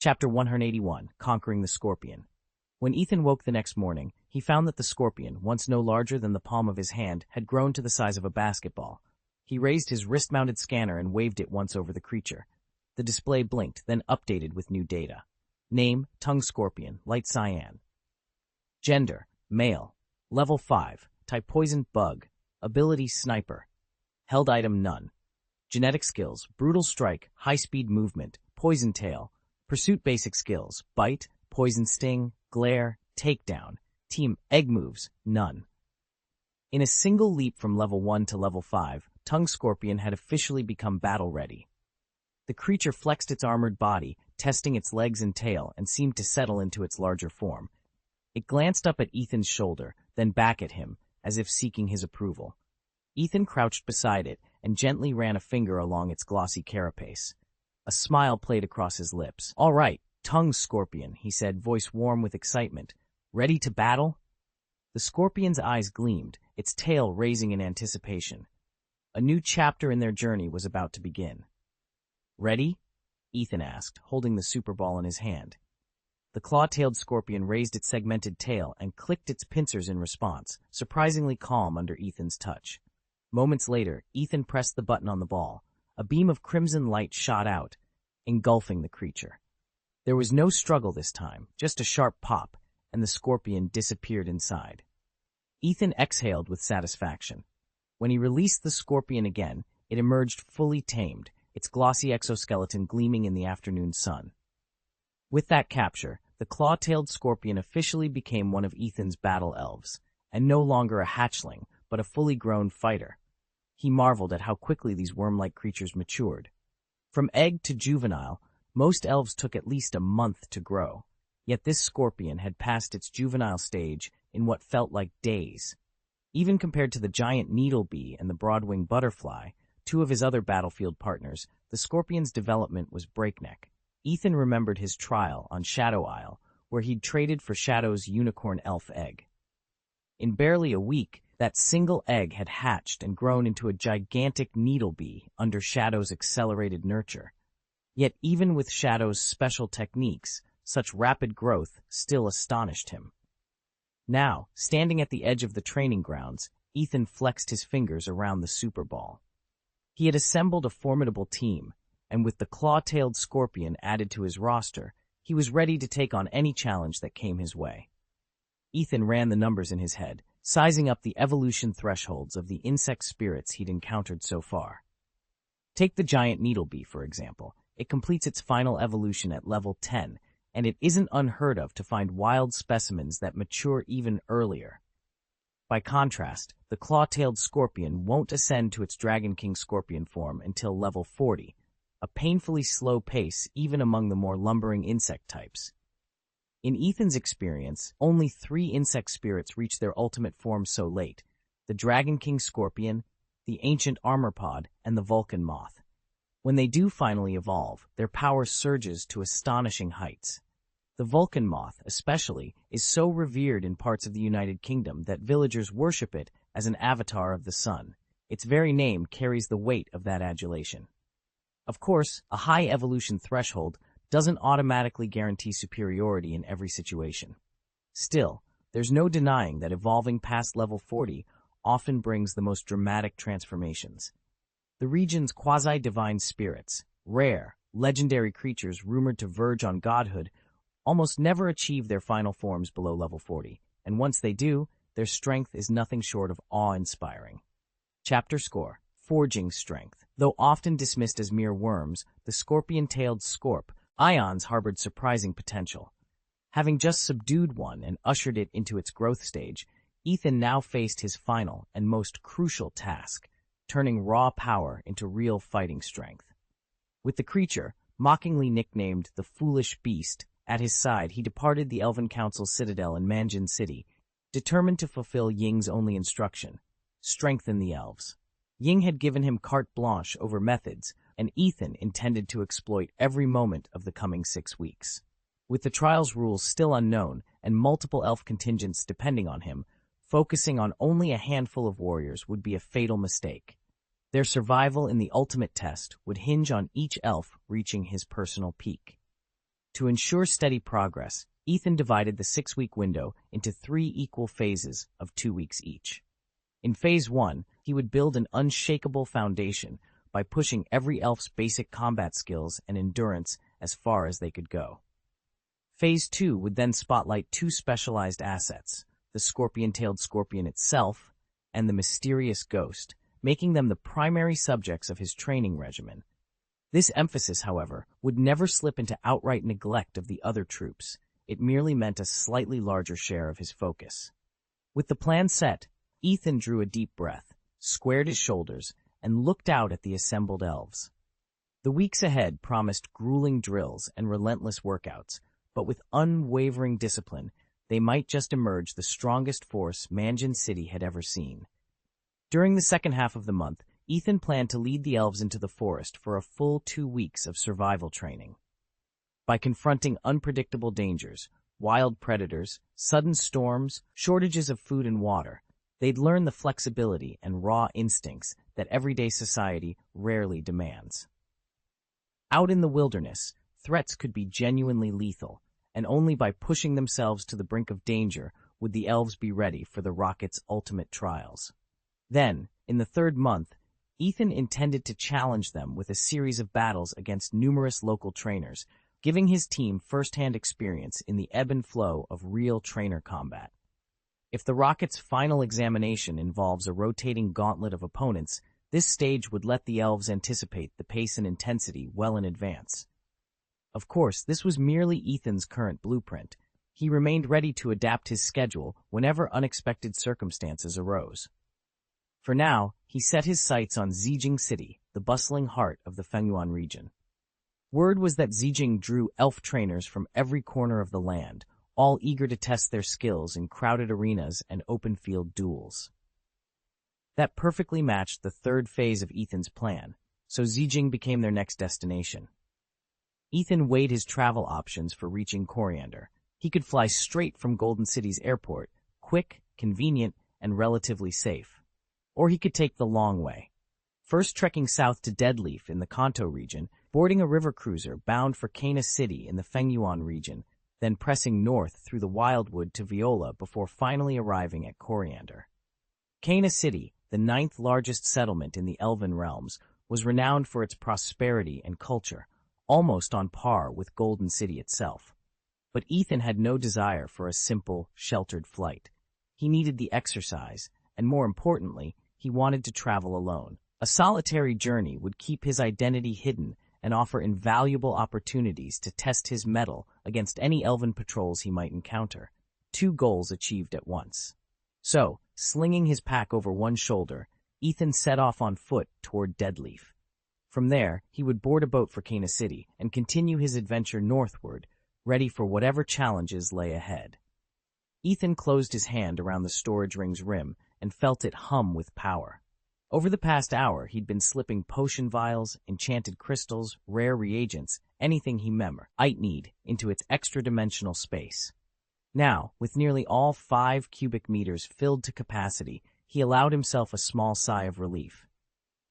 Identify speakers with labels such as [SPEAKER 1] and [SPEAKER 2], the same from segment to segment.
[SPEAKER 1] Chapter 181, Conquering the Scorpion. When Ethan woke the next morning, he found that the scorpion, once no larger than the palm of his hand, had grown to the size of a basketball. He raised his wrist-mounted scanner and waved it once over the creature. The display blinked, then updated with new data. Name, tongue scorpion, light cyan. Gender, male. Level 5, type poison bug. Ability sniper. Held item none. Genetic skills, brutal strike, high-speed movement, poison tail. Pursuit basic skills, bite, poison sting, glare, takedown. Team egg moves, none. In a single leap from level 1 to level 5, Tongue Scorpion had officially become battle-ready. The creature flexed its armored body, testing its legs and tail, and seemed to settle into its larger form. It glanced up at Ethan's shoulder, then back at him, as if seeking his approval. Ethan crouched beside it and gently ran a finger along its glossy carapace. A smile played across his lips. "All right, Tongue Scorpion," he said, voice warm with excitement. "Ready to battle?" The scorpion's eyes gleamed, its tail raising in anticipation. A new chapter in their journey was about to begin. "Ready?" Ethan asked, holding the super ball in his hand. The claw-tailed scorpion raised its segmented tail and clicked its pincers in response, surprisingly calm under Ethan's touch. Moments later, Ethan pressed the button on the ball. A beam of crimson light shot out, engulfing the creature. There was no struggle this time, just a sharp pop, and the scorpion disappeared inside. Ethan exhaled with satisfaction. When he released the scorpion again, it emerged fully tamed, its glossy exoskeleton gleaming in the afternoon sun. With that capture, the claw-tailed scorpion officially became one of Ethan's battle elves, and no longer a hatchling, but a fully grown fighter. He marveled at how quickly these worm-like creatures matured. From egg to juvenile, most elves took at least a month to grow, yet this scorpion had passed its juvenile stage in what felt like days. Even compared to the giant needle bee and the broad-winged butterfly, two of his other battlefield partners, the scorpion's development was breakneck. Ethan remembered his trial on Shadow Isle, where he'd traded for Shadow's unicorn elf egg. In barely a week, that single egg had hatched and grown into a gigantic needle bee under Shadow's accelerated nurture. Yet even with Shadow's special techniques, such rapid growth still astonished him. Now, standing at the edge of the training grounds, Ethan flexed his fingers around the super ball. He had assembled a formidable team, and with the claw-tailed scorpion added to his roster, he was ready to take on any challenge that came his way. Ethan ran the numbers in his head, sizing up the evolution thresholds of the insect spirits he'd encountered so far. Take the giant needlebee, for example. It completes its final evolution at level 10, and it isn't unheard of to find wild specimens that mature even earlier. By contrast, the claw-tailed scorpion won't ascend to its Dragon King scorpion form until level 40, a painfully slow pace even among the more lumbering insect types. In Ethan's experience, only 3 insect spirits reach their ultimate form so late: the Dragon King scorpion, the ancient armorpod, and the Vulcan moth. When they do finally evolve, their power surges to astonishing heights. The Vulcan moth, especially, is so revered in parts of the United Kingdom that villagers worship it as an avatar of the sun. Its very name carries the weight of that adulation. Of course, a high evolution threshold doesn't automatically guarantee superiority in every situation. Still, there's no denying that evolving past level 40 often brings the most dramatic transformations. The region's quasi-divine spirits, rare, legendary creatures rumored to verge on godhood, almost never achieve their final forms below level 40, and once they do, their strength is nothing short of awe-inspiring. Chapter score: Forging Strength. Though often dismissed as mere worms, the scorpion-tailed scorp ions harbored surprising potential. Having just subdued one and ushered it into its growth stage, Ethan now faced his final and most crucial task: turning raw power into real fighting strength. With the creature, mockingly nicknamed the Foolish Beast, at his side, he departed the Elven Council's citadel in Manjin City, determined to fulfill Ying's only instruction: strengthen the elves. Ying had given him carte blanche over methods, and Ethan intended to exploit every moment of the coming 6 weeks. With the trial's rules still unknown and multiple elf contingents depending on him, focusing on only a handful of warriors would be a fatal mistake. Their survival in the ultimate test would hinge on each elf reaching his personal peak. To ensure steady progress, Ethan divided the 6-week window into 3 equal phases of 2 weeks each. In Phase 1, he would build an unshakable foundation by pushing every elf's basic combat skills and endurance as far as they could go. Phase 2 would then spotlight 2 specialized assets, the scorpion-tailed scorpion itself and the mysterious ghost, making them the primary subjects of his training regimen. This emphasis, however, would never slip into outright neglect of the other troops. It merely meant a slightly larger share of his focus. With the plan set, Ethan drew a deep breath, squared his shoulders, and looked out at the assembled elves. The weeks ahead promised grueling drills and relentless workouts, but with unwavering discipline, they might just emerge the strongest force Mangan City had ever seen. During the second half of the month, Ethan planned to lead the elves into the forest for a full 2 weeks of survival training. By confronting unpredictable dangers, wild predators, sudden storms, shortages of food and water, they'd learn the flexibility and raw instincts that everyday society rarely demands. Out in the wilderness, threats could be genuinely lethal, and only by pushing themselves to the brink of danger would the elves be ready for the rocket's ultimate trials. Then, in the 3rd month, Ethan intended to challenge them with a series of battles against numerous local trainers, giving his team first-hand experience in the ebb and flow of real trainer combat. If the rocket's final examination involves a rotating gauntlet of opponents, this stage would let the elves anticipate the pace and intensity well in advance. Of course, this was merely Ethan's current blueprint. He remained ready to adapt his schedule whenever unexpected circumstances arose. For now, he set his sights on Zijing City, the bustling heart of the Fengyuan region. Word was that Zijing drew elf trainers from every corner of the land, all eager to test their skills in crowded arenas and open-field duels. That perfectly matched the 3rd phase of Ethan's plan, so Zijing became their next destination. Ethan weighed his travel options for reaching Coriander. He could fly straight from Golden City's airport, quick, convenient, and relatively safe. Or he could take the long way. First trekking south to Deadleaf in the Kanto region, boarding a river cruiser bound for Kana City in the Fengyuan region, then pressing north through the Wildwood to Viola before finally arriving at Coriander. Kana City, the 9th largest settlement in the Elven realms, was renowned for its prosperity and culture, almost on par with Golden City itself. But Ethan had no desire for a simple, sheltered flight. He needed the exercise, and more importantly, he wanted to travel alone. A solitary journey would keep his identity hidden and offer invaluable opportunities to test his mettle against any elven patrols he might encounter. 2 goals achieved at once. So, slinging his pack over one shoulder, Ethan set off on foot toward Deadleaf. From there, he would board a boat for Kana City and continue his adventure northward, ready for whatever challenges lay ahead. Ethan closed his hand around the storage ring's rim and felt it hum with power. Over the past hour, he'd been slipping potion vials, enchanted crystals, rare reagents, anything he might need into its extra-dimensional space. Now, with nearly all 5 cubic meters filled to capacity, he allowed himself a small sigh of relief.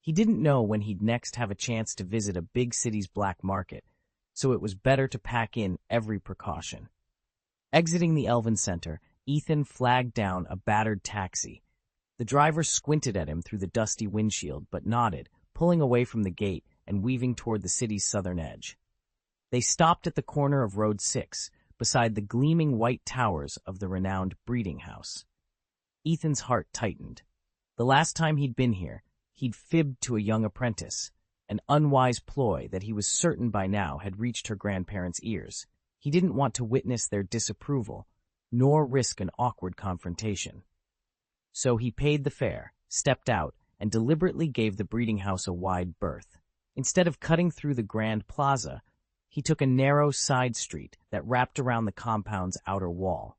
[SPEAKER 1] He didn't know when he'd next have a chance to visit a big city's black market, so it was better to pack in every precaution. Exiting the Elven Center, Ethan flagged down a battered taxi. The driver squinted at him through the dusty windshield but nodded, pulling away from the gate and weaving toward the city's southern edge. They stopped at the corner of Road 6, beside the gleaming white towers of the renowned breeding house. Ethan's heart tightened. The last time he'd been here, he'd fibbed to a young apprentice, an unwise ploy that he was certain by now had reached her grandparents' ears. He didn't want to witness their disapproval, nor risk an awkward confrontation. So he paid the fare, stepped out, and deliberately gave the breeding house a wide berth. Instead of cutting through the grand plaza, he took a narrow side street that wrapped around the compound's outer wall.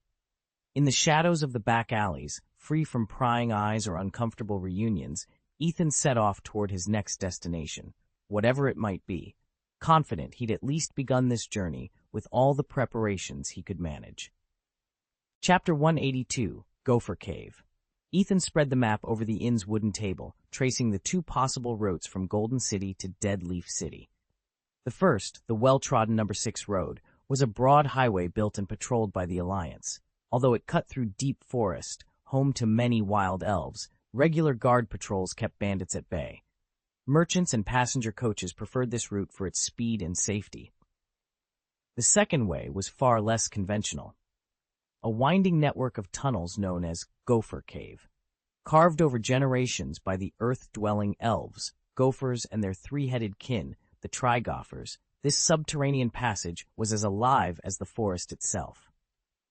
[SPEAKER 1] In the shadows of the back alleys, free from prying eyes or uncomfortable reunions, Ethan set off toward his next destination, whatever it might be, confident he'd at least begun this journey with all the preparations he could manage. Chapter 182, Gopher Cave. Ethan spread the map over the inn's wooden table, tracing the 2 possible routes from Golden City to Deadleaf City. The first, the well-trodden No. 6 road, was a broad highway built and patrolled by the Alliance. Although it cut through deep forest, home to many wild elves, regular guard patrols kept bandits at bay. Merchants and passenger coaches preferred this route for its speed and safety. The second way was far less conventional. A winding network of tunnels known as Gopher Cave. Carved over generations by the earth-dwelling elves, gophers, and their three-headed kin, the Trigophers, this subterranean passage was as alive as the forest itself.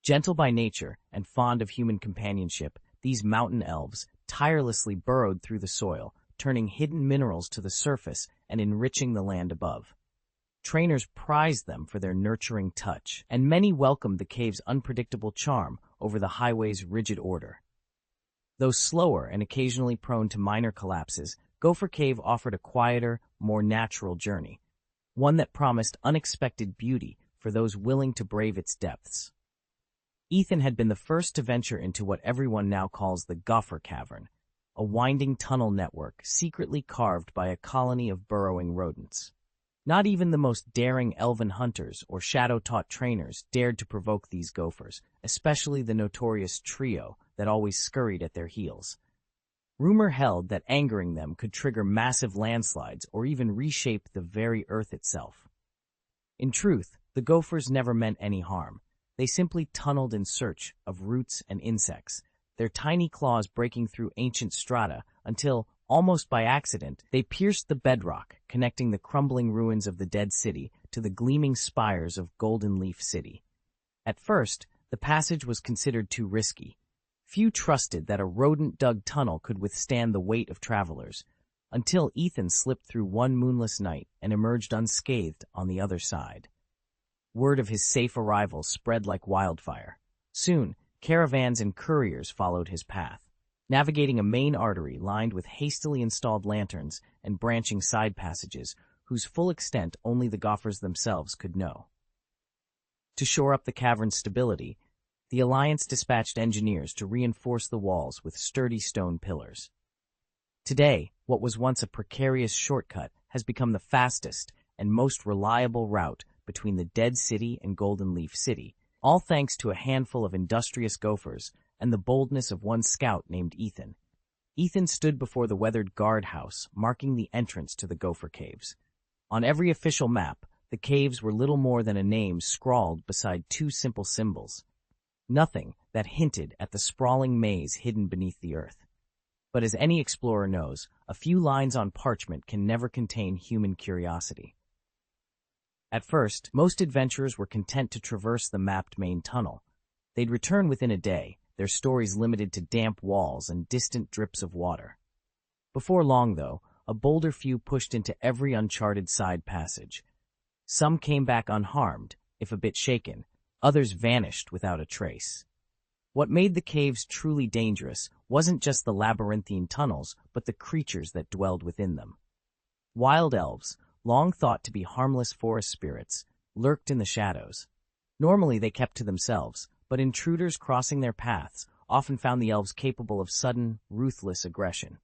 [SPEAKER 1] Gentle by nature and fond of human companionship, these mountain elves tirelessly burrowed through the soil, turning hidden minerals to the surface and enriching the land above. Trainers prized them for their nurturing touch, and many welcomed the cave's unpredictable charm over the highway's rigid order. Though slower and occasionally prone to minor collapses, Gopher Cave offered a quieter, more natural journey, one that promised unexpected beauty for those willing to brave its depths. Ethan had been the first to venture into what everyone now calls the Gopher Cavern, a winding tunnel network secretly carved by a colony of burrowing rodents. Not even the most daring elven hunters or shadow-taught trainers dared to provoke these gophers, especially the notorious trio that always scurried at their heels. Rumor held that angering them could trigger massive landslides or even reshape the very earth itself. In truth, the gophers never meant any harm. They simply tunneled in search of roots and insects, their tiny claws breaking through ancient strata until, almost by accident, they pierced the bedrock, connecting the crumbling ruins of the dead city to the gleaming spires of Golden Leaf City. At first, the passage was considered too risky. Few trusted that a rodent-dug tunnel could withstand the weight of travelers, until Ethan slipped through one moonless night and emerged unscathed on the other side. Word of his safe arrival spread like wildfire. Soon, caravans and couriers followed his path, navigating a main artery lined with hastily installed lanterns and branching side passages whose full extent only the gophers themselves could know. To shore up the cavern's stability, the Alliance dispatched engineers to reinforce the walls with sturdy stone pillars. Today, what was once a precarious shortcut has become the fastest and most reliable route between the Dead City and Golden Leaf City, all thanks to a handful of industrious gophers and the boldness of one scout named Ethan. Ethan stood before the weathered guardhouse, marking the entrance to the Gopher Caves. On every official map, the caves were little more than a name scrawled beside two simple symbols. Nothing that hinted at the sprawling maze hidden beneath the earth. But as any explorer knows, a few lines on parchment can never contain human curiosity. At first, most adventurers were content to traverse the mapped main tunnel. They'd return within a day, their stories limited to damp walls and distant drips of water. Before long, though, a bolder few pushed into every uncharted side passage. Some came back unharmed, if a bit shaken. Others vanished without a trace. What made the caves truly dangerous wasn't just the labyrinthine tunnels, but the creatures that dwelled within them. Wild elves, long thought to be harmless forest spirits, lurked in the shadows. Normally they kept to themselves, but intruders crossing their paths often found the elves capable of sudden, ruthless aggression.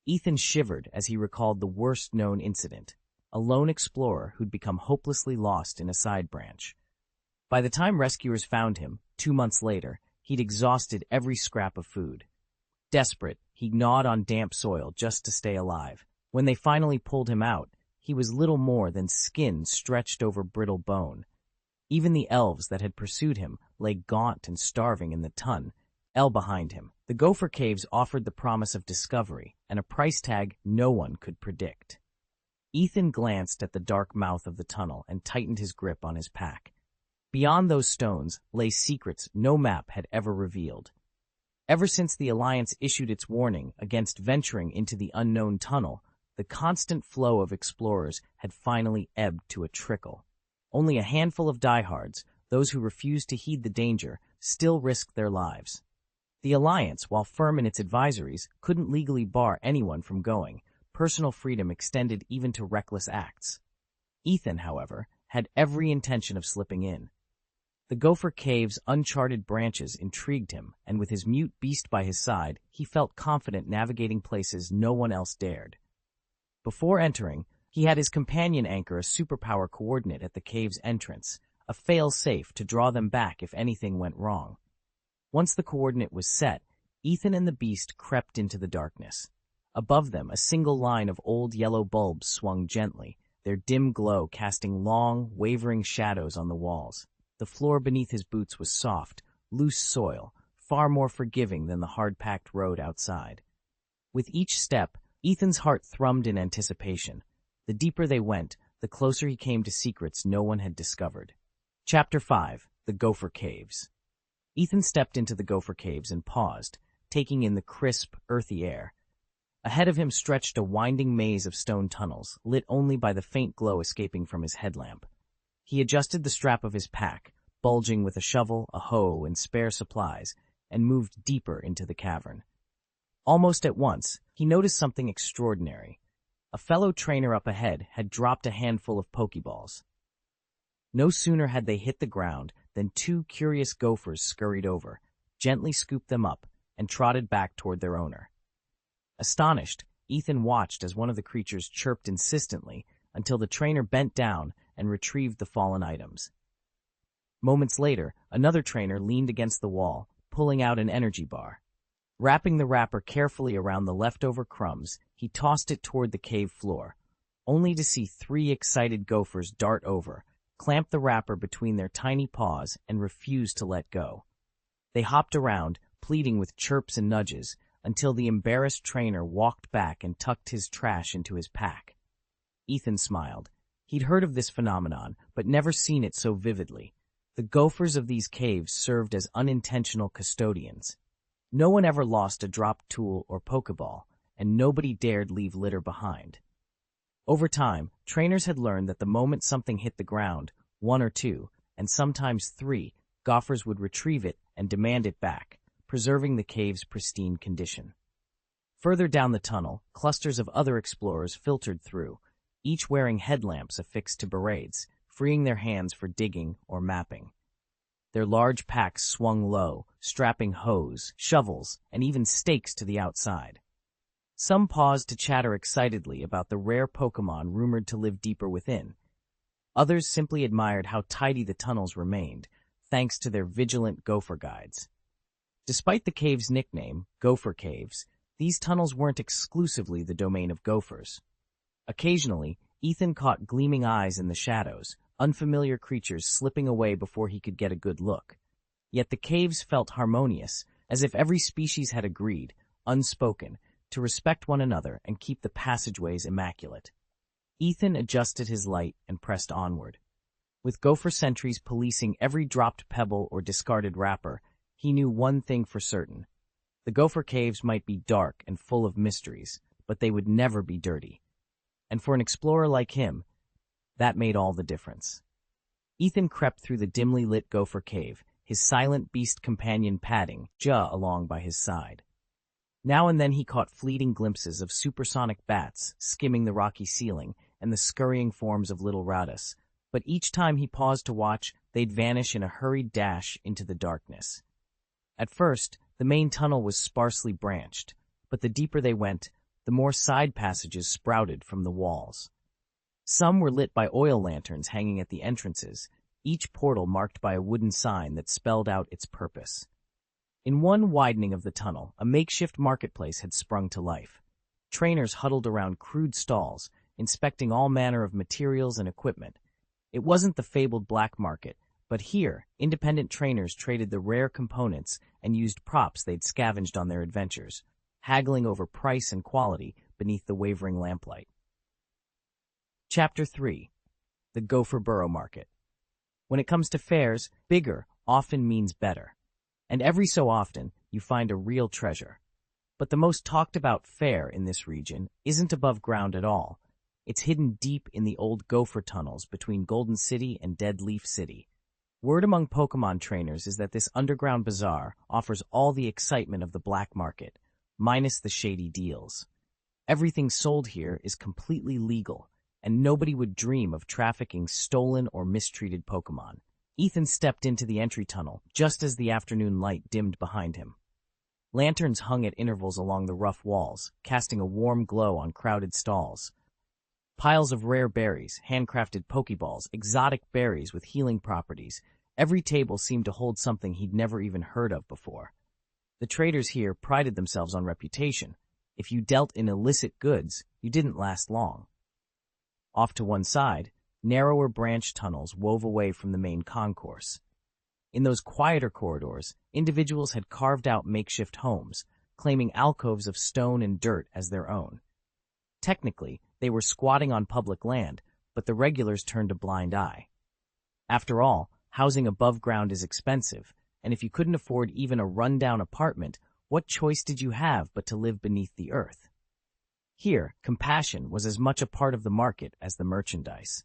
[SPEAKER 1] Ethan shivered as he recalled the worst-known incident, a lone explorer who'd become hopelessly lost in a side branch. By the time rescuers found him, 2 months later, he'd exhausted every scrap of food. Desperate, he gnawed on damp soil just to stay alive. When they finally pulled him out, he was little more than skin stretched over brittle bone. Even the elves that had pursued him lay gaunt and starving in the behind him. The Gopher Caves offered the promise of discovery and a price tag no one could predict. Ethan glanced at the dark mouth of the tunnel and tightened his grip on his pack. Beyond those stones lay secrets no map had ever revealed. Ever since the Alliance issued its warning against venturing into the unknown tunnel, the constant flow of explorers had finally ebbed to a trickle. Only a handful of diehards, those who refused to heed the danger, still risked their lives. The Alliance, while firm in its advisories, couldn't legally bar anyone from going. Personal freedom extended even to reckless acts. Ethan, however, had every intention of slipping in. The Gopher Cave's uncharted branches intrigued him, and with his mute beast by his side, he felt confident navigating places no one else dared. Before entering, he had his companion anchor a superpower coordinate at the cave's entrance, a fail-safe to draw them back if anything went wrong. Once the coordinate was set, Ethan and the beast crept into the darkness. Above them, a single line of old yellow bulbs swung gently, their dim glow casting long, wavering shadows on the walls. The floor beneath his boots was soft, loose soil, far more forgiving than the hard-packed road outside. With each step, Ethan's heart thrummed in anticipation. The deeper they went, the closer he came to secrets no one had discovered. Chapter 5. The Gopher Caves. Ethan stepped into the Gopher Caves and paused, taking in the crisp, earthy air. Ahead of him stretched a winding maze of stone tunnels, lit only by the faint glow escaping from his headlamp. He adjusted the strap of his pack, bulging with a shovel, a hoe, and spare supplies, and moved deeper into the cavern. Almost at once, he noticed something extraordinary. A fellow trainer up ahead had dropped a handful of Pokeballs. No sooner had they hit the ground than two curious gophers scurried over, gently scooped them up, and trotted back toward their owner. Astonished, Ethan watched as one of the creatures chirped insistently until the trainer bent down and retrieved the fallen items. Moments later, another trainer leaned against the wall, pulling out an energy bar. Wrapping the wrapper carefully around the leftover crumbs, he tossed it toward the cave floor, only to see three excited gophers dart over, clamp the wrapper between their tiny paws, and refuse to let go. They hopped around, pleading with chirps and nudges, until the embarrassed trainer walked back and tucked his trash into his pack. Ethan smiled. He'd heard of this phenomenon, but never seen it so vividly. The gophers of these caves served as unintentional custodians. No one ever lost a dropped tool or Pokeball, and nobody dared leave litter behind. Over time, trainers had learned that the moment something hit the ground, one or two, and sometimes three, gophers would retrieve it and demand it back, preserving the cave's pristine condition. Further down the tunnel, clusters of other explorers filtered through, each wearing headlamps affixed to berets, freeing their hands for digging or mapping. Their large packs swung low, strapping hoes, shovels, and even stakes to the outside. Some paused to chatter excitedly about the rare Pokémon rumored to live deeper within. Others simply admired how tidy the tunnels remained, thanks to their vigilant gopher guides. Despite the cave's nickname, Gopher Caves, these tunnels weren't exclusively the domain of gophers. Occasionally, Ethan caught gleaming eyes in the shadows, unfamiliar creatures slipping away before he could get a good look. Yet the caves felt harmonious, as if every species had agreed, unspoken, to respect one another and keep the passageways immaculate. Ethan adjusted his light and pressed onward. With gopher sentries policing every dropped pebble or discarded wrapper, he knew one thing for certain. The Gopher Caves might be dark and full of mysteries, but they would never be dirty. And for an explorer like him, that made all the difference. Ethan crept through the dimly lit Gopher Cave, his silent beast companion padding, Ja along by his side. Now and then he caught fleeting glimpses of supersonic bats skimming the rocky ceiling and the scurrying forms of little Radas, but each time he paused to watch, they'd vanish in a hurried dash into the darkness. At first, the main tunnel was sparsely branched, but the deeper they went, the more side passages sprouted from the walls. Some were lit by oil lanterns hanging at the entrances, each portal marked by a wooden sign that spelled out its purpose. In one widening of the tunnel, a makeshift marketplace had sprung to life. Trainers huddled around crude stalls, inspecting all manner of materials and equipment. It wasn't the fabled black market, but here, independent trainers traded the rare components and used props they'd scavenged on their adventures, haggling over price and quality beneath the wavering lamplight. Chapter 3. The Gopher Burrow Market. When it comes to fairs, bigger often means better. And every so often, you find a real treasure. But the most talked about fair in this region isn't above ground at all. It's hidden deep in the old gopher tunnels between Golden City and Dead Leaf City. Word among Pokémon trainers is that this underground bazaar offers all the excitement of the black market, minus the shady deals. Everything sold here is completely legal, and nobody would dream of trafficking stolen or mistreated Pokémon. Ethan stepped into the entry tunnel just as the afternoon light dimmed behind him. Lanterns hung at intervals along the rough walls, casting a warm glow on crowded stalls. Piles of rare berries, handcrafted Pokeballs, exotic berries with healing properties. Every table seemed to hold something he'd never even heard of before. The traders here prided themselves on reputation. If you dealt in illicit goods, you didn't last long. Off to one side, narrower branch tunnels wove away from the main concourse. In those quieter corridors, individuals had carved out makeshift homes, claiming alcoves of stone and dirt as their own. Technically, they were squatting on public land, but the regulars turned a blind eye. After all, housing above ground is expensive, and if you couldn't afford even a rundown apartment, what choice did you have but to live beneath the earth? Here, compassion was as much a part of the market as the merchandise.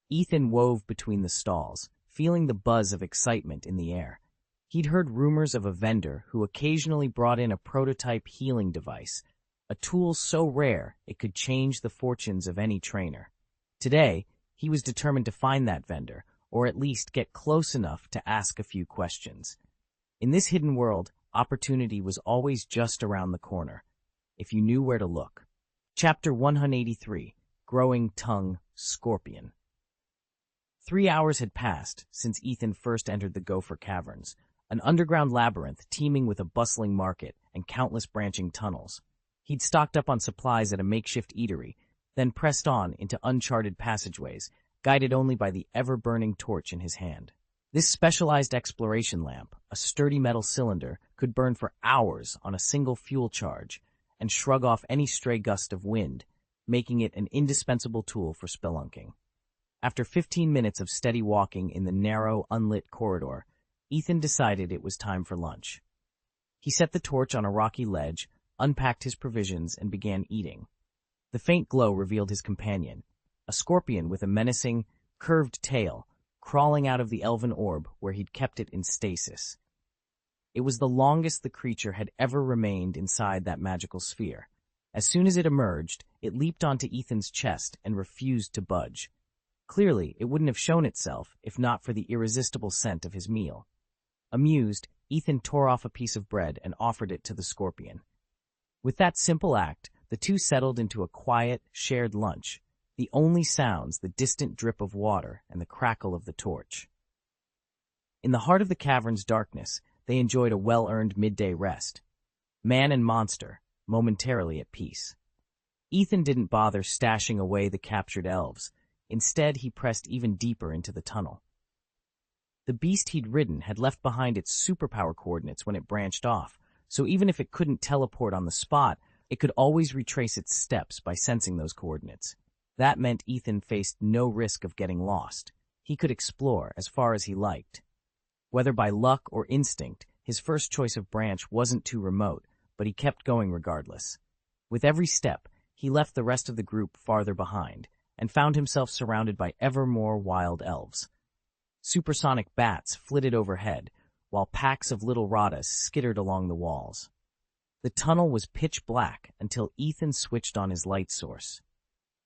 [SPEAKER 1] Ethan wove between the stalls, feeling the buzz of excitement in the air. He'd heard rumors of a vendor who occasionally brought in a prototype healing device, a tool so rare it could change the fortunes of any trainer. Today, he was determined to find that vendor, or at least get close enough to ask a few questions. In this hidden world, opportunity was always just around the corner, if you knew where to look. Chapter 183, Growing Tongue Scorpion. 3 hours had passed since Ethan first entered the Gopher Caverns, an underground labyrinth teeming with a bustling market and countless branching tunnels. He'd stocked up on supplies at a makeshift eatery, then pressed on into uncharted passageways, guided only by the ever-burning torch in his hand. This specialized exploration lamp, a sturdy metal cylinder, could burn for hours on a single fuel charge and shrug off any stray gust of wind, making it an indispensable tool for spelunking. After 15 minutes of steady walking in the narrow, unlit corridor, Ethan decided it was time for lunch. He set the torch on a rocky ledge, unpacked his provisions, and began eating. The faint glow revealed his companion, a scorpion with a menacing, curved tail, crawling out of the elven orb where he'd kept it in stasis. It was the longest the creature had ever remained inside that magical sphere. As soon as it emerged, it leaped onto Ethan's chest and refused to budge. Clearly, it wouldn't have shown itself if not for the irresistible scent of his meal. Amused, Ethan tore off a piece of bread and offered it to the scorpion. With that simple act, the two settled into a quiet, shared lunch, the only sounds the distant drip of water and the crackle of the torch. In the heart of the cavern's darkness, they enjoyed a well-earned midday rest. Man and monster, momentarily at peace. Ethan didn't bother stashing away the captured elves. Instead, he pressed even deeper into the tunnel. The beast he'd ridden had left behind its superpower coordinates when it branched off, so even if it couldn't teleport on the spot, it could always retrace its steps by sensing those coordinates. That meant Ethan faced no risk of getting lost. He could explore as far as he liked. Whether by luck or instinct, his first choice of branch wasn't too remote, but he kept going regardless. With every step, he left the rest of the group farther behind, and found himself surrounded by ever more wild elves. Supersonic bats flitted overhead, while packs of little ratas skittered along the walls. The tunnel was pitch black until Ethan switched on his light source.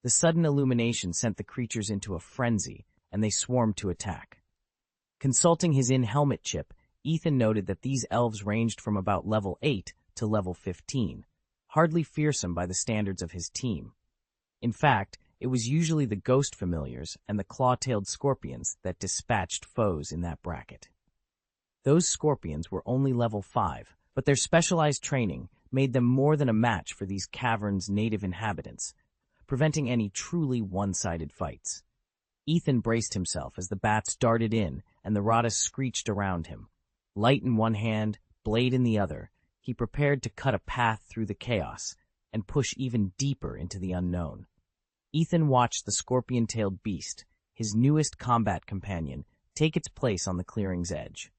[SPEAKER 1] The sudden illumination sent the creatures into a frenzy, and they swarmed to attack. Consulting his in-helmet chip, Ethan noted that these elves ranged from about level 8 to level 15, hardly fearsome by the standards of his team. In fact, it was usually the ghost familiars and the claw-tailed scorpions that dispatched foes in that bracket. Those scorpions were only level 5, but their specialized training made them more than a match for these caverns' native inhabitants, preventing any truly one-sided fights. Ethan braced himself as the bats darted in and the ratas screeched around him. Light in one hand, blade in the other, he prepared to cut a path through the chaos and push even deeper into the unknown. Ethan watched the scorpion-tailed beast, his newest combat companion, take its place on the clearing's edge.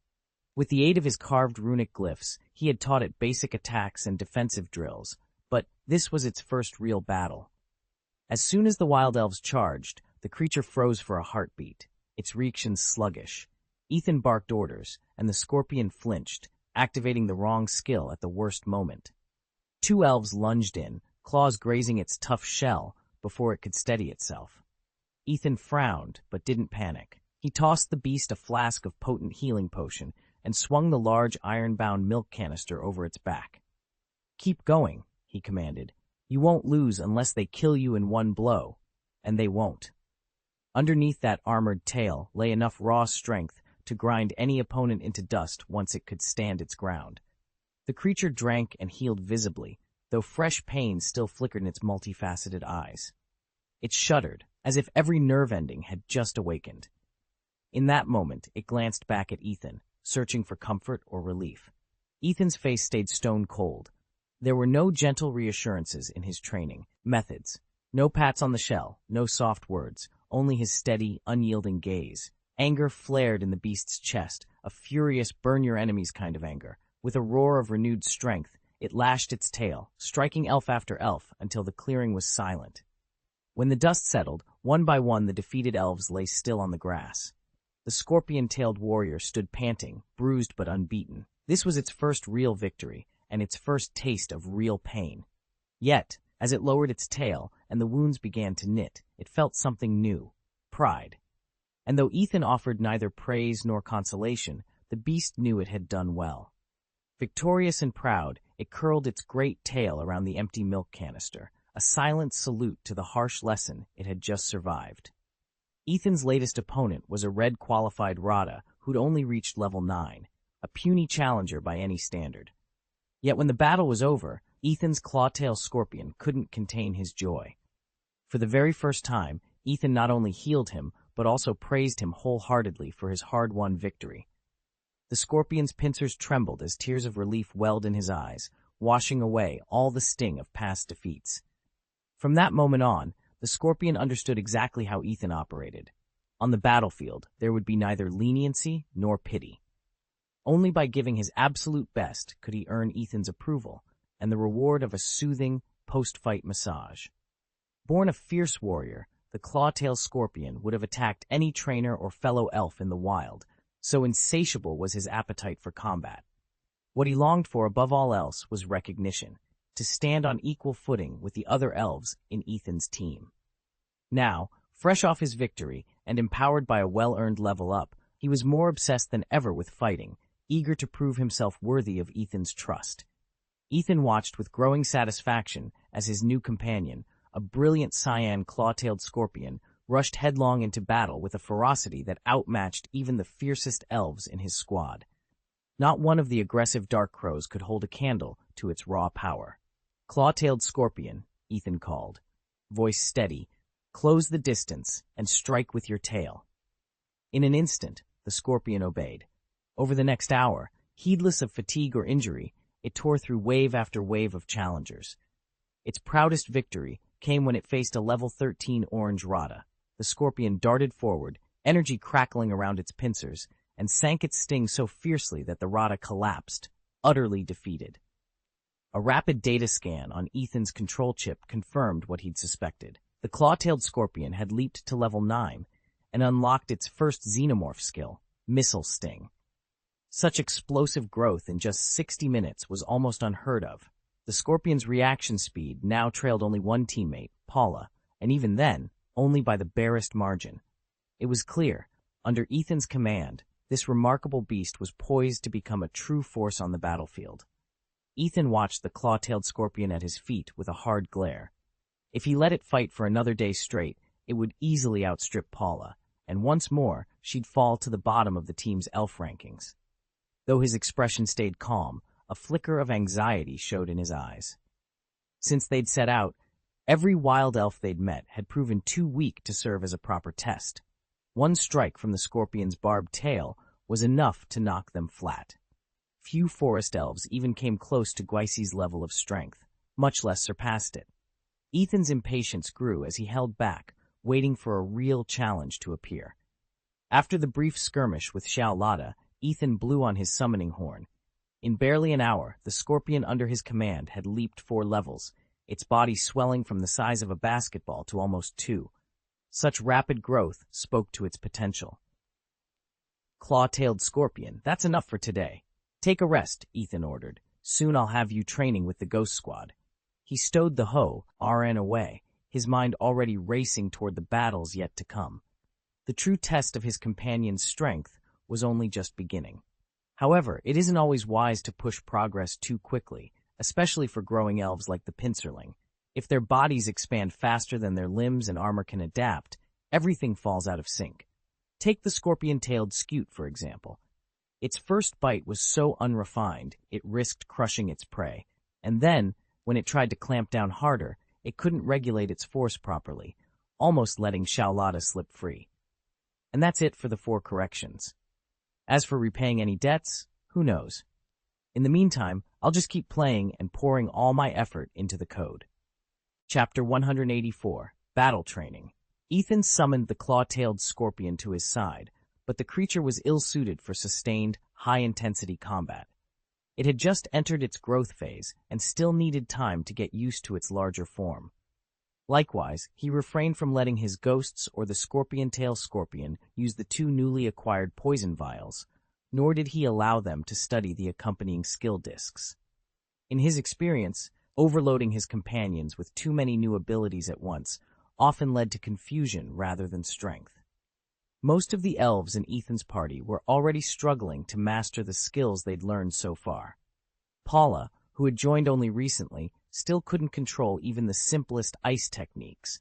[SPEAKER 1] With the aid of his carved runic glyphs, he had taught it basic attacks and defensive drills, but this was its first real battle. As soon as the wild elves charged, the creature froze for a heartbeat, its reactions sluggish. Ethan barked orders, and the scorpion flinched, activating the wrong skill at the worst moment. 2 elves lunged in, claws grazing its tough shell, before it could steady itself. Ethan frowned, but didn't panic. He tossed the beast a flask of potent healing potion and swung the large iron-bound milk canister over its back. "Keep going," he commanded. "You won't lose unless they kill you in one blow." and they won't. Underneath that armored tail lay enough raw strength to grind any opponent into dust once it could stand its ground. The creature drank and healed visibly, though fresh pain still flickered in its multifaceted eyes. It shuddered, as if every nerve ending had just awakened. In that moment, it glanced back at Ethan, searching for comfort or relief. Ethan's face stayed stone cold. There were no gentle reassurances in his training methods. No pats on the shell, no soft words, only his steady, unyielding gaze. Anger flared in the beast's chest, a furious burn-your-enemies kind of anger. With a roar of renewed strength, it lashed its tail, striking elf after elf until the clearing was silent. When the dust settled, one by one the defeated elves lay still on the grass. The scorpion-tailed warrior stood panting, bruised but unbeaten. This was its first real victory, and its first taste of real pain. Yet, as it lowered its tail and the wounds began to knit, it felt something new: pride. And though Ethan offered neither praise nor consolation, the beast knew it had done well. Victorious and proud, it curled its great tail around the empty milk canister, a silent salute to the harsh lesson it had just survived. Ethan's latest opponent was a red-qualified Rada who'd only reached level 9, a puny challenger by any standard. Yet when the battle was over, Ethan's claw-tail scorpion couldn't contain his joy. For the very first time, Ethan not only healed him, but also praised him wholeheartedly for his hard-won victory. The scorpion's pincers trembled as tears of relief welled in his eyes, washing away all the sting of past defeats. From that moment on, the scorpion understood exactly how Ethan operated. On the battlefield, there would be neither leniency nor pity. Only by giving his absolute best could he earn Ethan's approval and the reward of a soothing, post-fight massage. Born a fierce warrior, the claw-tailed scorpion would have attacked any trainer or fellow elf in the wild, so insatiable was his appetite for combat. What he longed for above all else was recognition, to stand on equal footing with the other elves in Ethan's team. Now, fresh off his victory and empowered by a well-earned level up, he was more obsessed than ever with fighting, eager to prove himself worthy of Ethan's trust. Ethan watched with growing satisfaction as his new companion, a brilliant cyan claw-tailed scorpion, rushed headlong into battle with a ferocity that outmatched even the fiercest elves in his squad. Not one of the aggressive dark crows could hold a candle to its raw power. "Claw-tailed scorpion," Ethan called, voice steady, "close the distance and strike with your tail." In an instant, the scorpion obeyed. Over the next hour, heedless of fatigue or injury, it tore through wave after wave of challengers. Its proudest victory came when it faced a level 13 orange Rada. The scorpion darted forward, energy crackling around its pincers, and sank its sting so fiercely that the Rada collapsed, utterly defeated. A rapid data scan on Ethan's control chip confirmed what he'd suspected. The claw-tailed scorpion had leaped to level 9 and unlocked its first xenomorph skill, Missile Sting. Such explosive growth in just 60 minutes was almost unheard of. The scorpion's reaction speed now trailed only one teammate, Paula, and even then, only by the barest margin. It was clear, under Ethan's command, this remarkable beast was poised to become a true force on the battlefield. Ethan watched the claw-tailed scorpion at his feet with a hard glare. If he let it fight for another day straight, it would easily outstrip Paula, and once more, she'd fall to the bottom of the team's elf rankings. Though his expression stayed calm, a flicker of anxiety showed in his eyes. Since they'd set out, every wild elf they'd met had proven too weak to serve as a proper test. One strike from the scorpion's barbed tail was enough to knock them flat. Few forest elves even came close to Gweissi's level of strength, much less surpassed it. Ethan's impatience grew as he held back, waiting for a real challenge to appear. After the brief skirmish with Xiao Lada, Ethan blew on his summoning horn. In barely an hour, the scorpion under his command had leaped 4 levels, its body swelling from the size of a basketball to almost 2. Such rapid growth spoke to its potential. "Claw-tailed scorpion, that's enough for today. Take a rest," Ethan ordered. "Soon I'll have you training with the Ghost Squad." He stowed the hoe, RN away, his mind already racing toward the battles yet to come. The true test of his companion's strength was only just beginning. However, it isn't always wise to push progress too quickly, especially for growing elves like the Pincerling. If their bodies expand faster than their limbs and armor can adapt, everything falls out of sync. Take the scorpion-tailed scute, for example. Its first bite was so unrefined, it risked crushing its prey. And then, when it tried to clamp down harder, it couldn't regulate its force properly, almost letting Xiaolada slip free. And that's it for the 4 corrections. As for repaying any debts, who knows? In the meantime, I'll just keep playing and pouring all my effort into the code. Chapter 184, Battle Training. Ethan summoned the claw-tailed scorpion to his side, but the creature was ill-suited for sustained, high-intensity combat. It had just entered its growth phase and still needed time to get used to its larger form. Likewise, he refrained from letting his ghosts or the scorpion-tail scorpion use the 2 newly acquired poison vials, nor did he allow them to study the accompanying skill discs. In his experience, overloading his companions with too many new abilities at once often led to confusion rather than strength. Most of the elves in Ethan's party were already struggling to master the skills they'd learned so far. Paula, who had joined only recently, still couldn't control even the simplest ice techniques,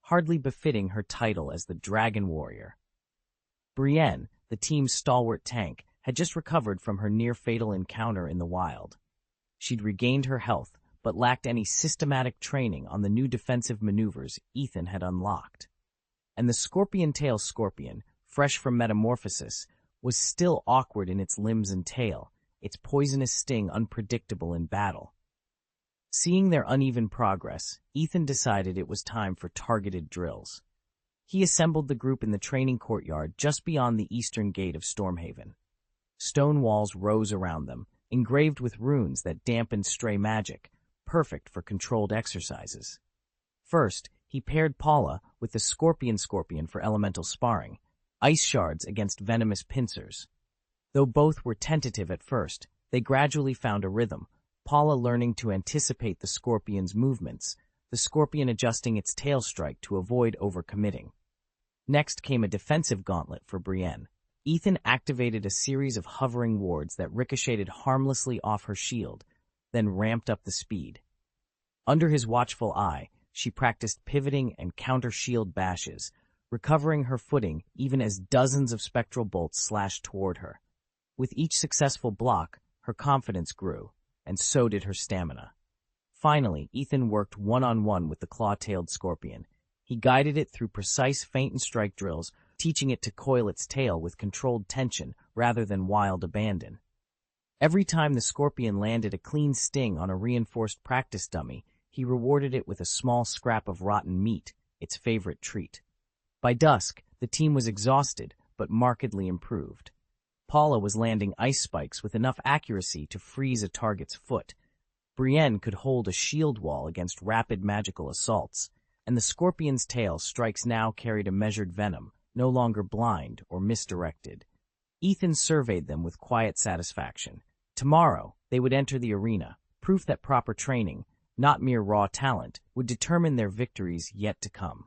[SPEAKER 1] hardly befitting her title as the Dragon Warrior. Brienne, the team's stalwart tank, had just recovered from her near-fatal encounter in the wild. She'd regained her health, but lacked any systematic training on the new defensive maneuvers Ethan had unlocked. And the scorpion-tail scorpion, fresh from metamorphosis, was still awkward in its limbs and tail, its poisonous sting unpredictable in battle. Seeing their uneven progress, Ethan decided it was time for targeted drills. He assembled the group in the training courtyard just beyond the eastern gate of Stormhaven. Stone walls rose around them, engraved with runes that dampened stray magic, perfect for controlled exercises. First, he paired Paula with the scorpion for elemental sparring, ice shards against venomous pincers. Though both were tentative at first, they gradually found a rhythm, Paula learning to anticipate the scorpion's movements, the scorpion adjusting its tail strike to avoid overcommitting. Next came a defensive gauntlet for Brienne. Ethan activated a series of hovering wards that ricocheted harmlessly off her shield, then ramped up the speed. Under his watchful eye, she practiced pivoting and counter-shield bashes, recovering her footing even as dozens of spectral bolts slashed toward her. With each successful block, her confidence grew, and so did her stamina. Finally, Ethan worked one-on-one with the claw-tailed scorpion. He guided it through precise feint and strike drills, teaching it to coil its tail with controlled tension rather than wild abandon. Every time the scorpion landed a clean sting on a reinforced practice dummy, he rewarded it with a small scrap of rotten meat, its favorite treat. By dusk, the team was exhausted, but markedly improved. Paula was landing ice spikes with enough accuracy to freeze a target's foot. Brienne could hold a shield wall against rapid magical assaults, and the scorpion's tail strikes now carried a measured venom, no longer blind or misdirected. Ethan surveyed them with quiet satisfaction. Tomorrow, they would enter the arena, proof that proper training, not mere raw talent, would determine their victories yet to come.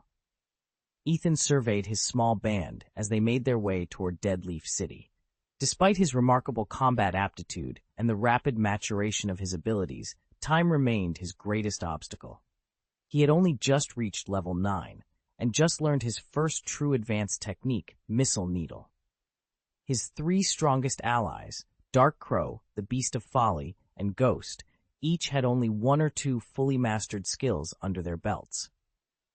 [SPEAKER 1] Ethan surveyed his small band as they made their way toward Deadleaf City. Despite his remarkable combat aptitude and the rapid maturation of his abilities, time remained his greatest obstacle. He had only just reached level 9, and just learned his first true advanced technique, Missile Needle. His 3 strongest allies, Dark Crow, the Beast of Folly, and Ghost, each had only 1 or 2 fully mastered skills under their belts.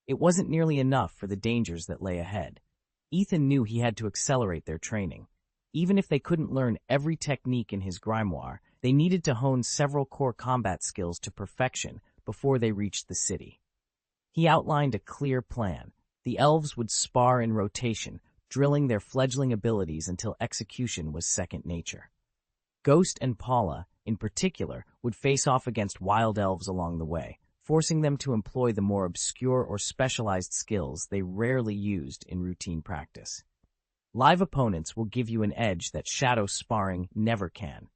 [SPEAKER 1] It wasn't nearly enough for the dangers that lay ahead. Ethan knew he had to accelerate their training. Even if they couldn't learn every technique in his grimoire, they needed to hone several core combat skills to perfection before they reached the city. He outlined a clear plan. The elves would spar in rotation, drilling their fledgling abilities until execution was second nature. Ghost and Paula, in particular, would face off against wild elves along the way, forcing them to employ the more obscure or specialized skills they rarely used in routine practice. Live opponents will give you an edge that shadow sparring never can.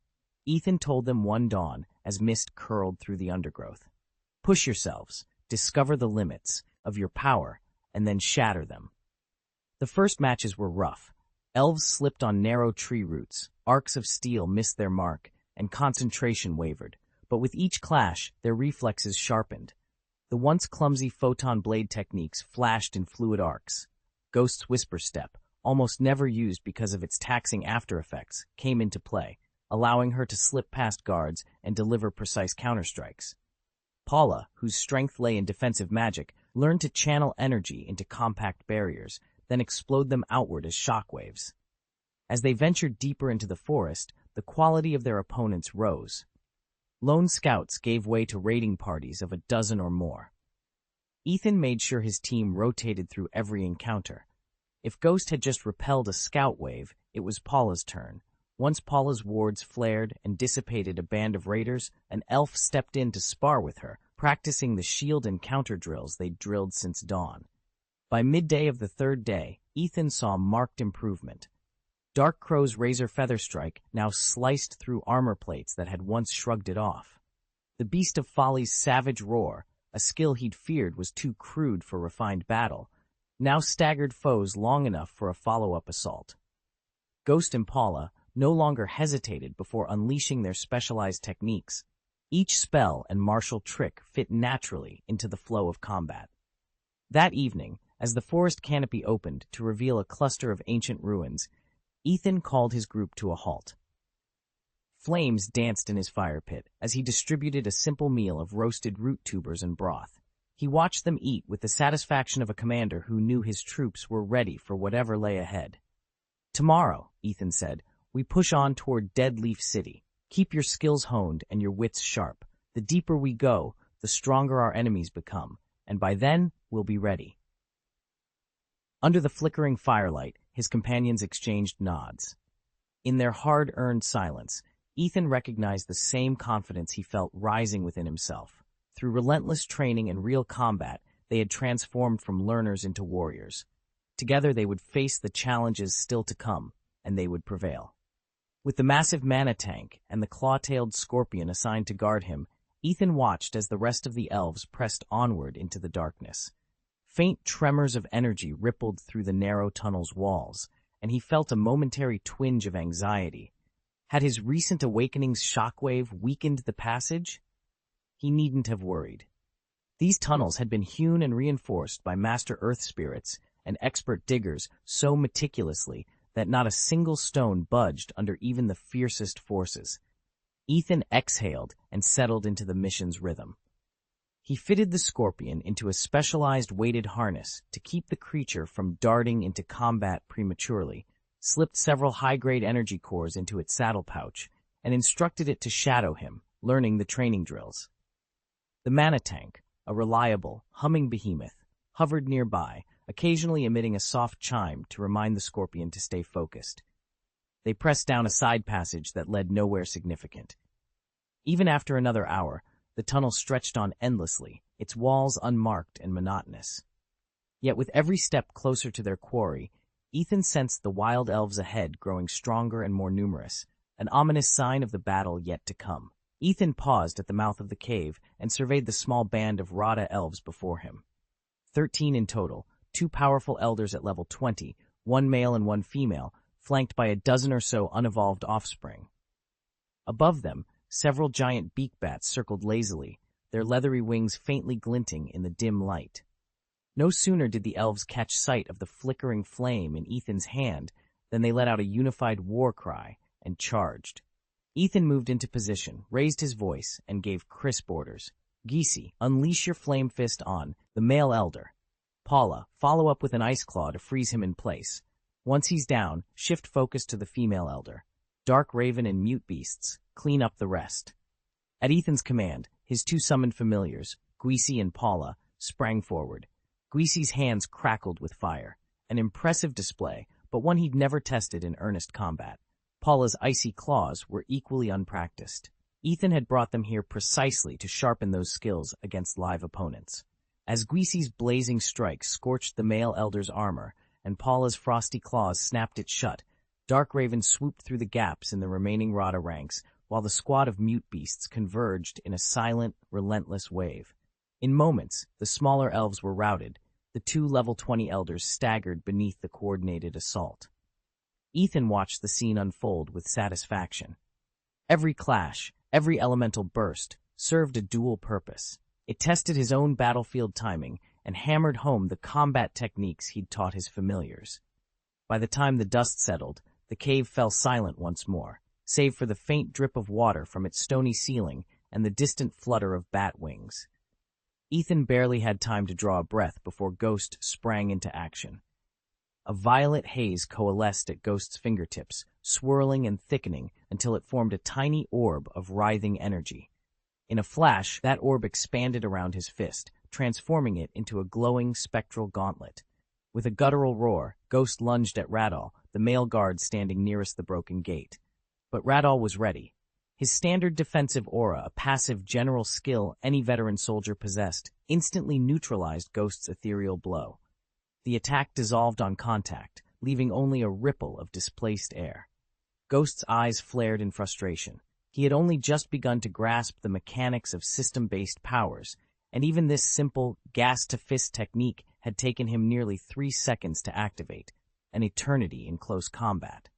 [SPEAKER 1] Ethan told them one dawn as mist curled through the undergrowth. Push yourselves, discover the limits of your power, and then shatter them. The first matches were rough. Elves slipped on narrow tree roots, arcs of steel missed their mark, and concentration wavered. But with each clash, their reflexes sharpened. The once clumsy photon blade techniques flashed in fluid arcs. Ghost's whisper step, almost never used because of its taxing after effects, came into play, allowing her to slip past guards and deliver precise counterstrikes. Paula, whose strength lay in defensive magic, learned to channel energy into compact barriers, then explode them outward as shockwaves. As they ventured deeper into the forest, the quality of their opponents rose. Lone scouts gave way to raiding parties of a dozen or more. Ethan made sure his team rotated through every encounter. If Ghost had just repelled a scout wave, it was Paula's turn. Once Paula's wards flared and dissipated a band of raiders, an elf stepped in to spar with her, practicing the shield and counter drills they'd drilled since dawn. By midday of the third day, Ethan saw marked improvement. Dark Crow's razor feather strike now sliced through armor plates that had once shrugged it off. The Beast of Folly's savage roar, a skill he'd feared was too crude for refined battle, now staggered foes long enough for a follow-up assault. Ghost and Paula no longer hesitated before unleashing their specialized techniques. Each spell and martial trick fit naturally into the flow of combat. That evening, as the forest canopy opened to reveal a cluster of ancient ruins, Ethan called his group to a halt. Flames danced in his fire pit as he distributed a simple meal of roasted root tubers and broth. He watched them eat with the satisfaction of a commander who knew his troops were ready for whatever lay ahead. "Tomorrow," Ethan said, "we push on toward Dead Leaf City. Keep your skills honed and your wits sharp. The deeper we go, the stronger our enemies become, and by then, we'll be ready." Under the flickering firelight, his companions exchanged nods. In their hard-earned silence, Ethan recognized the same confidence he felt rising within himself. Through relentless training and real combat, they had transformed from learners into warriors. Together they would face the challenges still to come, and they would prevail. With the massive mana tank and the claw-tailed scorpion assigned to guard him, Ethan watched as the rest of the elves pressed onward into the darkness. Faint tremors of energy rippled through the narrow tunnel's walls, and he felt a momentary twinge of anxiety. Had his recent awakening's shockwave weakened the passage? He needn't have worried. These tunnels had been hewn and reinforced by master earth spirits and expert diggers so meticulously that not a single stone budged under even the fiercest forces. Ethan exhaled and settled into the mission's rhythm. He fitted the scorpion into a specialized weighted harness to keep the creature from darting into combat prematurely, slipped several high-grade energy cores into its saddle pouch, and instructed it to shadow him, learning the training drills. The mana tank, a reliable, humming behemoth, hovered nearby, occasionally emitting a soft chime to remind the scorpion to stay focused. They pressed down a side passage that led nowhere significant. Even after another hour, the tunnel stretched on endlessly, its walls unmarked and monotonous. Yet with every step closer to their quarry, Ethan sensed the wild elves ahead growing stronger and more numerous, an ominous sign of the battle yet to come. Ethan paused at the mouth of the cave and surveyed the small band of Rada elves before him. 13 in total, 2 powerful elders at level 20, 1 male and 1 female, flanked by a dozen or so unevolved offspring. Above them, several giant beak bats circled lazily, their leathery wings faintly glinting in the dim light. No sooner did the elves catch sight of the flickering flame in Ethan's hand than they let out a unified war cry and charged. Ethan moved into position, raised his voice, and gave crisp orders. "Gisi, unleash your flame fist on the male elder. Paula, follow up with an ice claw to freeze him in place. Once he's down, shift focus to the female elder. Dark Raven and Mute Beasts, clean up the rest." At Ethan's command, his 2 summoned familiars, Gisi and Paula, sprang forward. Guisi's hands crackled with fire, an impressive display, but one he'd never tested in earnest combat. Paula's icy claws were equally unpracticed. Ethan had brought them here precisely to sharpen those skills against live opponents. As Guisi's blazing strike scorched the male elder's armor, and Paula's frosty claws snapped it shut, Dark Raven swooped through the gaps in the remaining Rada ranks, while the squad of mute beasts converged in a silent, relentless wave. In moments, the smaller elves were routed. The 2 level 20 elders staggered beneath the coordinated assault. Ethan watched the scene unfold with satisfaction. Every clash, every elemental burst, served a dual purpose. It tested his own battlefield timing and hammered home the combat techniques he'd taught his familiars. By the time the dust settled, the cave fell silent once more, save for the faint drip of water from its stony ceiling and the distant flutter of bat wings. Ethan barely had time to draw a breath before Ghost sprang into action. A violet haze coalesced at Ghost's fingertips, swirling and thickening until it formed a tiny orb of writhing energy. In a flash, that orb expanded around his fist, transforming it into a glowing spectral gauntlet. With a guttural roar, Ghost lunged at Radal, the male guard standing nearest the broken gate. But Radal was ready. His standard defensive aura, a passive general skill any veteran soldier possessed, instantly neutralized Ghost's ethereal blow. The attack dissolved on contact, leaving only a ripple of displaced air. Ghost's eyes flared in frustration. He had only just begun to grasp the mechanics of system-based powers, and even this simple gas-to-fist technique had taken him nearly 3 seconds to activate, an eternity in close combat.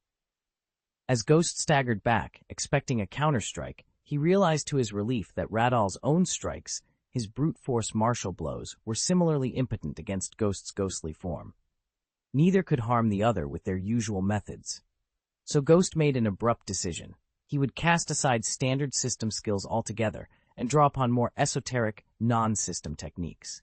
[SPEAKER 1] As Ghost staggered back, expecting a counterstrike, he realized to his relief that Radal's own strikes, his brute force martial blows, were similarly impotent against Ghost's ghostly form. Neither could harm the other with their usual methods. So Ghost made an abrupt decision. He would cast aside standard system skills altogether and draw upon more esoteric, non-system techniques.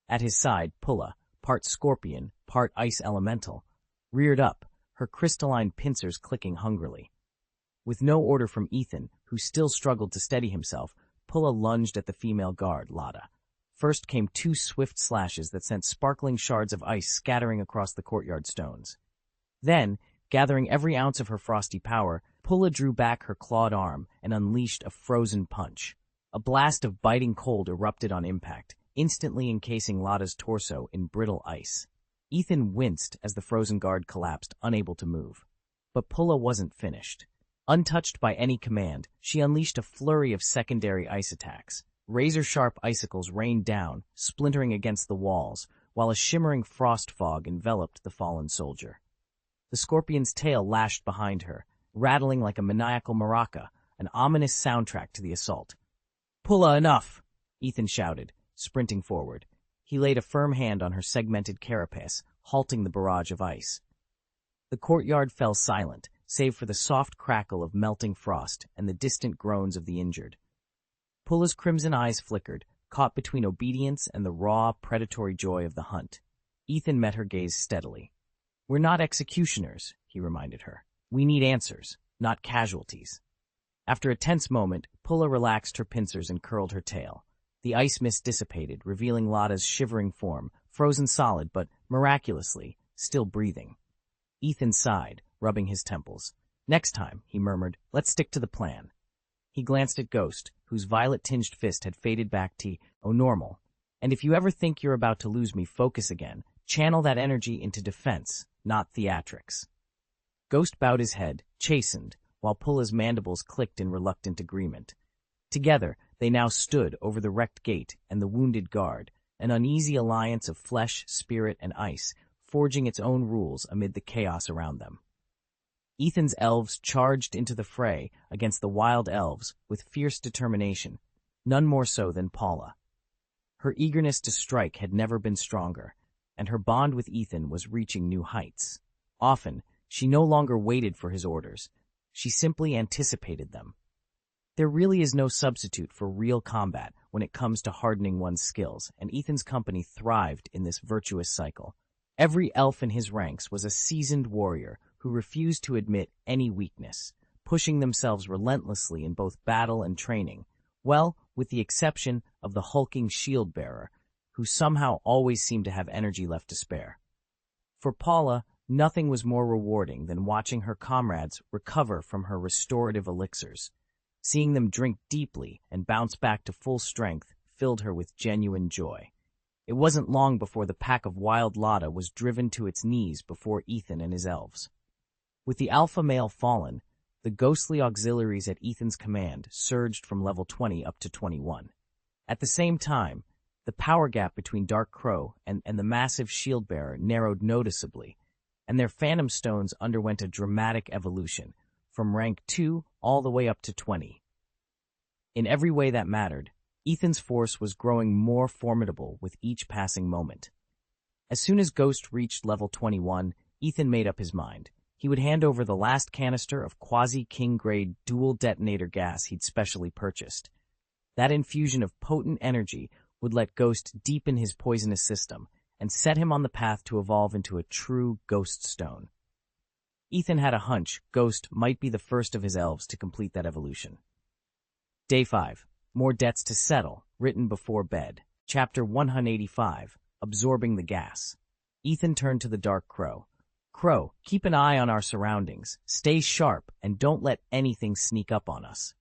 [SPEAKER 1] At his side, Pulla, part scorpion, part ice elemental, reared up, her crystalline pincers clicking hungrily. With no order from Ethan, who still struggled to steady himself, Pulla lunged at the female guard, Lada. First came 2 swift slashes that sent sparkling shards of ice scattering across the courtyard stones. Then, gathering every ounce of her frosty power, Pulla drew back her clawed arm and unleashed a frozen punch. A blast of biting cold erupted on impact, instantly encasing Lada's torso in brittle ice. Ethan winced as the frozen guard collapsed, unable to move. But Pulla wasn't finished. Untouched by any command, she unleashed a flurry of secondary ice attacks. Razor-sharp icicles rained down, splintering against the walls, while a shimmering frost fog enveloped the fallen soldier. The scorpion's tail lashed behind her, rattling like a maniacal maraca, an ominous soundtrack to the assault. "Pulla, enough!" Ethan shouted, sprinting forward. He laid a firm hand on her segmented carapace, halting the barrage of ice. The courtyard fell silent, save for the soft crackle of melting frost and the distant groans of the injured. Pulla's crimson eyes flickered, caught between obedience and the raw, predatory joy of the hunt. Ethan met her gaze steadily. "We're not executioners," he reminded her. "We need answers, not casualties." After a tense moment, Pulla relaxed her pincers and curled her tail. The ice mist dissipated, revealing Lada's shivering form, frozen solid but, miraculously, still breathing. Ethan sighed, rubbing his temples. "Next time," he murmured, "let's stick to the plan." He glanced at Ghost, whose violet-tinged fist had faded back to, "Oh, normal. And if you ever think you're about to lose me focus again, channel that energy into defense, not theatrics." Ghost bowed his head, chastened, while Pulla's mandibles clicked in reluctant agreement. Together, they now stood over the wrecked gate and the wounded guard, an uneasy alliance of flesh, spirit, and ice, forging its own rules amid the chaos around them. Ethan's elves charged into the fray against the wild elves with fierce determination, none more so than Paula. Her eagerness to strike had never been stronger, and her bond with Ethan was reaching new heights. Often, she no longer waited for his orders. She simply anticipated them. There really is no substitute for real combat when it comes to hardening one's skills, and Ethan's company thrived in this virtuous cycle. Every elf in his ranks was a seasoned warrior who refused to admit any weakness, pushing themselves relentlessly in both battle and training, well, with the exception of the hulking shield-bearer, who somehow always seemed to have energy left to spare. For Paula, nothing was more rewarding than watching her comrades recover from her restorative elixirs. Seeing them drink deeply and bounce back to full strength filled her with genuine joy. It wasn't long before the pack of wild Lada was driven to its knees before Ethan and his elves. With the alpha male fallen, the ghostly auxiliaries at Ethan's command surged from level 20 up to 21. At the same time, the power gap between Dark Crow and the massive shield-bearer narrowed noticeably, and their Phantom Stones underwent a dramatic evolution, from rank 2 all the way up to 20. In every way that mattered, Ethan's force was growing more formidable with each passing moment. As soon as Ghost reached level 21, Ethan made up his mind. He would hand over the last canister of quasi-king-grade dual detonator gas he'd specially purchased. That infusion of potent energy would let Ghost deepen his poisonous system and set him on the path to evolve into a true Ghost Stone. Ethan had a hunch Ghost might be the first of his elves to complete that evolution. Day 5. More Debts to Settle, written before bed. Chapter 185, Absorbing the Gas. Ethan turned to the Dark Crow. Crow, keep an eye on our surroundings, stay sharp, and don't let anything sneak up on us.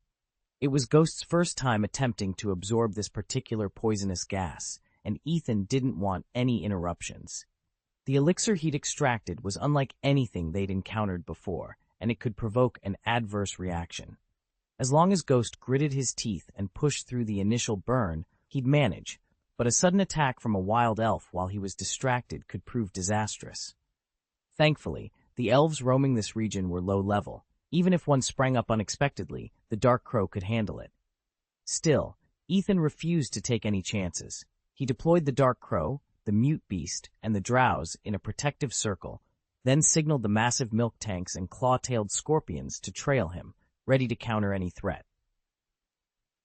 [SPEAKER 1] It was Ghost's first time attempting to absorb this particular poisonous gas, and Ethan didn't want any interruptions. The elixir he'd extracted was unlike anything they'd encountered before, and it could provoke an adverse reaction. As long as Ghost gritted his teeth and pushed through the initial burn, he'd manage, but a sudden attack from a wild elf while he was distracted could prove disastrous. Thankfully, the elves roaming this region were low level. Even if one sprang up unexpectedly, the Dark Crow could handle it. Still, Ethan refused to take any chances. He deployed the Dark Crow, the Mute Beast, and the Drows in a protective circle, then signaled the massive milk tanks and claw-tailed scorpions to trail him, ready to counter any threat.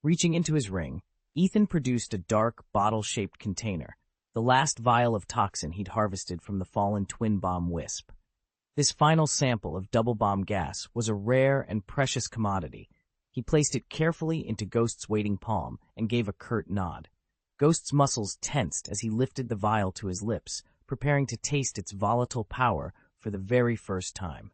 [SPEAKER 1] Reaching into his ring, Ethan produced a dark, bottle-shaped container, the last vial of toxin he'd harvested from the fallen twin bomb Wisp. This final sample of double bomb gas was a rare and precious commodity. He placed it carefully into Ghost's waiting palm and gave a curt nod. Ghost's muscles tensed as he lifted the vial to his lips, preparing to taste its volatile power for the very first time.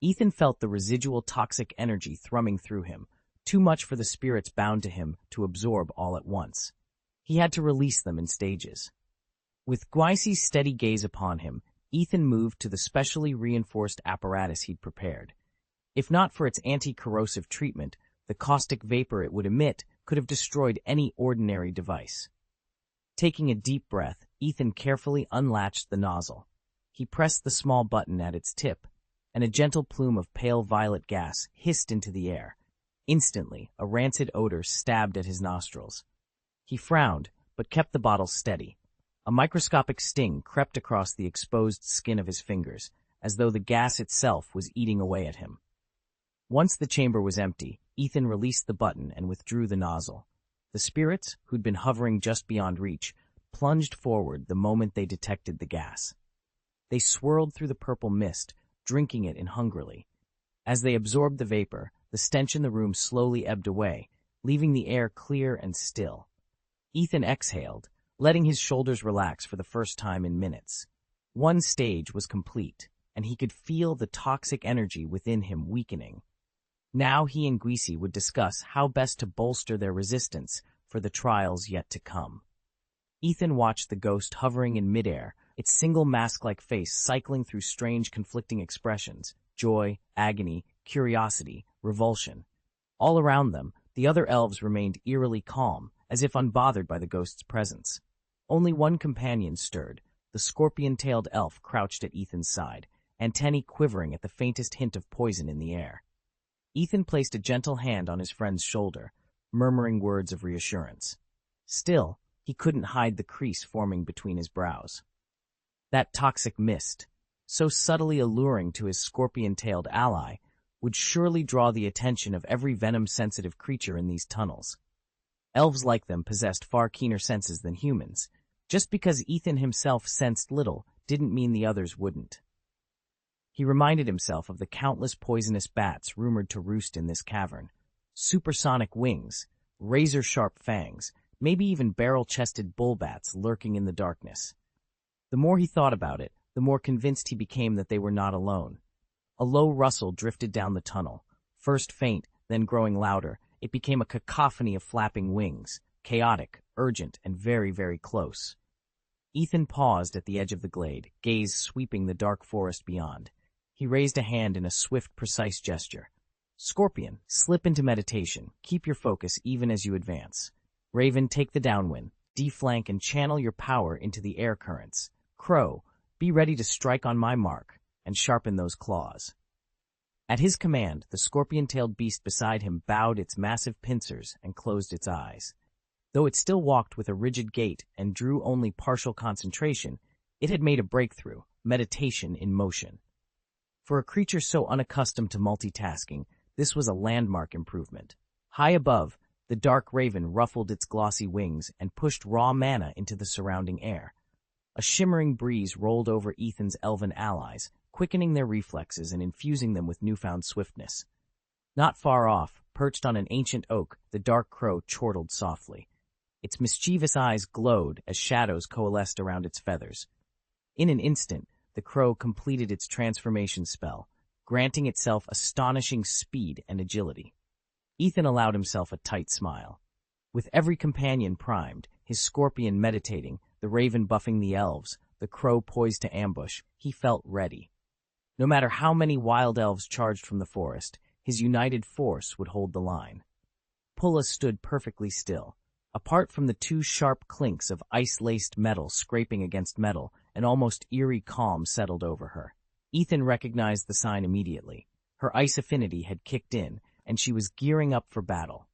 [SPEAKER 1] Ethan felt the residual toxic energy thrumming through him, too much for the spirits bound to him to absorb all at once. He had to release them in stages. With Gweissi's steady gaze upon him, Ethan moved to the specially reinforced apparatus he'd prepared. If not for its anti-corrosive treatment, the caustic vapor it would emit could have destroyed any ordinary device. Taking a deep breath, Ethan carefully unlatched the nozzle. He pressed the small button at its tip, and a gentle plume of pale violet gas hissed into the air. Instantly, a rancid odor stabbed at his nostrils. He frowned, but kept the bottle steady. A microscopic sting crept across the exposed skin of his fingers, as though the gas itself was eating away at him. Once the chamber was empty, Ethan released the button and withdrew the nozzle. The spirits, who'd been hovering just beyond reach, plunged forward the moment they detected the gas. They swirled through the purple mist, drinking it in hungrily. As they absorbed the vapor, the stench in the room slowly ebbed away, leaving the air clear and still. Ethan exhaled, letting his shoulders relax for the first time in minutes. One stage was complete, and he could feel the toxic energy within him weakening. Now he and Gweisi would discuss how best to bolster their resistance for the trials yet to come. Ethan watched the ghost hovering in midair, its single mask-like face cycling through strange conflicting expressions: joy, agony, curiosity, revulsion. All around them, the other elves remained eerily calm, as if unbothered by the ghost's presence. Only one companion stirred, the scorpion-tailed elf crouched at Ethan's side, antennae quivering at the faintest hint of poison in the air. Ethan placed a gentle hand on his friend's shoulder, murmuring words of reassurance. Still, he couldn't hide the crease forming between his brows. That toxic mist, so subtly alluring to his scorpion-tailed ally, would surely draw the attention of every venom-sensitive creature in these tunnels. Elves like them possessed far keener senses than humans. Just because Ethan himself sensed little didn't mean the others wouldn't. He reminded himself of the countless poisonous bats rumored to roost in this cavern. Supersonic wings, razor-sharp fangs, maybe even barrel-chested bull-bats lurking in the darkness. The more he thought about it, the more convinced he became that they were not alone. A low rustle drifted down the tunnel. First faint, then growing louder, it became a cacophony of flapping wings, chaotic, urgent, and very, very close. Ethan paused at the edge of the glade, gaze sweeping the dark forest beyond. He raised a hand in a swift, precise gesture. Scorpion, slip into meditation. Keep your focus even as you advance. Raven, take the downwind. Deflank and channel your power into the air currents. Crow, be ready to strike on my mark and sharpen those claws. At his command, the scorpion-tailed beast beside him bowed its massive pincers and closed its eyes. Though it still walked with a rigid gait and drew only partial concentration, it had made a breakthrough, meditation in motion. For a creature so unaccustomed to multitasking, this was a landmark improvement. High above, the dark raven ruffled its glossy wings and pushed raw mana into the surrounding air. A shimmering breeze rolled over Ethan's elven allies, quickening their reflexes and infusing them with newfound swiftness. Not far off, perched on an ancient oak, the dark crow chortled softly. Its mischievous eyes glowed as shadows coalesced around its feathers. In an instant, the crow completed its transformation spell, granting itself astonishing speed and agility. Ethan allowed himself a tight smile. With every companion primed, his scorpion meditating, the raven buffing the elves, the crow poised to ambush, he felt ready. No matter how many wild elves charged from the forest, his united force would hold the line. Pulla stood perfectly still. Apart from the two sharp clinks of ice-laced metal scraping against metal, an almost eerie calm settled over her. Ethan recognized the sign immediately. Her ice affinity had kicked in, and she was gearing up for battle.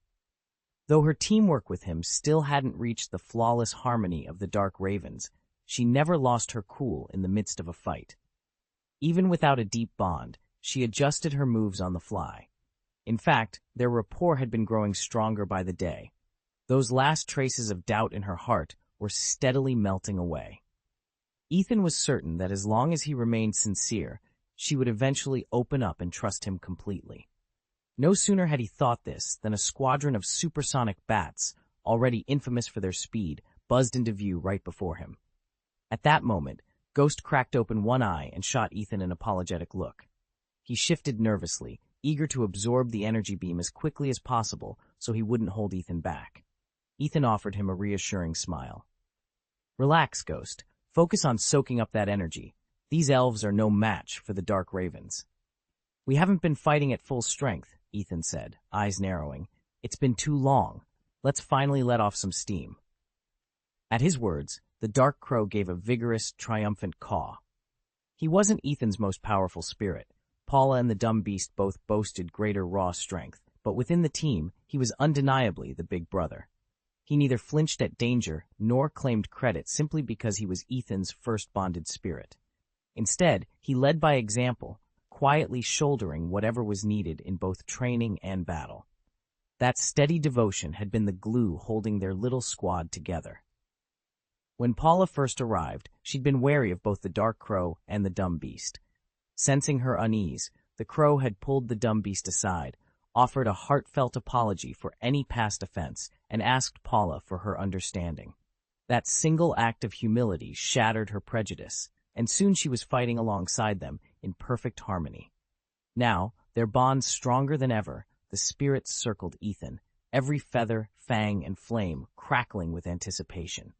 [SPEAKER 1] Though her teamwork with him still hadn't reached the flawless harmony of the Dark Ravens, she never lost her cool in the midst of a fight. Even without a deep bond, she adjusted her moves on the fly. In fact, their rapport had been growing stronger by the day. Those last traces of doubt in her heart were steadily melting away. Ethan was certain that as long as he remained sincere, she would eventually open up and trust him completely. No sooner had he thought this than a squadron of supersonic bats, already infamous for their speed, buzzed into view right before him. At that moment, Ghost cracked open one eye and shot Ethan an apologetic look. He shifted nervously, eager to absorb the energy beam as quickly as possible so he wouldn't hold Ethan back. Ethan offered him a reassuring smile. "Relax, Ghost. Focus on soaking up that energy. These elves are no match for the Dark Ravens." "We haven't been fighting at full strength," Ethan said, eyes narrowing. "It's been too long. Let's finally let off some steam." At his words, the dark crow gave a vigorous, triumphant caw. He wasn't Ethan's most powerful spirit. Paula and the dumb beast both boasted greater raw strength, but within the team, he was undeniably the big brother. He neither flinched at danger nor claimed credit simply because he was Ethan's first bonded spirit. Instead, he led by example, quietly shouldering whatever was needed in both training and battle. That steady devotion had been the glue holding their little squad together. When Paula first arrived, she'd been wary of both the dark crow and the dumb beast. Sensing her unease, the crow had pulled the dumb beast aside, offered a heartfelt apology for any past offense, and asked Paula for her understanding. That single act of humility shattered her prejudice, and soon she was fighting alongside them in perfect harmony. Now, their bond stronger than ever, the spirits circled Ethan, every feather, fang, and flame crackling with anticipation.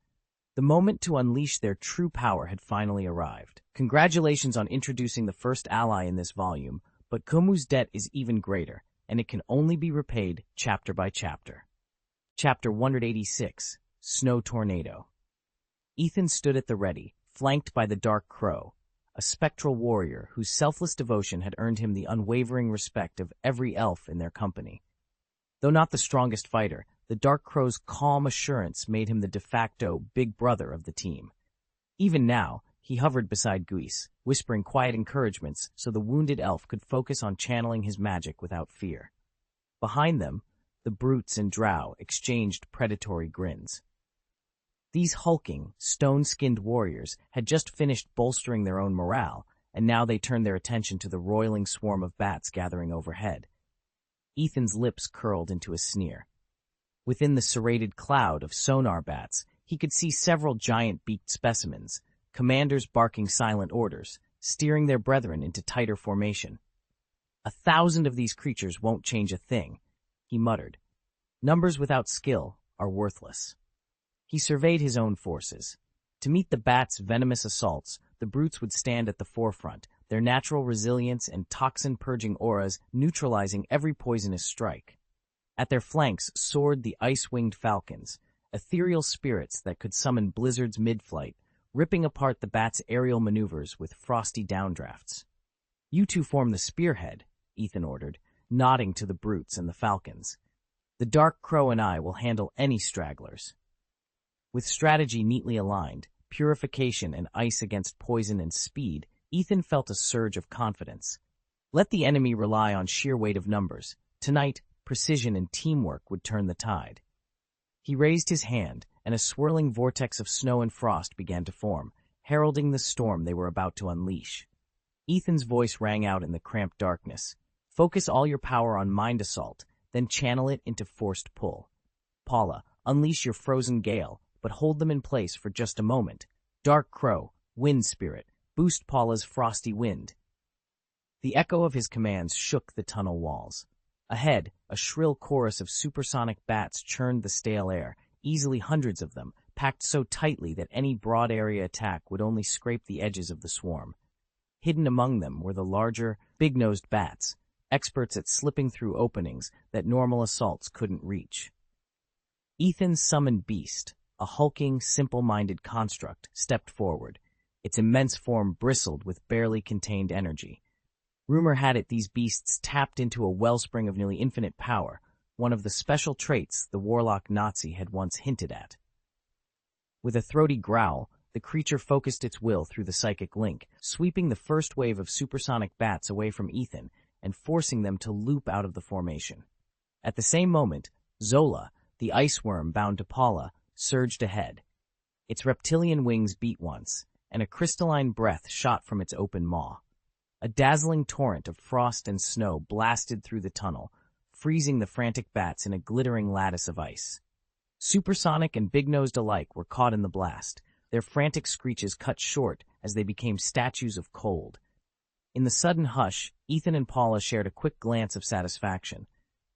[SPEAKER 1] The moment to unleash their true power had finally arrived. Congratulations on introducing the first ally in this volume, but Kumu's debt is even greater, and it can only be repaid chapter by chapter. Chapter 186, Snow Tornado. Ethan stood at the ready, flanked by the Dark Crow, a spectral warrior whose selfless devotion had earned him the unwavering respect of every elf in their company. Though not the strongest fighter, the Dark Crow's calm assurance made him the de facto big brother of the team. Even now, he hovered beside Guis, whispering quiet encouragements so the wounded elf could focus on channeling his magic without fear. Behind them, the brutes and drow exchanged predatory grins. These hulking, stone-skinned warriors had just finished bolstering their own morale, and now they turned their attention to the roiling swarm of bats gathering overhead. Ethan's lips curled into a sneer. Within the serrated cloud of sonar bats, he could see several giant-beaked specimens, commanders barking silent orders, steering their brethren into tighter formation. 1,000 of these creatures won't change a thing, he muttered. Numbers without skill are worthless. He surveyed his own forces. To meet the bats' venomous assaults, the brutes would stand at the forefront, their natural resilience and toxin-purging auras neutralizing every poisonous strike. At their flanks soared the ice-winged falcons, ethereal spirits that could summon blizzards mid-flight, ripping apart the bats' aerial maneuvers with frosty downdrafts. "You two form the spearhead," Ethan ordered, nodding to the brutes and the falcons. The dark crow and I will handle any stragglers. With strategy neatly aligned, purification and ice against poison and speed, Ethan felt a surge of confidence. Let the enemy rely on sheer weight of numbers. Tonight, precision and teamwork would turn the tide. He raised his hand, and a swirling vortex of snow and frost began to form, heralding the storm they were about to unleash. Ethan's voice rang out in the cramped darkness. Focus all your power on mind assault, then channel it into forced pull. Paula, unleash your frozen gale, but hold them in place for just a moment. Dark Crow, Wind Spirit, boost Paula's frosty wind. The echo of his commands shook the tunnel walls. Ahead, a shrill chorus of supersonic bats churned the stale air, easily hundreds of them, packed so tightly that any broad-area attack would only scrape the edges of the swarm. Hidden among them were the larger, big-nosed bats, experts at slipping through openings that normal assaults couldn't reach. Ethan's summoned beast, a hulking, simple-minded construct, stepped forward. Its immense form bristled with barely contained energy. Rumor had it these beasts tapped into a wellspring of nearly infinite power, one of the special traits the warlock Nazi had once hinted at. With a throaty growl, the creature focused its will through the psychic link, sweeping the first wave of supersonic bats away from Ethan and forcing them to loop out of the formation. At the same moment, Zola, the ice worm bound to Paula, surged ahead. Its reptilian wings beat once, and a crystalline breath shot from its open maw. A dazzling torrent of frost and snow blasted through the tunnel, freezing the frantic bats in a glittering lattice of ice. Supersonic and big-nosed alike were caught in the blast, their frantic screeches cut short as they became statues of cold. In the sudden hush, Ethan and Paula shared a quick glance of satisfaction.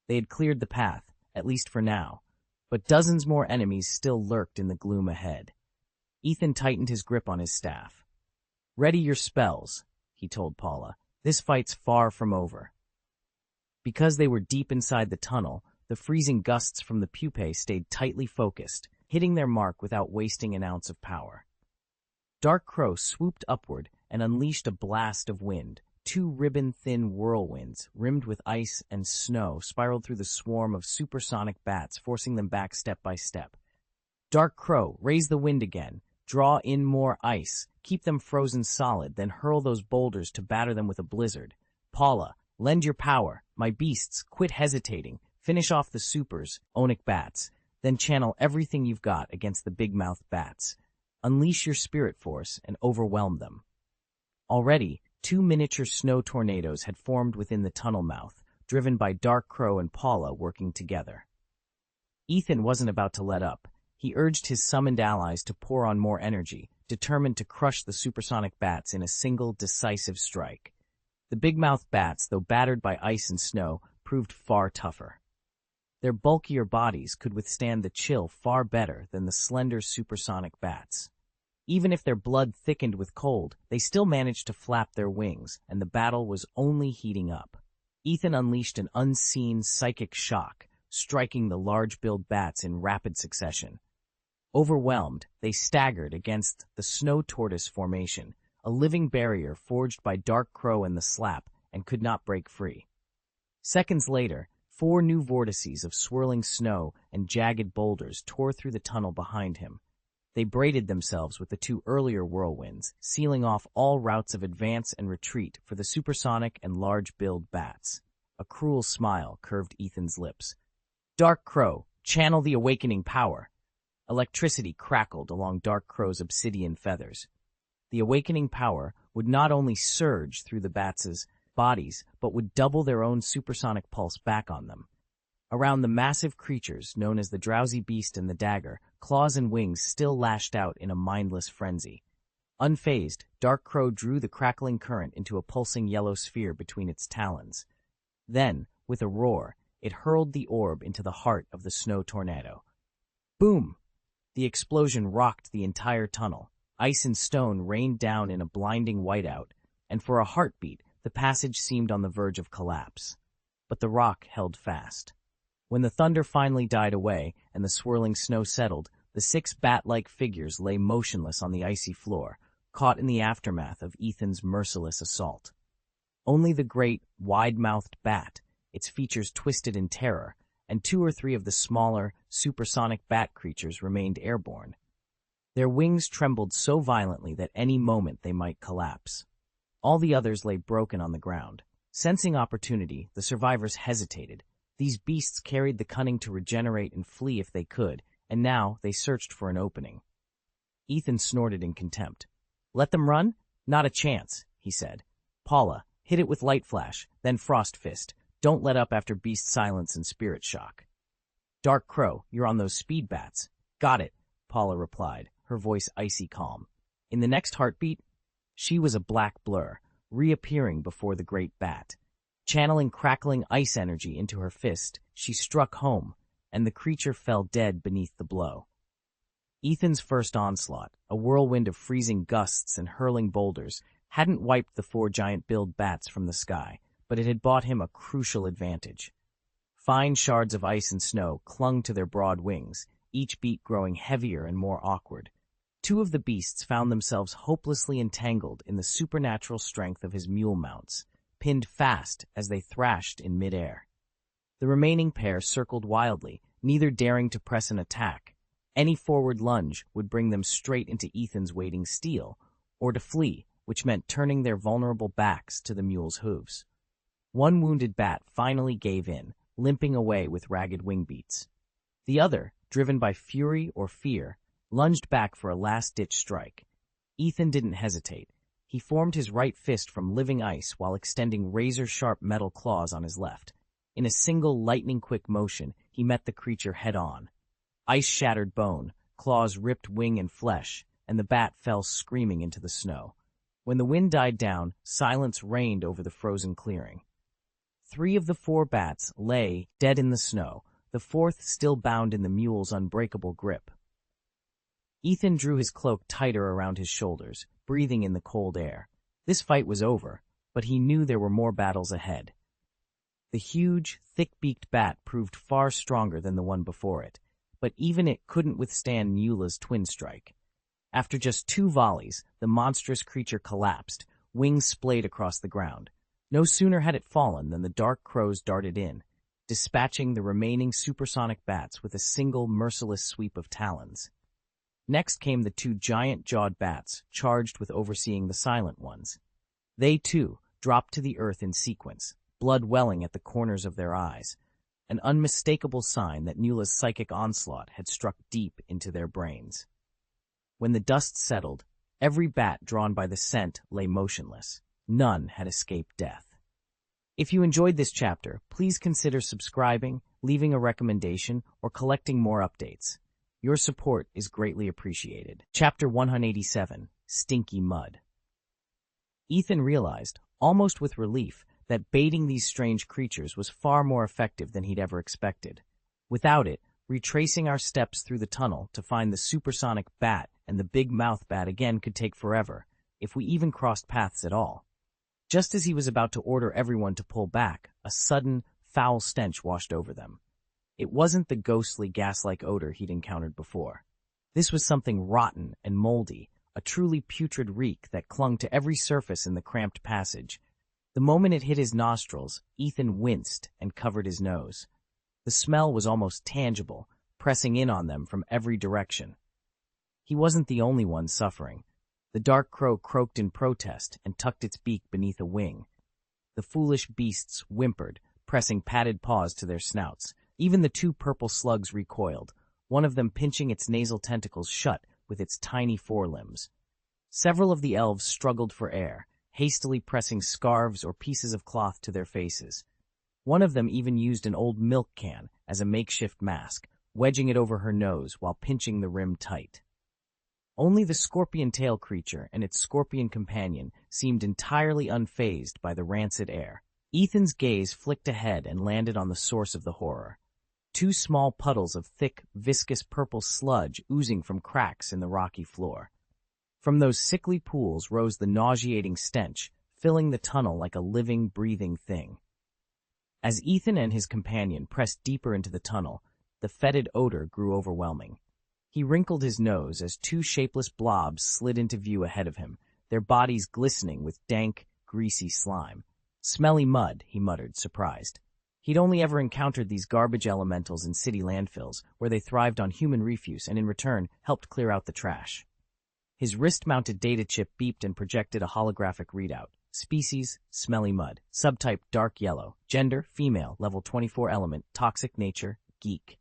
[SPEAKER 1] They had cleared the path, at least for now, but dozens more enemies still lurked in the gloom ahead. Ethan tightened his grip on his staff. "Ready your spells," he told Paula. "This fight's far from over." Because they were deep inside the tunnel, the freezing gusts from the pupae stayed tightly focused, hitting their mark without wasting an ounce of power. Dark Crow swooped upward and unleashed a blast of wind. 2 ribbon-thin whirlwinds, rimmed with ice and snow, spiraled through the swarm of supersonic bats, forcing them back step by step. Dark Crow, raise the wind again. Draw in more ice. Keep them frozen solid, then hurl those boulders to batter them with a blizzard. Paula, lend your power. My beasts, quit hesitating. Finish off the supers, Onic bats. Then channel everything you've got against the big-mouthed bats. Unleash your spirit force and overwhelm them. Already, 2 miniature snow tornadoes had formed within the tunnel mouth, driven by Dark Crow and Paula working together. Ethan wasn't about to let up. He urged his summoned allies to pour on more energy, determined to crush the supersonic bats in a single, decisive strike. The big-mouthed bats, though battered by ice and snow, proved far tougher. Their bulkier bodies could withstand the chill far better than the slender supersonic bats. Even if their blood thickened with cold, they still managed to flap their wings, and the battle was only heating up. Ethan unleashed an unseen psychic shock, striking the large-billed bats in rapid succession. Overwhelmed, they staggered against the snow tortoise formation, a living barrier forged by Dark Crow and the slap, and could not break free. Seconds later, 4 new vortices of swirling snow and jagged boulders tore through the tunnel behind him. They braided themselves with the 2 earlier whirlwinds, sealing off all routes of advance and retreat for the supersonic and large-billed bats. A cruel smile curved Ethan's lips. "Dark Crow, channel the awakening power." Electricity crackled along Dark Crow's obsidian feathers. The awakening power would not only surge through the bats' bodies, but would double their own supersonic pulse back on them. Around the massive creatures, known as the drowsy beast and the dagger, claws and wings still lashed out in a mindless frenzy. Unfazed, Dark Crow drew the crackling current into a pulsing yellow sphere between its talons. Then, with a roar, it hurled the orb into the heart of the snow tornado. Boom! The explosion rocked the entire tunnel. Ice and stone rained down in a blinding whiteout, and for a heartbeat, the passage seemed on the verge of collapse. But the rock held fast. When the thunder finally died away and the swirling snow settled, the 6 bat-like figures lay motionless on the icy floor, caught in the aftermath of Ethan's merciless assault. Only the great, wide-mouthed bat, its features twisted in terror, and 2 or 3 of the smaller, supersonic bat creatures remained airborne. Their wings trembled so violently that any moment they might collapse. All the others lay broken on the ground. Sensing opportunity, the survivors hesitated. These beasts carried the cunning to regenerate and flee if they could, and now they searched for an opening. Ethan snorted in contempt. "Let them run? Not a chance," he said. "Paula, hit it with Light Flash, then Frost Fist. Don't let up after Beast Silence and Spirit Shock." "Dark Crow, you're on those speed bats." "Got it," Paula replied, her voice icy calm. In the next heartbeat, she was a black blur, reappearing before the great bat. Channeling crackling ice energy into her fist, she struck home, and the creature fell dead beneath the blow. Ethan's first onslaught, a whirlwind of freezing gusts and hurling boulders, hadn't wiped the 4 giant-billed bats from the sky, but it had bought him a crucial advantage. Fine shards of ice and snow clung to their broad wings, each beat growing heavier and more awkward. 2 of the beasts found themselves hopelessly entangled in the supernatural strength of his mule mounts, pinned fast as they thrashed in midair. The remaining pair circled wildly, neither daring to press an attack. Any forward lunge would bring them straight into Ethan's waiting steel, or to flee, which meant turning their vulnerable backs to the mule's hooves. One wounded bat finally gave in, limping away with ragged wing beats. The other, driven by fury or fear, lunged back for a last-ditch strike. Ethan didn't hesitate. He formed his right fist from living ice while extending razor-sharp metal claws on his left. In a single lightning-quick motion, he met the creature head-on. Ice shattered bone, claws ripped wing and flesh, and the bat fell screaming into the snow. When the wind died down, silence reigned over the frozen clearing. 3 of the 4 bats lay dead in the snow, the 4th still bound in the mule's unbreakable grip. Ethan drew his cloak tighter around his shoulders, breathing in the cold air. This fight was over, but he knew there were more battles ahead. The huge, thick-beaked bat proved far stronger than the one before it, but even it couldn't withstand Neula's twin strike. After just 2 volleys, the monstrous creature collapsed, wings splayed across the ground. No sooner had it fallen than the dark crows darted in, dispatching the remaining supersonic bats with a single merciless sweep of talons. Next came the 2 giant-jawed bats, charged with overseeing the silent ones. They, too, dropped to the earth in sequence, blood welling at the corners of their eyes, an unmistakable sign that Neula's psychic onslaught had struck deep into their brains. When the dust settled, every bat drawn by the scent lay motionless. None had escaped death. If you enjoyed this chapter, please consider subscribing, leaving a recommendation, or collecting more updates. Your support is greatly appreciated. Chapter 187, Stinky Mud. Ethan realized, almost with relief, that baiting these strange creatures was far more effective than he'd ever expected. Without it, retracing our steps through the tunnel to find the supersonic bat and the big mouth bat again could take forever, if we even crossed paths at all. Just as he was about to order everyone to pull back, a sudden, foul stench washed over them. It wasn't the ghostly gas-like odor he'd encountered before. This was something rotten and moldy, a truly putrid reek that clung to every surface in the cramped passage. The moment it hit his nostrils, Ethan winced and covered his nose. The smell was almost tangible, pressing in on them from every direction. He wasn't the only one suffering. The dark crow croaked in protest and tucked its beak beneath a wing. The foolish beasts whimpered, pressing padded paws to their snouts. Even the 2 purple slugs recoiled, one of them pinching its nasal tentacles shut with its tiny forelimbs. Several of the elves struggled for air, hastily pressing scarves or pieces of cloth to their faces. One of them even used an old milk can as a makeshift mask, wedging it over her nose while pinching the rim tight. Only the scorpion tail creature and its scorpion companion seemed entirely unfazed by the rancid air. Ethan's gaze flicked ahead and landed on the source of the horror. 2 small puddles of thick, viscous purple sludge oozing from cracks in the rocky floor. From those sickly pools rose the nauseating stench, filling the tunnel like a living, breathing thing. As Ethan and his companion pressed deeper into the tunnel, the fetid odor grew overwhelming. He wrinkled his nose as 2 shapeless blobs slid into view ahead of him, their bodies glistening with dank, greasy slime. "Smelly mud," he muttered, surprised. He'd only ever encountered these garbage elementals in city landfills, where they thrived on human refuse and in return helped clear out the trash. His wrist-mounted data chip beeped and projected a holographic readout. Species, smelly mud. Subtype, dark yellow. Gender, female, level 24 element, toxic nature, geek.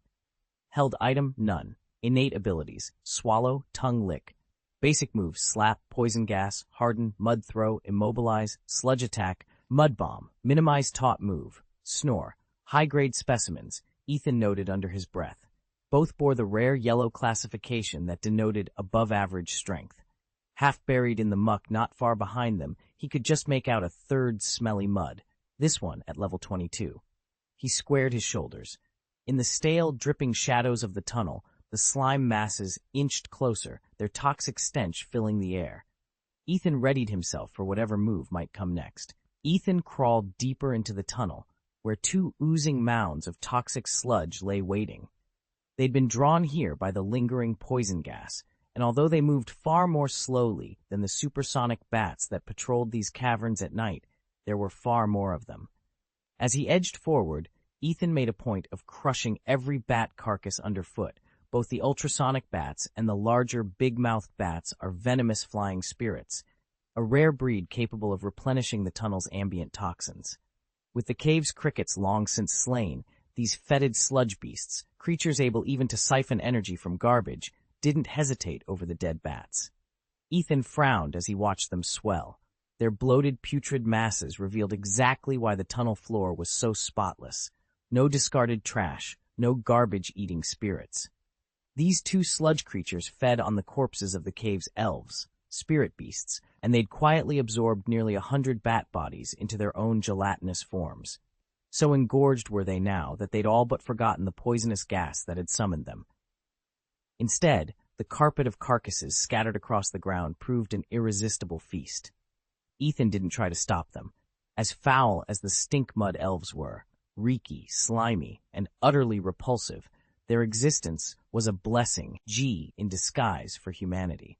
[SPEAKER 1] Held item, none. Innate abilities, swallow, tongue lick. Basic moves, slap, poison gas, harden, mud throw, immobilize, sludge attack, mud bomb, minimize taught move, snore. High-grade specimens, Ethan noted under his breath. Both bore the rare yellow classification that denoted above-average strength. Half buried in the muck not far behind them, he could just make out a third smelly mud, this one at level 22. He squared his shoulders. In the stale, dripping shadows of the tunnel, the slime masses inched closer, their toxic stench filling the air. Ethan readied himself for whatever move might come next. Ethan crawled deeper into the tunnel, where two oozing mounds of toxic sludge lay waiting. They'd been drawn here by the lingering poison gas, and although they moved far more slowly than the supersonic bats that patrolled these caverns at night, there were far more of them. As he edged forward, Ethan made a point of crushing every bat carcass underfoot. Both the ultrasonic bats and the larger big-mouthed bats are venomous flying spirits, a rare breed capable of replenishing the tunnel's ambient toxins. With the cave's crickets long since slain, these fetid sludge beasts, creatures able even to siphon energy from garbage, didn't hesitate over the dead bats. Ethan frowned as he watched them swell. Their bloated, putrid masses revealed exactly why the tunnel floor was so spotless. No discarded trash, no garbage-eating spirits. These two sludge creatures fed on the corpses of the cave's elves, spirit beasts, and they'd quietly absorbed nearly 100 bat bodies into their own gelatinous forms. So engorged were they now that they'd all but forgotten the poisonous gas that had summoned them. Instead, the carpet of carcasses scattered across the ground proved an irresistible feast. Ethan didn't try to stop them. As foul as the stink mud elves were, reeky, slimy, and utterly repulsive, their existence was a blessing, in disguise for humanity.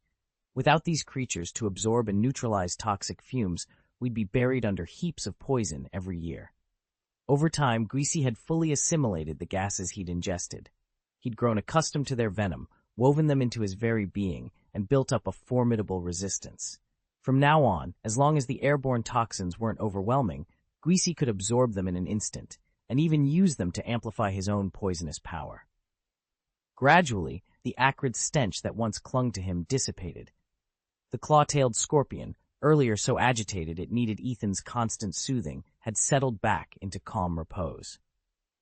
[SPEAKER 1] Without these creatures to absorb and neutralize toxic fumes, we'd be buried under heaps of poison every year. Over time, Greasy had fully assimilated the gases he'd ingested. He'd grown accustomed to their venom, woven them into his very being, and built up a formidable resistance. From now on, as long as the airborne toxins weren't overwhelming, Greasy could absorb them in an instant, and even use them to amplify his own poisonous power. Gradually, the acrid stench that once clung to him dissipated. The claw-tailed scorpion, earlier so agitated it needed Ethan's constant soothing, had settled back into calm repose.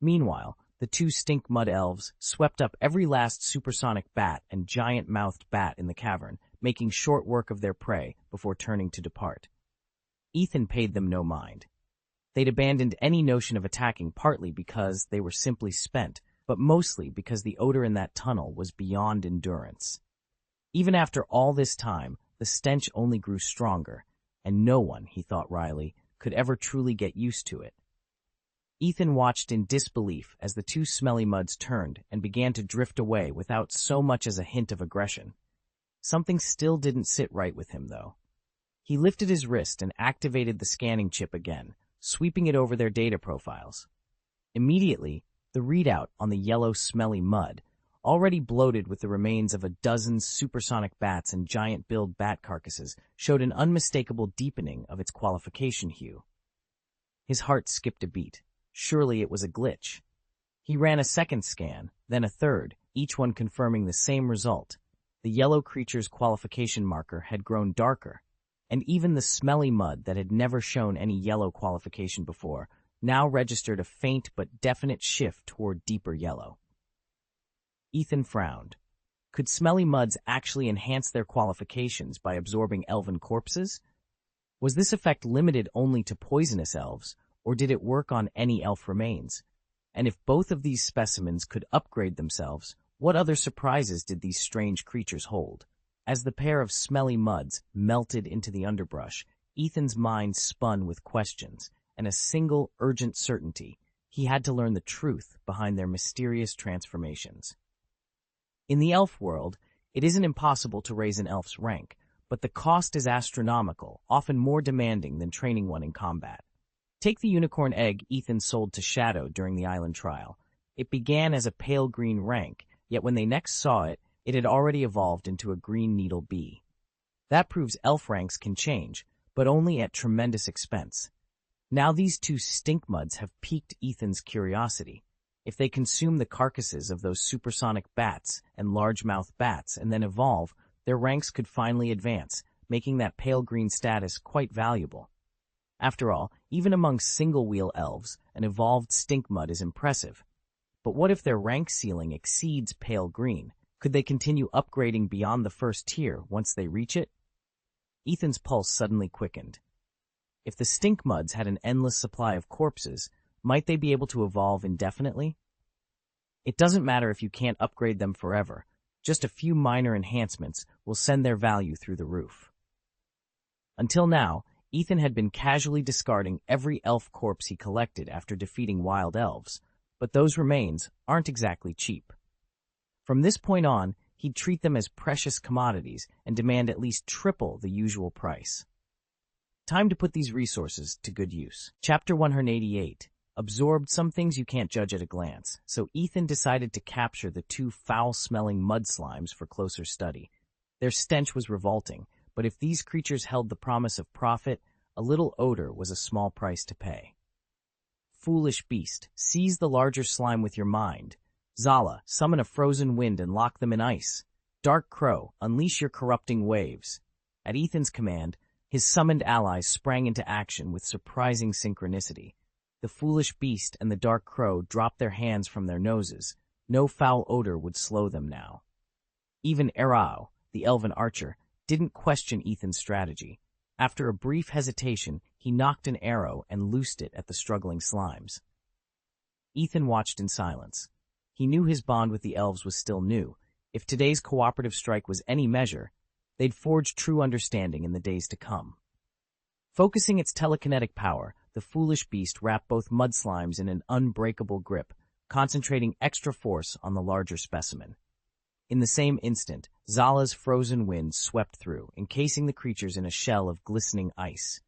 [SPEAKER 1] Meanwhile, the two stink mud elves swept up every last supersonic bat and giant-mouthed bat in the cavern, making short work of their prey before turning to depart. Ethan paid them no mind. They'd abandoned any notion of attacking partly because they were simply spent, but mostly because the odor in that tunnel was beyond endurance. Even after all this time, the stench only grew stronger, and no one, he thought wryly, could ever truly get used to it. Ethan watched in disbelief as the two smelly muds turned and began to drift away without so much as a hint of aggression. Something still didn't sit right with him, though. He lifted his wrist and activated the scanning chip again, sweeping it over their data profiles. Immediately, the readout on the yellow, smelly mud, already bloated with the remains of a dozen supersonic bats and giant-billed bat carcasses, showed an unmistakable deepening of its qualification hue. His heart skipped a beat. Surely it was a glitch. He ran a second scan, then a third, each one confirming the same result. The yellow creature's qualification marker had grown darker, and even the smelly mud that had never shown any yellow qualification before now registered a faint but definite shift toward deeper yellow. Ethan frowned. Could smelly muds actually enhance their qualifications by absorbing elven corpses? Was this effect limited only to poisonous elves, or did it work on any elf remains? And if both of these specimens could upgrade themselves, what other surprises did these strange creatures hold? As the pair of smelly muds melted into the underbrush, Ethan's mind spun with questions and a single urgent certainty. He had to learn the truth behind their mysterious transformations. In the elf world, it isn't impossible to raise an elf's rank, but the cost is astronomical, often more demanding than training one in combat. Take the unicorn egg Ethan sold to Shadow during the island trial. It began as a pale green rank, yet when they next saw it, it had already evolved into a green needle bee. That proves elf ranks can change, but only at tremendous expense. Now these two stinkmuds have piqued Ethan's curiosity. If they consume the carcasses of those supersonic bats and largemouth bats and then evolve, their ranks could finally advance, making that pale green status quite valuable. After all, even among single-wheel elves, an evolved stinkmud is impressive. But what if their rank ceiling exceeds pale green? Could they continue upgrading beyond the first tier once they reach it? Ethan's pulse suddenly quickened. If the stinkmuds had an endless supply of corpses, might they be able to evolve indefinitely? It doesn't matter if you can't upgrade them forever. Just a few minor enhancements will send their value through the roof. Until now, Ethan had been casually discarding every elf corpse he collected after defeating wild elves, but those remains aren't exactly cheap. From this point on, he'd treat them as precious commodities and demand at least triple the usual price. Time to put these resources to good use. Chapter 188 absorbed some things you can't judge at a glance, so Ethan decided to capture the two foul-smelling mud slimes for closer study. Their stench was revolting, but if these creatures held the promise of profit, a little odor was a small price to pay. Foolish beast, seize the larger slime with your mind. Zala, summon a frozen wind and lock them in ice. Dark Crow, unleash your corrupting waves. At Ethan's command, his summoned allies sprang into action with surprising synchronicity. The foolish beast and the Dark Crow dropped their hands from their noses. No foul odor would slow them now. Even Erao, the elven archer, didn't question Ethan's strategy. After a brief hesitation, he knocked an arrow and loosed it at the struggling slimes. Ethan watched in silence. He knew his bond with the elves was still new. If today's cooperative strike was any measure, they'd forge true understanding in the days to come. Focusing its telekinetic power, the foolish beast wrapped both mud slimes in an unbreakable grip, concentrating extra force on the larger specimen. In the same instant, Zala's frozen wind swept through, encasing the creatures in a shell of glistening ice.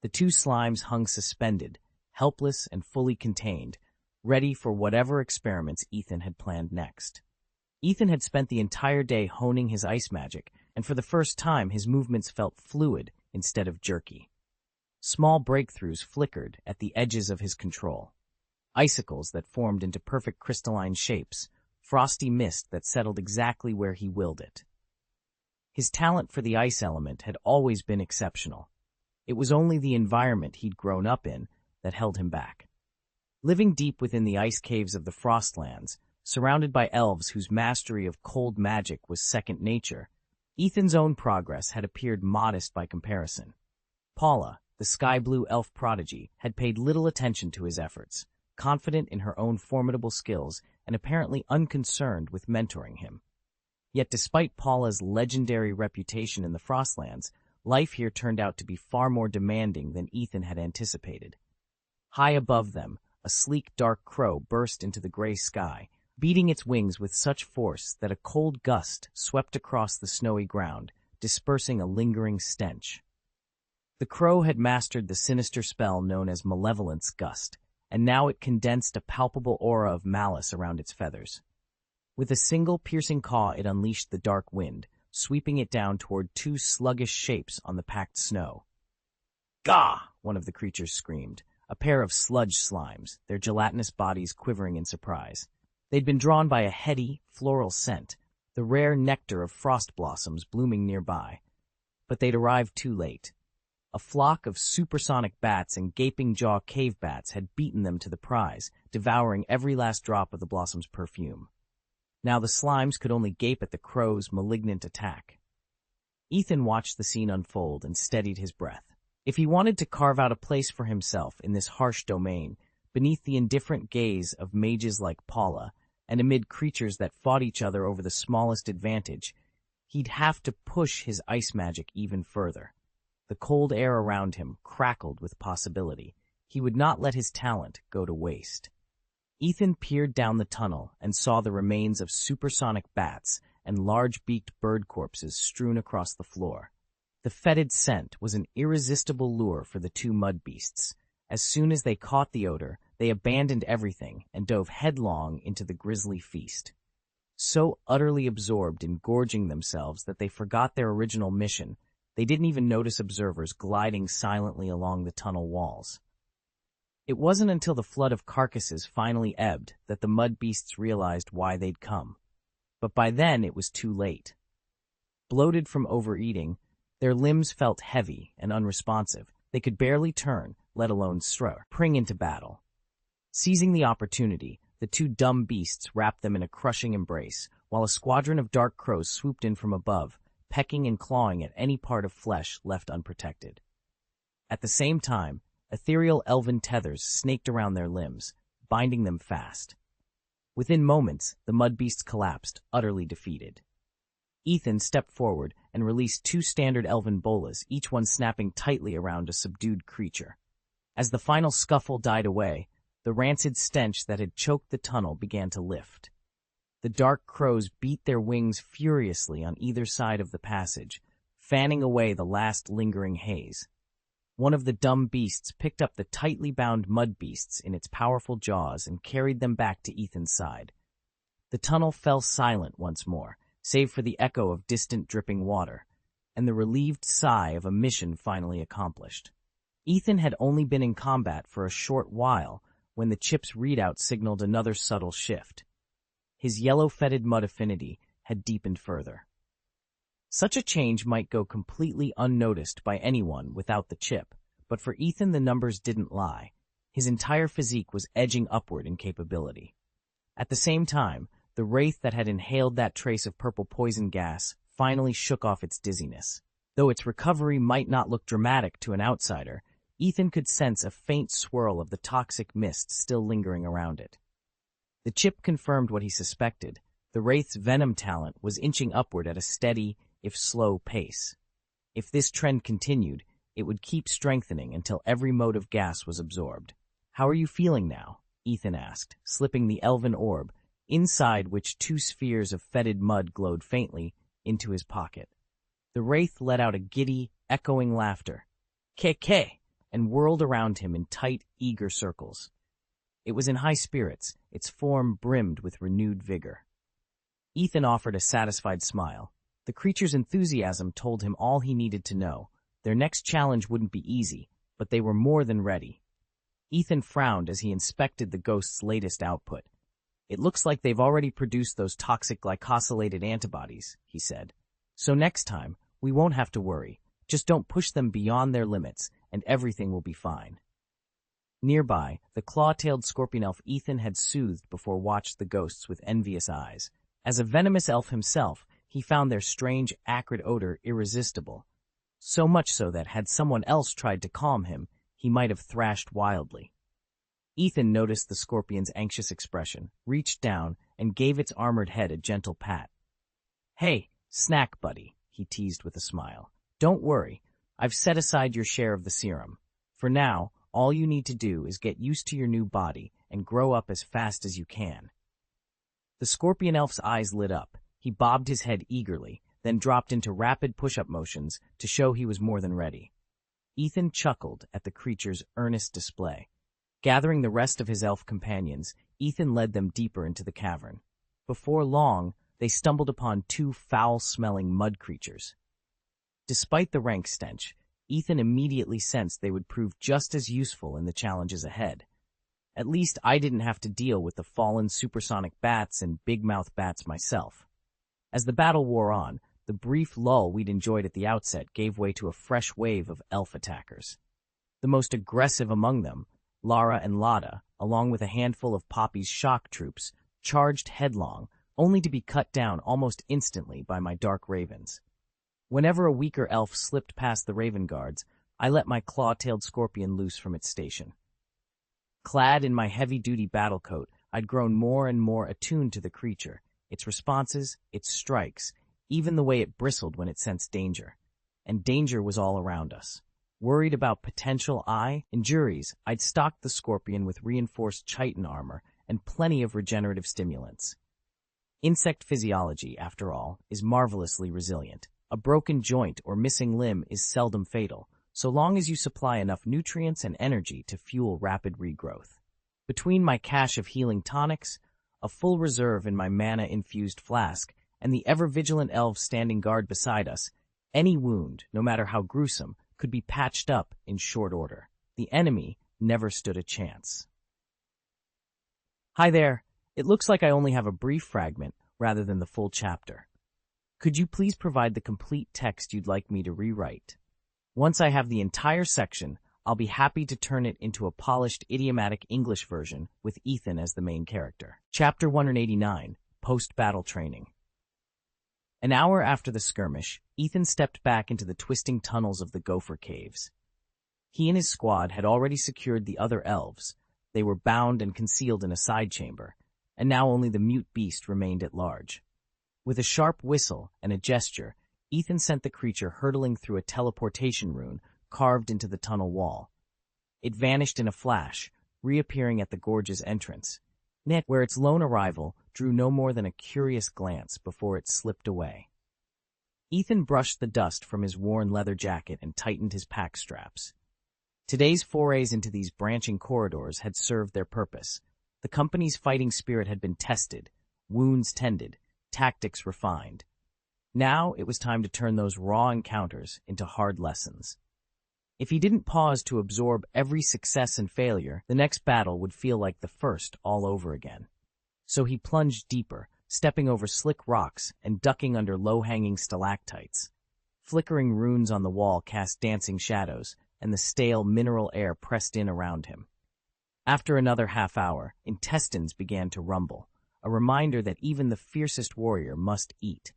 [SPEAKER 1] The two slimes hung suspended, helpless and fully contained, ready for whatever experiments Ethan had planned next. Ethan had spent the entire day honing his ice magic, and for the first time his movements felt fluid instead of jerky. Small breakthroughs flickered at the edges of his control. Icicles that formed into perfect crystalline shapes, frosty mist that settled exactly where he willed it. His talent for the ice element had always been exceptional. It was only the environment he'd grown up in that held him back. Living deep within the ice caves of the Frostlands, surrounded by elves whose mastery of cold magic was second nature, Ethan's own progress had appeared modest by comparison. Paula, the sky-blue elf prodigy, had paid little attention to his efforts, confident in her own formidable skills and apparently unconcerned with mentoring him. Yet despite Paula's legendary reputation in the Frostlands, life here turned out to be far more demanding than Ethan had anticipated. High above them, a sleek dark crow burst into the gray sky, beating its wings with such force that a cold gust swept across the snowy ground, dispersing a lingering stench. The crow had mastered the sinister spell known as Malevolence Gust, and now it condensed a palpable aura of malice around its feathers. With a single piercing caw it unleashed the dark wind, sweeping it down toward two sluggish shapes on the packed snow. "Gah!" one of the creatures screamed, a pair of sludge slimes, their gelatinous bodies quivering in surprise. They'd been drawn by a heady, floral scent, the rare nectar of frost blossoms blooming nearby. But they'd arrived too late. A flock of supersonic bats and gaping-jaw cave bats had beaten them to the prize, devouring every last drop of the blossom's perfume. Now the slimes could only gape at the crow's malignant attack. Ethan watched the scene unfold and steadied his breath. If he wanted to carve out a place for himself in this harsh domain, beneath the indifferent gaze of mages like Paula, and amid creatures that fought each other over the smallest advantage, he'd have to push his ice magic even further. The cold air around him crackled with possibility. He would not let his talent go to waste. Ethan peered down the tunnel and saw the remains of supersonic bats and large-beaked bird corpses strewn across the floor. The fetid scent was an irresistible lure for the two mud beasts. As soon as they caught the odor, they abandoned everything and dove headlong into the grisly feast. So utterly absorbed in gorging themselves that they forgot their original mission, they didn't even notice observers gliding silently along the tunnel walls. It wasn't until the flood of carcasses finally ebbed that the mud beasts realized why they'd come. But by then it was too late. Bloated from overeating, their limbs felt heavy and unresponsive. They could barely turn, let alone spring into battle. Seizing the opportunity, the two dumb beasts wrapped them in a crushing embrace, while a squadron of dark crows swooped in from above, pecking and clawing at any part of flesh left unprotected. At the same time, ethereal elven tethers snaked around their limbs, binding them fast. Within moments, the mud beasts collapsed, utterly defeated. Ethan stepped forward and released two standard elven bolas, each one snapping tightly around a subdued creature. As the final scuffle died away, the rancid stench that had choked the tunnel began to lift. The dark crows beat their wings furiously on either side of the passage, fanning away the last lingering haze. One of the dumb beasts picked up the tightly bound mud beasts in its powerful jaws and carried them back to Ethan's side. The tunnel fell silent once more, save for the echo of distant dripping water, and the relieved sigh of a mission finally accomplished. Ethan had only been in combat for a short while when the chip's readout signaled another subtle shift. His yellow-fetid mud affinity had deepened further. Such a change might go completely unnoticed by anyone without the chip, but for Ethan the numbers didn't lie. His entire physique was edging upward in capability. At the same time, the wraith that had inhaled that trace of purple poison gas finally shook off its dizziness. Though its recovery might not look dramatic to an outsider, Ethan could sense a faint swirl of the toxic mist still lingering around it. The chip confirmed what he suspected. The wraith's venom talent was inching upward at a steady, if slow, pace. If this trend continued, it would keep strengthening until every mode of gas was absorbed. "How are you feeling now?" Ethan asked, slipping the elven orb, inside which two spheres of fetid mud glowed faintly, into his pocket. The wraith let out a giddy, echoing laughter, "Ke," and whirled around him in tight, eager circles. It was in high spirits, its form brimmed with renewed vigor. Ethan offered a satisfied smile. The creature's enthusiasm told him all he needed to know. Their next challenge wouldn't be easy, but they were more than ready. Ethan frowned as he inspected the ghost's latest output. "It looks like they've already produced those toxic glycosylated antibodies," he said. "So next time, we won't have to worry. Just don't push them beyond their limits, and everything will be fine." Nearby, the claw-tailed scorpion elf Ethan had soothed before watched the ghosts with envious eyes. As a venomous elf himself, he found their strange, acrid odor irresistible. So much so that had someone else tried to calm him, he might have thrashed wildly. Ethan noticed the scorpion's anxious expression, reached down, and gave its armored head a gentle pat. "Hey, snack buddy," he teased with a smile. "Don't worry, I've set aside your share of the serum. For now, all you need to do is get used to your new body and grow up as fast as you can." The scorpion elf's eyes lit up. He bobbed his head eagerly, then dropped into rapid push-up motions to show he was more than ready. Ethan chuckled at the creature's earnest display. Gathering the rest of his elf companions, Ethan led them deeper into the cavern. Before long, they stumbled upon two foul-smelling mud creatures. Despite the rank stench, Ethan immediately sensed they would prove just as useful in the challenges ahead. At least I didn't have to deal with the fallen supersonic bats and big-mouth bats myself. As the battle wore on, the brief lull we'd enjoyed at the outset gave way to a fresh wave of elf attackers. The most aggressive among them, Lara and Lada, along with a handful of Poppy's shock troops, charged headlong, only to be cut down almost instantly by my dark ravens. Whenever a weaker elf slipped past the raven guards, I let my claw-tailed scorpion loose from its station. Clad in my heavy-duty battle coat, I'd grown more and more attuned to the creature, its responses, its strikes, even the way it bristled when it sensed danger. And danger was all around us. Worried about potential injuries, I'd stocked the scorpion with reinforced chitin armor and plenty of regenerative stimulants. Insect physiology, after all, is marvelously resilient. A broken joint or missing limb is seldom fatal, so long as you supply enough nutrients and energy to fuel rapid regrowth. Between my cache of healing tonics, a full reserve in my mana-infused flask, and the ever-vigilant elves standing guard beside us, any wound, no matter how gruesome, could be patched up in short order. The enemy never stood a chance. Hi there. It looks like I only have a brief fragment rather than the full chapter. Could you please provide the complete text you'd like me to rewrite? Once I have the entire section, I'll be happy to turn it into a polished idiomatic English version with Ethan as the main character. Chapter 189, Post-Battle Training. An hour after the skirmish, Ethan stepped back into the twisting tunnels of the Gopher Caves. He and his squad had already secured the other elves. They were bound and concealed in a side chamber, and now only the mute beast remained at large. With a sharp whistle and a gesture, Ethan sent the creature hurtling through a teleportation rune carved into the tunnel wall. It vanished in a flash, reappearing at the gorge's entrance, where its lone arrival drew no more than a curious glance before it slipped away. Ethan brushed the dust from his worn leather jacket and tightened his pack straps. Today's forays into these branching corridors had served their purpose. The company's fighting spirit had been tested, wounds tended, tactics refined. Now it was time to turn those raw encounters into hard lessons. If he didn't pause to absorb every success and failure, the next battle would feel like the first all over again. So he plunged deeper, stepping over slick rocks and ducking under low-hanging stalactites. Flickering runes on the wall cast dancing shadows, and the stale mineral air pressed in around him. After another half hour, intestines began to rumble, a reminder that even the fiercest warrior must eat.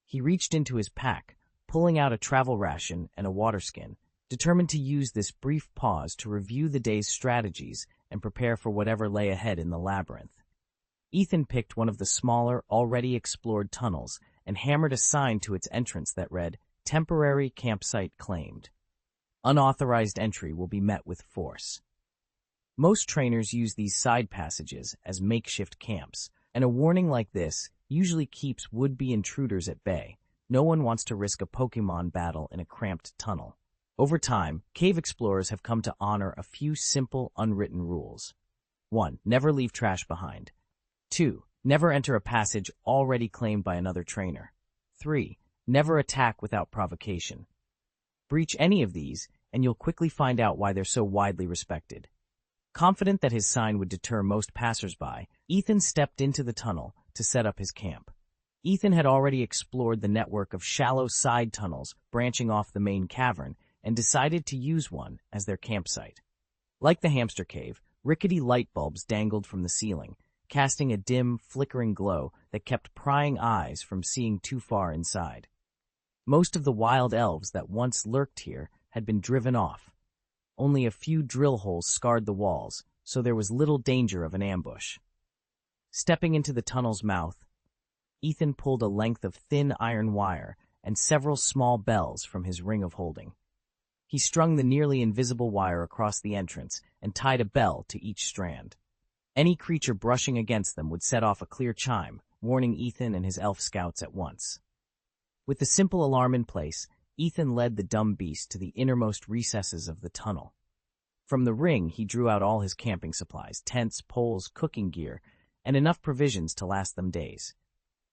[SPEAKER 1] He reached into his pack, pulling out a travel ration and a water skin, determined to use this brief pause to review the day's strategies and prepare for whatever lay ahead in the labyrinth. Ethan picked one of the smaller, already explored tunnels and hammered a sign to its entrance that read, "Temporary Campsite Claimed. Unauthorized entry will be met with force." Most trainers use these side passages as makeshift camps, and a warning like this usually keeps would-be intruders at bay. No one wants to risk a Pokémon battle in a cramped tunnel. Over time, cave explorers have come to honor a few simple, unwritten rules. 1. Never leave trash behind. 2. Never enter a passage already claimed by another trainer. 3. Never attack without provocation. Breach any of these, and you'll quickly find out why they're so widely respected. Confident that his sign would deter most passersby, Ethan stepped into the tunnel to set up his camp. Ethan had already explored the network of shallow side tunnels branching off the main cavern and decided to use one as their campsite. Like the hamster cave, rickety light bulbs dangled from the ceiling, casting a dim, flickering glow that kept prying eyes from seeing too far inside. Most of the wild elves that once lurked here had been driven off. Only a few drill holes scarred the walls, so there was little danger of an ambush. Stepping into the tunnel's mouth, Ethan pulled a length of thin iron wire and several small bells from his ring of holding. He strung the nearly invisible wire across the entrance and tied a bell to each strand. Any creature brushing against them would set off a clear chime, warning Ethan and his elf scouts at once. With the simple alarm in place, Ethan led the dumb beast to the innermost recesses of the tunnel. From the ring, he drew out all his camping supplies, tents, poles, cooking gear, and enough provisions to last them days.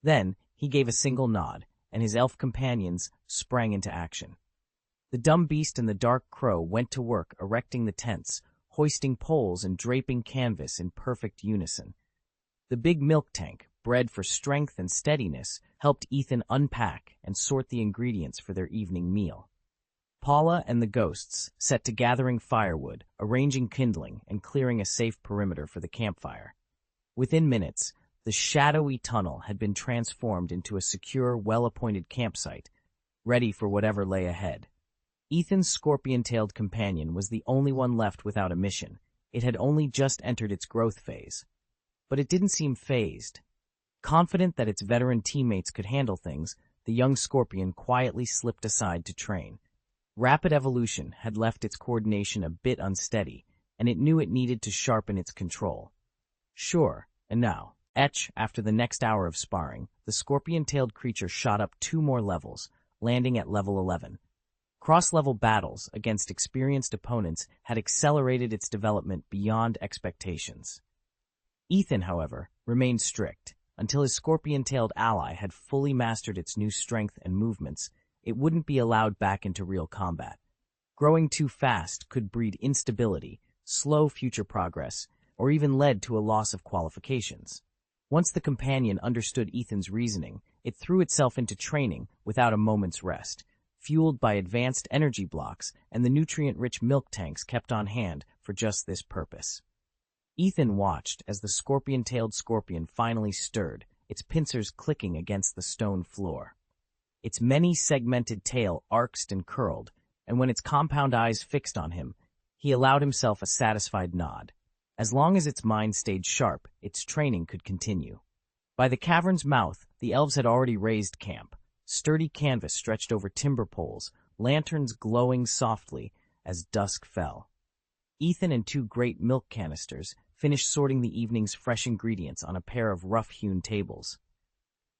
[SPEAKER 1] Then, he gave a single nod, and his elf companions sprang into action. The dumb beast and the dark crow went to work erecting the tents, hoisting poles and draping canvas in perfect unison. The big milk tank, bred for strength and steadiness, helped Ethan unpack and sort the ingredients for their evening meal. Paula and the ghosts set to gathering firewood, arranging kindling, and clearing a safe perimeter for the campfire. Within minutes, the shadowy tunnel had been transformed into a secure, well-appointed campsite, ready for whatever lay ahead. Ethan's scorpion-tailed companion was the only one left without a mission. It had only just entered its growth phase. But it didn't seem fazed. Confident that its veteran teammates could handle things, the young scorpion quietly slipped aside to train. Rapid evolution had left its coordination a bit unsteady, and it knew it needed to sharpen its control. Sure, and now, after the next hour of sparring, the scorpion-tailed creature shot up 2 more levels, landing at level 11. Cross-level battles against experienced opponents had accelerated its development beyond expectations. Ethan, however, remained strict. Until his scorpion-tailed ally had fully mastered its new strength and movements, it wouldn't be allowed back into real combat. Growing too fast could breed instability, slow future progress, or even led to a loss of qualifications. Once the companion understood Ethan's reasoning, it threw itself into training without a moment's rest, fueled by advanced energy blocks and the nutrient-rich milk tanks kept on hand for just this purpose. Ethan watched as the scorpion-tailed scorpion finally stirred, its pincers clicking against the stone floor. Its many-segmented tail arched and curled, and when its compound eyes fixed on him, he allowed himself a satisfied nod. As long as its mind stayed sharp, its training could continue. By the cavern's mouth, the elves had already raised camp. Sturdy canvas stretched over timber poles, lanterns glowing softly as dusk fell. Ethan and 2 great milk canisters finished sorting the evening's fresh ingredients on a pair of rough-hewn tables.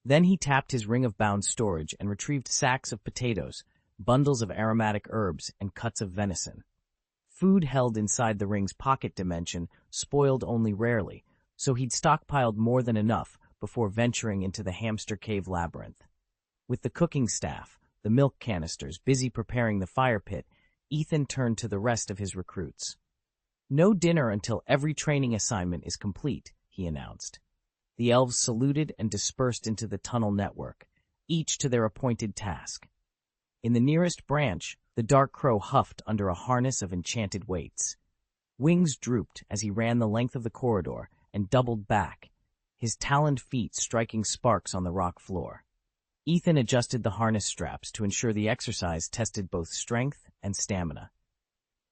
[SPEAKER 1] Then he tapped his ring of bound storage and retrieved sacks of potatoes, bundles of aromatic herbs, and cuts of venison. Food held inside the ring's pocket dimension spoiled only rarely, so he'd stockpiled more than enough before venturing into the hamster cave labyrinth. With the cooking staff, the milk canisters busy preparing the fire pit, Ethan turned to the rest of his recruits. "No dinner until every training assignment is complete," he announced. The elves saluted and dispersed into the tunnel network, each to their appointed task. In the nearest branch, the dark crow huffed under a harness of enchanted weights. Wings drooped as he ran the length of the corridor and doubled back, his taloned feet striking sparks on the rock floor. Ethan adjusted the harness straps to ensure the exercise tested both strength and stamina.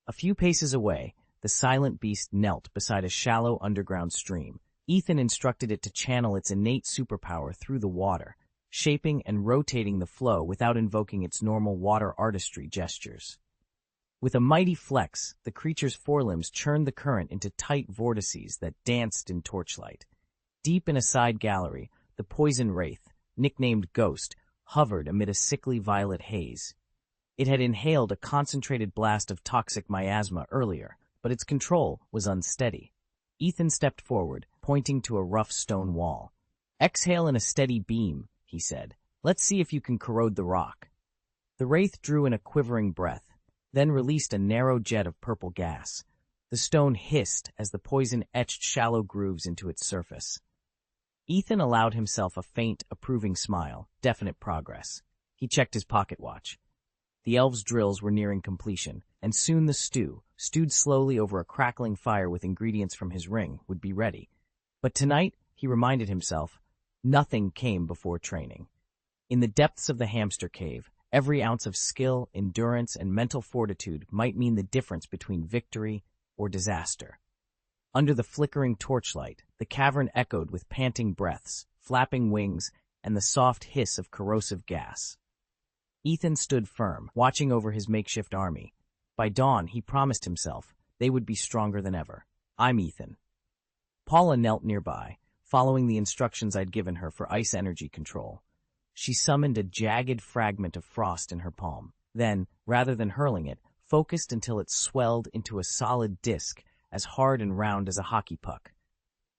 [SPEAKER 1] A few paces away, the silent beast knelt beside a shallow underground stream. Ethan instructed it to channel its innate superpower through the water, shaping and rotating the flow without invoking its normal water artistry gestures. With a mighty flex, the creature's forelimbs churned the current into tight vortices that danced in torchlight. Deep in a side gallery, the poison wraith, nicknamed Ghost, hovered amid a sickly violet haze. It had inhaled a concentrated blast of toxic miasma earlier, but its control was unsteady. Ethan stepped forward, pointing to a rough stone wall. "Exhale in a steady beam," he said. "Let's see if you can corrode the rock." The wraith drew in a quivering breath, then released a narrow jet of purple gas. The stone hissed as the poison etched shallow grooves into its surface. Ethan allowed himself a faint, approving smile, definite progress. He checked his pocket watch. The elves' drills were nearing completion, and soon the stew, stewed slowly over a crackling fire with ingredients from his ring, would be ready. But tonight, he reminded himself, nothing came before training. In the depths of the hamster cave, every ounce of skill, endurance, and mental fortitude might mean the difference between victory or disaster. Under the flickering torchlight, the cavern echoed with panting breaths, flapping wings, and the soft hiss of corrosive gas. Ethan stood firm, watching over his makeshift army. By dawn, he promised himself, they would be stronger than ever. "I'm Ethan." Paula knelt nearby, following the instructions I'd given her for ice energy control. She summoned a jagged fragment of frost in her palm, then, rather than hurling it, focused until it swelled into a solid disc, as hard and round as a hockey puck.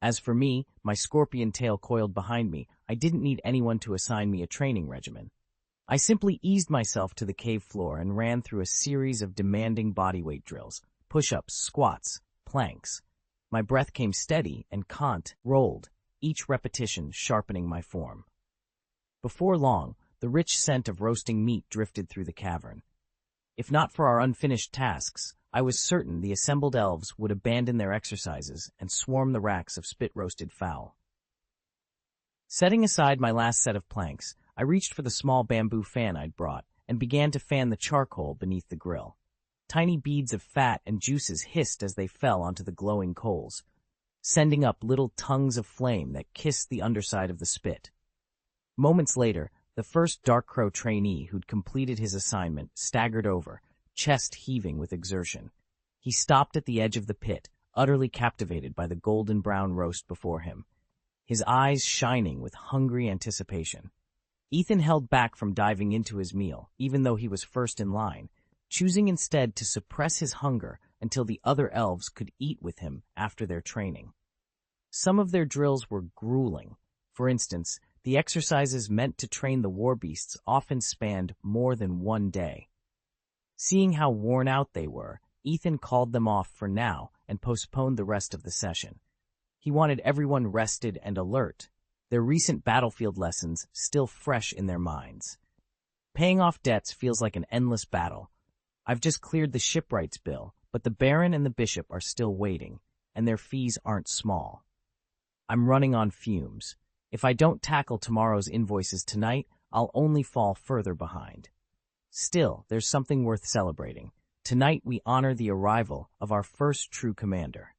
[SPEAKER 1] As for me, my scorpion tail coiled behind me, I didn't need anyone to assign me a training regimen. I simply eased myself to the cave floor and ran through a series of demanding bodyweight drills, push-ups, squats, planks. My breath came steady and rolled, each repetition sharpening my form. Before long, the rich scent of roasting meat drifted through the cavern. If not for our unfinished tasks, I was certain the assembled elves would abandon their exercises and swarm the racks of spit-roasted fowl. Setting aside my last set of planks, I reached for the small bamboo fan I'd brought and began to fan the charcoal beneath the grill. Tiny beads of fat and juices hissed as they fell onto the glowing coals, sending up little tongues of flame that kissed the underside of the spit. Moments later, the first Dark Crow trainee who'd completed his assignment staggered over, chest heaving with exertion. He stopped at the edge of the pit, utterly captivated by the golden brown roast before him, his eyes shining with hungry anticipation. Ethan held back from diving into his meal, even though he was first in line, choosing instead to suppress his hunger until the other elves could eat with him after their training. Some of their drills were grueling. For instance, the exercises meant to train the war beasts often spanned more than one day. Seeing how worn out they were, Ethan called them off for now and postponed the rest of the session. He wanted everyone rested and alert, their recent battlefield lessons still fresh in their minds. Paying off debts feels like an endless battle. I've just cleared the shipwrights bill, but the Baron and the Bishop are still waiting, and their fees aren't small. I'm running on fumes. If I don't tackle tomorrow's invoices tonight, I'll only fall further behind. Still, there's something worth celebrating. Tonight we honor the arrival of our first true commander.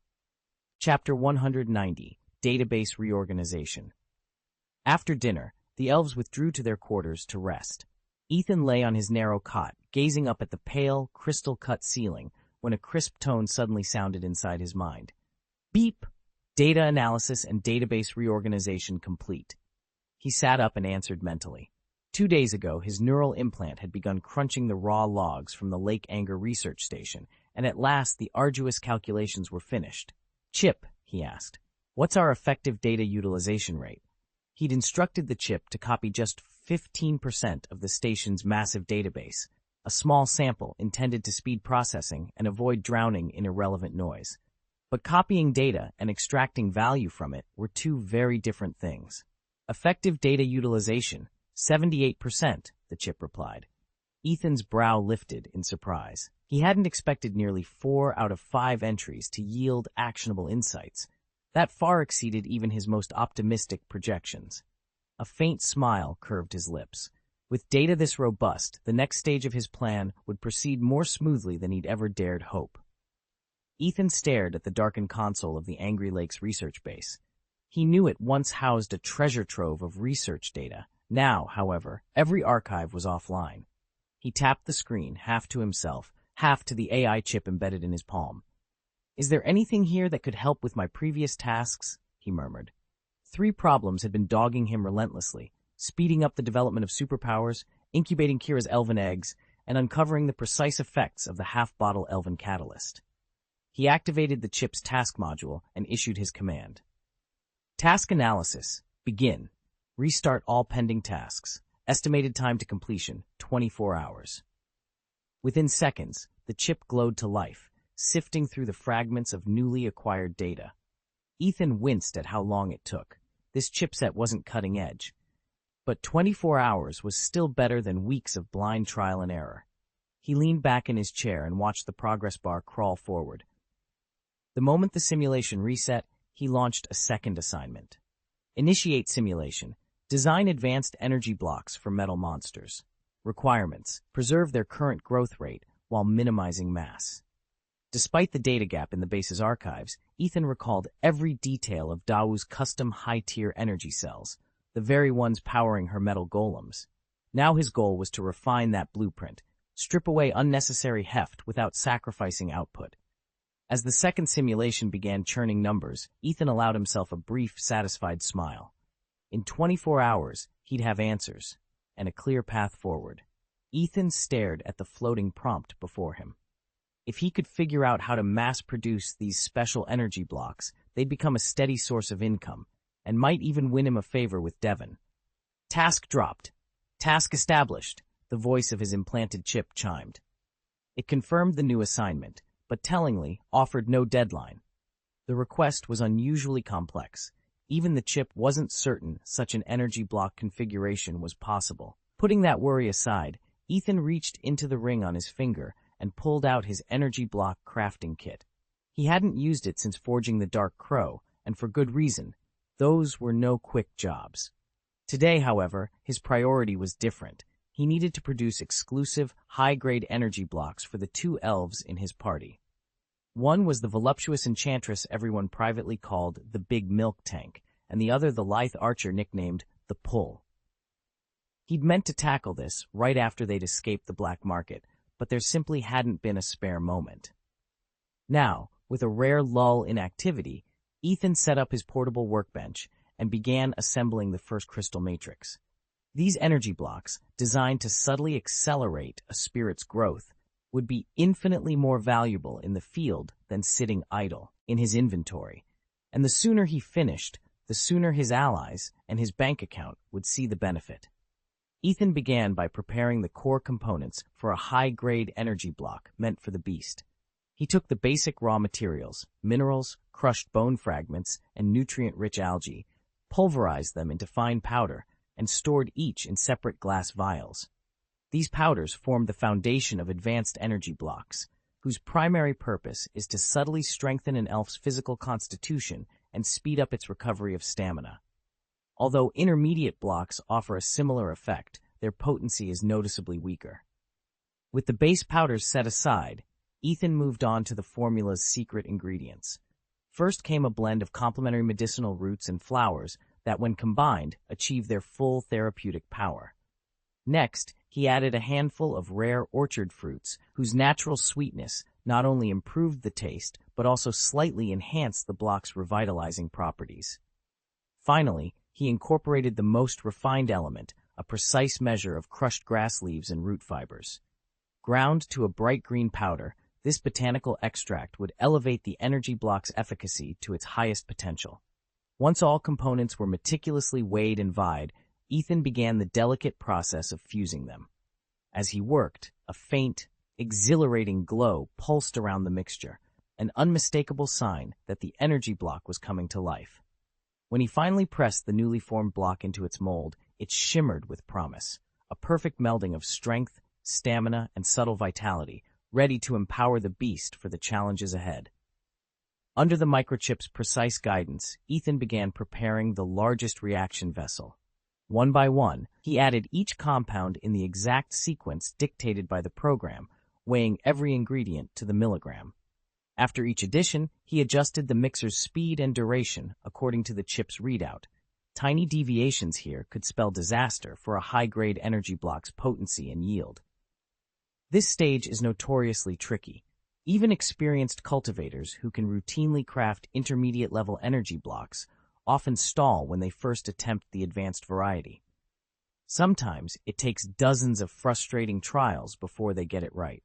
[SPEAKER 1] Chapter 190, Database Reorganization. After dinner, the elves withdrew to their quarters to rest. Ethan lay on his narrow cot, gazing up at the pale, crystal-cut ceiling, when a crisp tone suddenly sounded inside his mind. Beep! Data analysis and database reorganization complete. He sat up and answered mentally. 2 days ago, his neural implant had begun crunching the raw logs from the Lake Anger research station, and at last the arduous calculations were finished. Chip, he asked, what's our effective data utilization rate? He'd instructed the chip to copy just 15% of the station's massive database, a small sample intended to speed processing and avoid drowning in irrelevant noise. But copying data and extracting value from it were two very different things. Effective data utilization, 78%, the chip replied. Ethan's brow lifted in surprise. He hadn't expected nearly 4 out of 5 entries to yield actionable insights. That far exceeded even his most optimistic projections. A faint smile curved his lips. With data this robust, the next stage of his plan would proceed more smoothly than he'd ever dared hope. Ethan stared at the darkened console of the Angry Lakes research base. He knew it once housed a treasure trove of research data. Now, however, every archive was offline. He tapped the screen, half to himself, half to the AI chip embedded in his palm. Is there anything here that could help with my previous tasks? He murmured. 3 problems had been dogging him relentlessly, speeding up the development of superpowers, incubating Kira's elven eggs, and uncovering the precise effects of the half-bottle elven catalyst. He activated the chip's task module and issued his command. Task analysis. Begin. Restart all pending tasks. Estimated time to completion, 24 hours. Within seconds, the chip glowed to life, sifting through the fragments of newly acquired data. Ethan winced at how long it took. This chipset wasn't cutting edge. But 24 hours was still better than weeks of blind trial and error. He leaned back in his chair and watched the progress bar crawl forward. The moment the simulation reset, he launched a second assignment. Initiate simulation. Design advanced energy blocks for metal monsters. Requirements. Preserve their current growth rate while minimizing mass. Despite the data gap in the base's archives, Ethan recalled every detail of Dao's custom high-tier energy cells, the very ones powering her metal golems. Now his goal was to refine that blueprint, strip away unnecessary heft without sacrificing output. As the second simulation began churning numbers, Ethan allowed himself a brief, satisfied smile. In 24 hours, he'd have answers, and a clear path forward. Ethan stared at the floating prompt before him. If he could figure out how to mass-produce these special energy blocks, they'd become a steady source of income, and might even win him a favor with Devon. Task dropped. Task established, the voice of his implanted chip chimed. It confirmed the new assignment, but tellingly offered no deadline. The request was unusually complex. Even the chip wasn't certain such an energy block configuration was possible. Putting that worry aside, Ethan reached into the ring on his finger and pulled out his energy block crafting kit. He hadn't used it since forging the Dark Crow, and for good reason. Those were no quick jobs. Today, however, his priority was different. He needed to produce exclusive, high-grade energy blocks for the 2 elves in his party. One was the voluptuous enchantress everyone privately called the Big Milk Tank, and the other the lithe archer nicknamed the Pull. He'd meant to tackle this right after they'd escaped the black market, but there simply hadn't been a spare moment. Now, with a rare lull in activity, Ethan set up his portable workbench and began assembling the first crystal matrix. These energy blocks, designed to subtly accelerate a spirit's growth, would be infinitely more valuable in the field than sitting idle in his inventory, and the sooner he finished, the sooner his allies and his bank account would see the benefit. Ethan began by preparing the core components for a high-grade energy block meant for the beast. He took the basic raw materials, minerals, crushed bone fragments, and nutrient-rich algae, pulverized them into fine powder, and stored each in separate glass vials. These powders formed the foundation of advanced energy blocks, whose primary purpose is to subtly strengthen an elf's physical constitution and speed up its recovery of stamina. Although intermediate blocks offer a similar effect, their potency is noticeably weaker. With the base powders set aside, Ethan moved on to the formula's secret ingredients. First came a blend of complementary medicinal roots and flowers that, when combined, achieve their full therapeutic power. Next, he added a handful of rare orchard fruits, whose natural sweetness not only improved the taste, but also slightly enhanced the block's revitalizing properties. Finally, he incorporated the most refined element, a precise measure of crushed grass leaves and root fibers. Ground to a bright green powder, this botanical extract would elevate the energy block's efficacy to its highest potential. Once all components were meticulously weighed and vied, Ethan began the delicate process of fusing them. As he worked, a faint, exhilarating glow pulsed around the mixture, an unmistakable sign that the energy block was coming to life. When he finally pressed the newly formed block into its mold, it shimmered with promise, a perfect melding of strength, stamina, and subtle vitality, ready to empower the beast for the challenges ahead. Under the microchip's precise guidance, Ethan began preparing the largest reaction vessel. One by one, he added each compound in the exact sequence dictated by the program, weighing every ingredient to the milligram. After each addition, he adjusted the mixer's speed and duration according to the chip's readout. Tiny deviations here could spell disaster for a high-grade energy block's potency and yield. This stage is notoriously tricky. Even experienced cultivators who can routinely craft intermediate-level energy blocks often stall when they first attempt the advanced variety. Sometimes it takes dozens of frustrating trials before they get it right.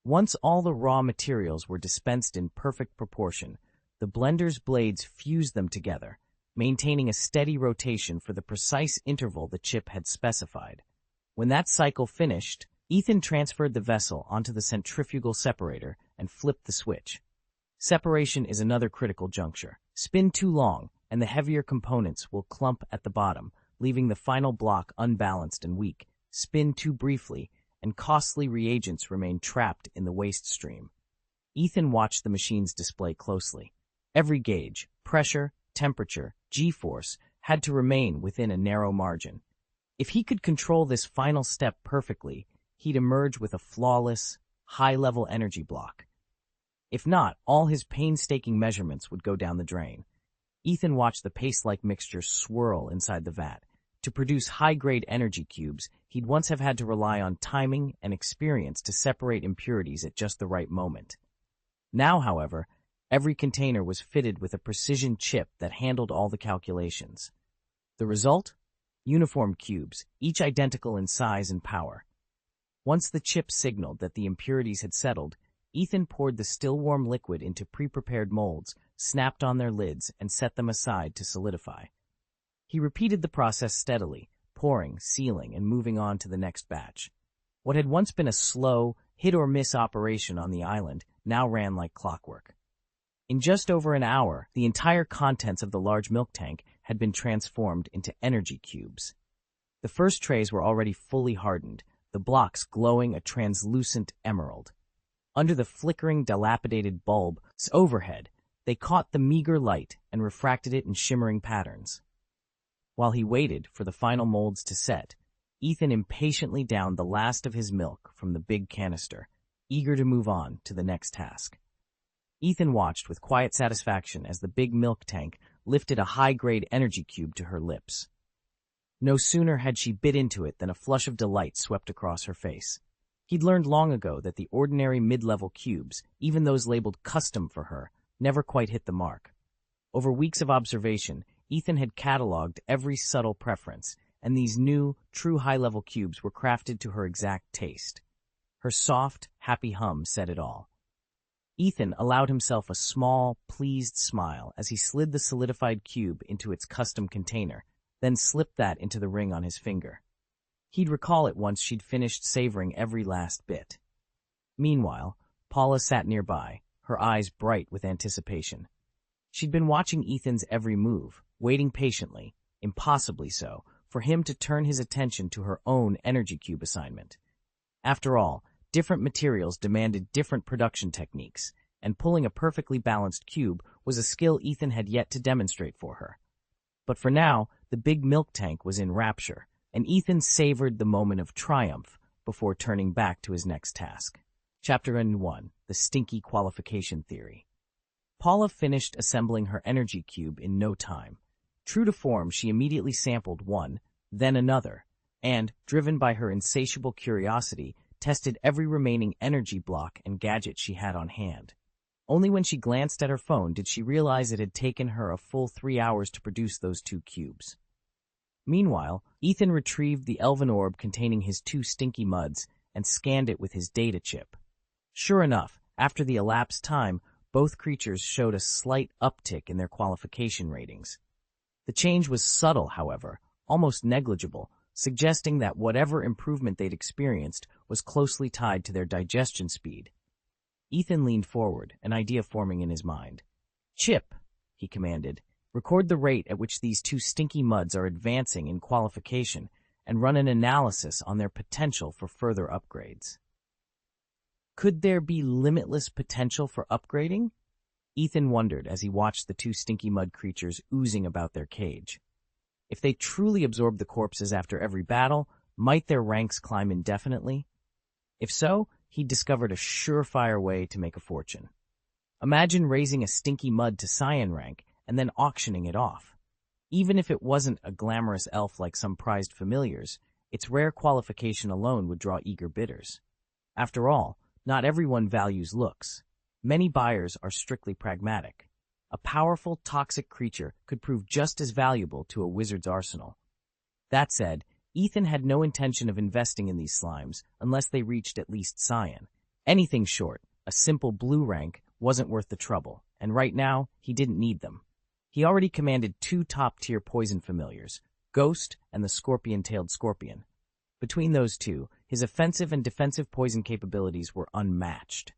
[SPEAKER 1] Once all the raw materials were dispensed in perfect proportion, the blender's blades fused them together, maintaining a steady rotation for the precise interval the chip had specified. When that cycle finished, Ethan transferred the vessel onto the centrifugal separator and flipped the switch. Separation is another critical juncture. Spin too long, and the heavier components will clump at the bottom, leaving the final block unbalanced and weak. Spin too briefly, and costly reagents remain trapped in the waste stream. Ethan watched the machine's display closely. Every gauge, pressure, temperature, G-force, had to remain within a narrow margin. If he could control this final step perfectly, he'd emerge with a flawless, high-level energy block. If not, all his painstaking measurements would go down the drain. Ethan watched the paste-like mixture swirl inside the vat. To produce high-grade energy cubes, he'd once have had to rely on timing and experience to separate impurities at just the right moment. Now, however, every container was fitted with a precision chip that handled all the calculations. The result? Uniform cubes, each identical in size and power. Once the chip signaled that the impurities had settled, Ethan poured the still-warm liquid into pre-prepared molds, snapped on their lids, and set them aside to solidify. He repeated the process steadily, pouring, sealing, and moving on to the next batch. What had once been a slow, hit-or-miss operation on the island now ran like clockwork. In just over an hour, the entire contents of the large milk tank had been transformed into energy cubes. The first trays were already fully hardened, the blocks glowing a translucent emerald. Under the flickering, dilapidated bulb's overhead, they caught the meager light and refracted it in shimmering patterns. While he waited for the final molds to set, Ethan impatiently downed the last of his milk from the big canister, eager to move on to the next task. Ethan watched with quiet satisfaction as the big milk tank lifted a high-grade energy cube to her lips. No sooner had she bit into it than a flush of delight swept across her face. He'd learned long ago that the ordinary mid-level cubes, even those labeled custom for her, never quite hit the mark. Over weeks of observation, Ethan had cataloged every subtle preference, and these new, true high-level cubes were crafted to her exact taste. Her soft, happy hum said it all. Ethan allowed himself a small, pleased smile as he slid the solidified cube into its custom container, then slipped that into the ring on his finger. He'd recall it once she'd finished savoring every last bit. Meanwhile, Paula sat nearby, her eyes bright with anticipation. She'd been watching Ethan's every move, waiting patiently, impossibly so, for him to turn his attention to her own energy cube assignment. After all, different materials demanded different production techniques, and pulling a perfectly balanced cube was a skill Ethan had yet to demonstrate for her. But for now, the big milk tank was in rapture, and Ethan savored the moment of triumph before turning back to his next task. Chapter 1: The Stinky Qualification Theory. Paula finished assembling her energy cube in no time. True to form, she immediately sampled one, then another, and, driven by her insatiable curiosity, tested every remaining energy block and gadget she had on hand. Only when she glanced at her phone did she realize it had taken her a full 3 hours to produce those 2 cubes. Meanwhile, Ethan retrieved the elven orb containing his 2 stinky muds and scanned it with his data chip. Sure enough, after the elapsed time, both creatures showed a slight uptick in their qualification ratings. The change was subtle, however, almost negligible, suggesting that whatever improvement they'd experienced was closely tied to their digestion speed. Ethan leaned forward, an idea forming in his mind. "Chip," he commanded, "record the rate at which these 2 stinky muds are advancing in qualification and run an analysis on their potential for further upgrades." Could there be limitless potential for upgrading? Ethan wondered as he watched the 2 stinky mud creatures oozing about their cage. If they truly absorbed the corpses after every battle, might their ranks climb indefinitely? If so, he'd discovered a surefire way to make a fortune. Imagine raising a stinky mud to Cyan rank and then auctioning it off. Even if it wasn't a glamorous elf like some prized familiars, its rare qualification alone would draw eager bidders. After all, not everyone values looks. Many buyers are strictly pragmatic. A powerful, toxic creature could prove just as valuable to a wizard's arsenal. That said, Ethan had no intention of investing in these slimes unless they reached at least Cyan. Anything short, a simple blue rank, wasn't worth the trouble, and right now, he didn't need them. He already commanded 2 top-tier poison familiars, Ghost and the scorpion-tailed scorpion. Between those 2, his offensive and defensive poison capabilities were unmatched.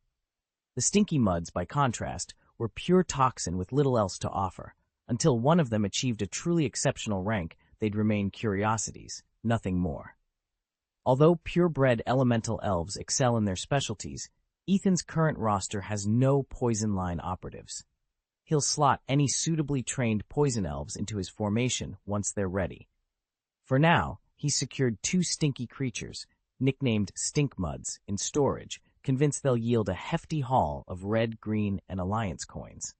[SPEAKER 1] The stinky muds, by contrast, were pure toxin with little else to offer. Until one of them achieved a truly exceptional rank, they'd remain curiosities, nothing more. Although purebred elemental elves excel in their specialties, Ethan's current roster has no poison line operatives. He'll slot any suitably trained poison elves into his formation once they're ready. For now, he's secured 2 stinky creatures, nicknamed Stink Muds, in storage, convinced they'll yield a hefty haul of red, green, and alliance coins.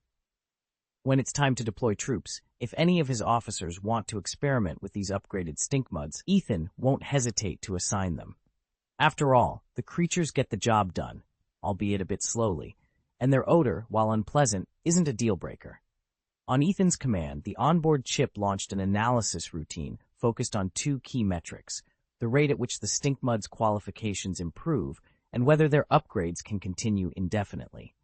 [SPEAKER 1] When it's time to deploy troops, if any of his officers want to experiment with these upgraded Stink Muds, Ethan won't hesitate to assign them. After all, the creatures get the job done, albeit a bit slowly, and their odor, while unpleasant, isn't a deal-breaker. On Ethan's command, the onboard chip launched an analysis routine focused on 2 key metrics: the rate at which the Stink Muds' qualifications improve and whether their upgrades can continue indefinitely.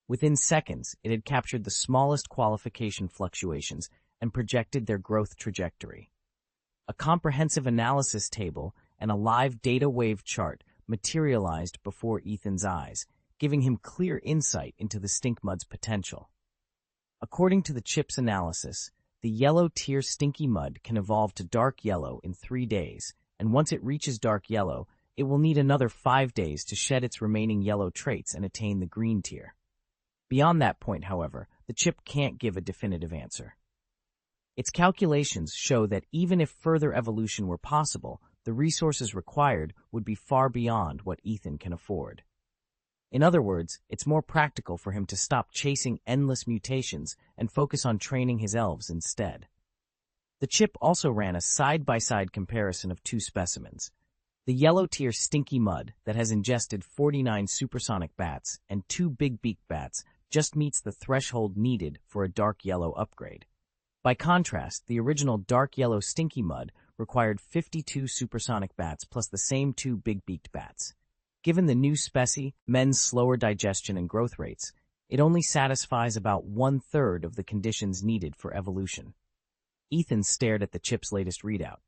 [SPEAKER 1] Within seconds, it had captured the smallest qualification fluctuations and projected their growth trajectory. A comprehensive analysis table and a live data wave chart materialized before Ethan's eyes, giving him clear insight into the Stink Mud's potential. According to the chip's analysis, the yellow-tier Stinky Mud can evolve to dark yellow in 3 days, and once it reaches dark yellow, it will need another 5 days to shed its remaining yellow traits and attain the green tier. Beyond that point, however, the chip can't give a definitive answer. Its calculations show that even if further evolution were possible, the resources required would be far beyond what Ethan can afford. In other words, it's more practical for him to stop chasing endless mutations and focus on training his elves instead. The chip also ran a side-by-side comparison of 2 specimens. The yellow-tier Stinky Mud that has ingested 49 supersonic bats and 2 big-beaked bats just meets the threshold needed for a dark yellow upgrade. By contrast, the original dark yellow Stinky Mud required 52 supersonic bats plus the same 2 big-beaked bats. Given the new men's slower digestion and growth rates, it only satisfies about 1/3 of the conditions needed for evolution. Ethan stared at the chip's latest readout.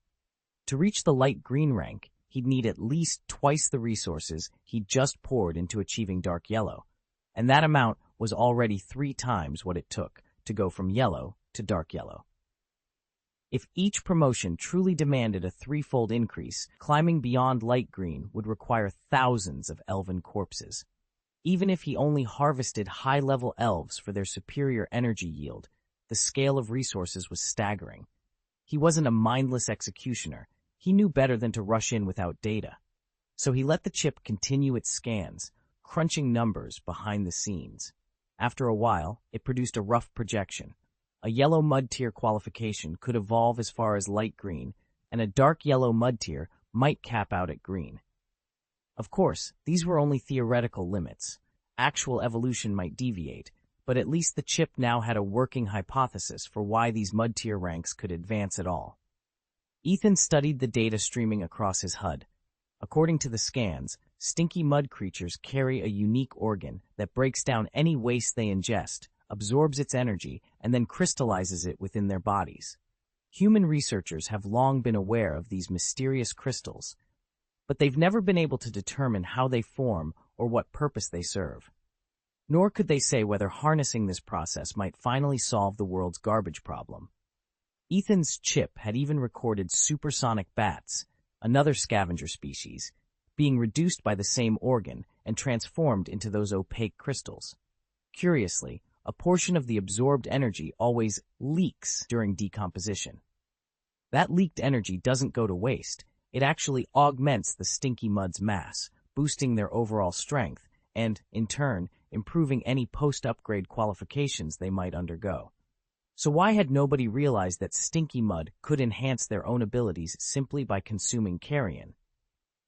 [SPEAKER 1] To reach the light green rank, he'd need at least twice the resources he'd just poured into achieving dark yellow, and that amount was already 3 times what it took to go from yellow to dark yellow. If each promotion truly demanded a 3-fold increase, climbing beyond light green would require thousands of elven corpses. Even if he only harvested high-level elves for their superior energy yield, the scale of resources was staggering. He wasn't a mindless executioner. He knew better than to rush in without data. So he let the chip continue its scans, crunching numbers behind the scenes. After a while, it produced a rough projection. A yellow mud tier qualification could evolve as far as light green, and a dark yellow mud tier might cap out at green. Of course, these were only theoretical limits. Actual evolution might deviate, but at least the chip now had a working hypothesis for why these mud tier ranks could advance at all. Ethan studied the data streaming across his HUD. According to the scans, stinky mud creatures carry a unique organ that breaks down any waste they ingest, absorbs its energy, and then crystallizes it within their bodies. Human researchers have long been aware of these mysterious crystals, but they've never been able to determine how they form or what purpose they serve. Nor could they say whether harnessing this process might finally solve the world's garbage problem. Ethan's chip had even recorded supersonic bats, another scavenger species, being reduced by the same organ and transformed into those opaque crystals. Curiously, a portion of the absorbed energy always leaks during decomposition. That leaked energy doesn't go to waste. It actually augments the stinky mud's mass, boosting their overall strength and, in turn, improving any post-upgrade qualifications they might undergo. So why had nobody realized that stinky mud could enhance their own abilities simply by consuming carrion?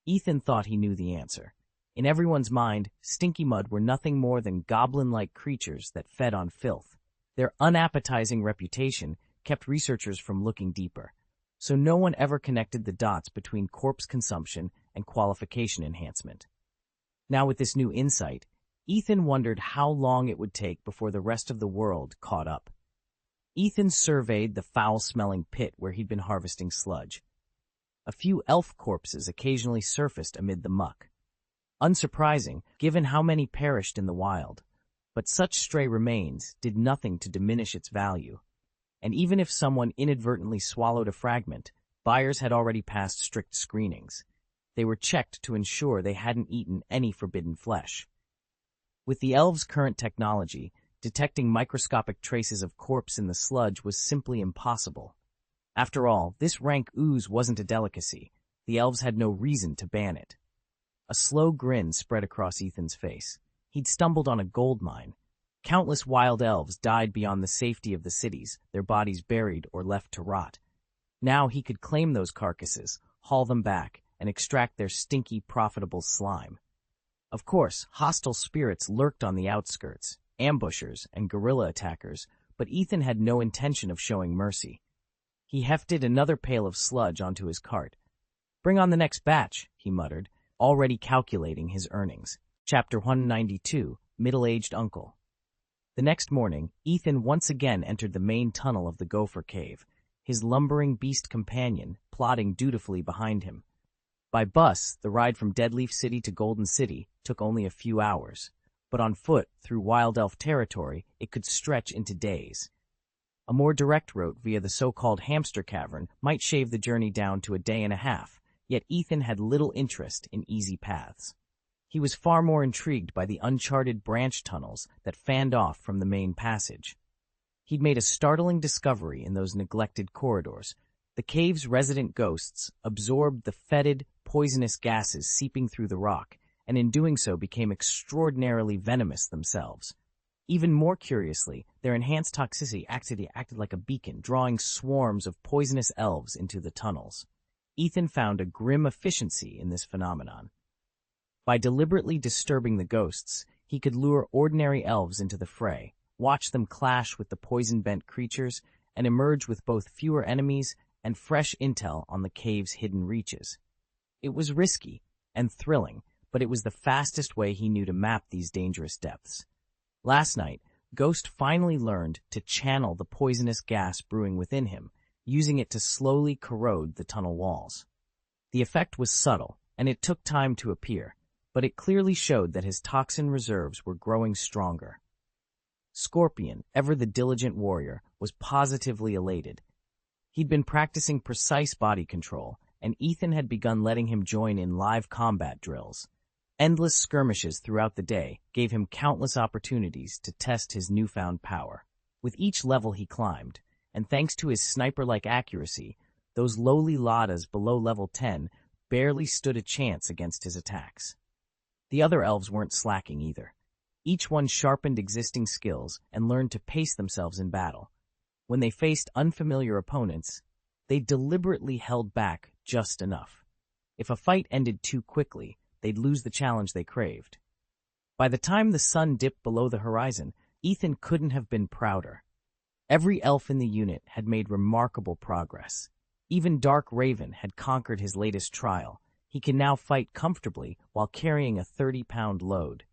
[SPEAKER 1] Ethan thought he knew the answer. In everyone's mind, stinky mud were nothing more than goblin-like creatures that fed on filth. Their unappetizing reputation kept researchers from looking deeper, so no one ever connected the dots between corpse consumption and qualification enhancement. Now with this new insight, Ethan wondered how long it would take before the rest of the world caught up. Ethan surveyed the foul-smelling pit where he'd been harvesting sludge. A few elf corpses occasionally surfaced amid the muck. Unsurprising, given how many perished in the wild, but such stray remains did nothing to diminish its value. And even if someone inadvertently swallowed a fragment, buyers had already passed strict screenings. They were checked to ensure they hadn't eaten any forbidden flesh. With the elves' current technology, detecting microscopic traces of corpse in the sludge was simply impossible. After all, this rank ooze wasn't a delicacy. The elves had no reason to ban it. A slow grin spread across Ethan's face. He'd stumbled on a gold mine. Countless wild elves died beyond the safety of the cities, their bodies buried or left to rot. Now he could claim those carcasses, haul them back, and extract their stinky, profitable slime. Of course, hostile spirits lurked on the outskirts, ambushers and guerrilla attackers, but Ethan had no intention of showing mercy. He hefted another pail of sludge onto his cart. "Bring on the next batch," he muttered, already calculating his earnings. Chapter 192, Middle-Aged Uncle. The next morning, Ethan once again entered the main tunnel of the Gopher Cave, his lumbering beast companion plodding dutifully behind him. By bus, the ride from Deadleaf City to Golden City took only a few hours, but on foot through Wild Elf territory it could stretch into days. A more direct route via the so-called Hamster Cavern might shave the journey down to a day and a half, yet Ethan had little interest in easy paths. He was far more intrigued by the uncharted branch tunnels that fanned off from the main passage. He'd made a startling discovery in those neglected corridors. The cave's resident ghosts absorbed the fetid, poisonous gases seeping through the rock, and in doing so became extraordinarily venomous themselves. Even more curiously, their enhanced toxicity acted like a beacon, drawing swarms of poisonous elves into the tunnels. Ethan found a grim efficiency in this phenomenon. By deliberately disturbing the ghosts, he could lure ordinary elves into the fray, watch them clash with the poison-bent creatures, and emerge with both fewer enemies and fresh intel on the cave's hidden reaches. It was risky and thrilling, but it was the fastest way he knew to map these dangerous depths. Last night, Ghost finally learned to channel the poisonous gas brewing within him, using it to slowly corrode the tunnel walls. The effect was subtle, and it took time to appear, but it clearly showed that his toxin reserves were growing stronger. Scorpion, ever the diligent warrior, was positively elated. He'd been practicing precise body control, and Ethan had begun letting him join in live combat drills. Endless skirmishes throughout the day gave him countless opportunities to test his newfound power. With each level he climbed, and thanks to his sniper-like accuracy, those lowly Ladas below level 10 barely stood a chance against his attacks. The other elves weren't slacking either. Each one sharpened existing skills and learned to pace themselves in battle. When they faced unfamiliar opponents, they deliberately held back just enough. If a fight ended too quickly, they'd lose the challenge they craved. By the time the sun dipped below the horizon, Ethan couldn't have been prouder. Every elf in the unit had made remarkable progress. Even Dark Raven had conquered his latest trial. He can now fight comfortably while carrying a 30-pound load.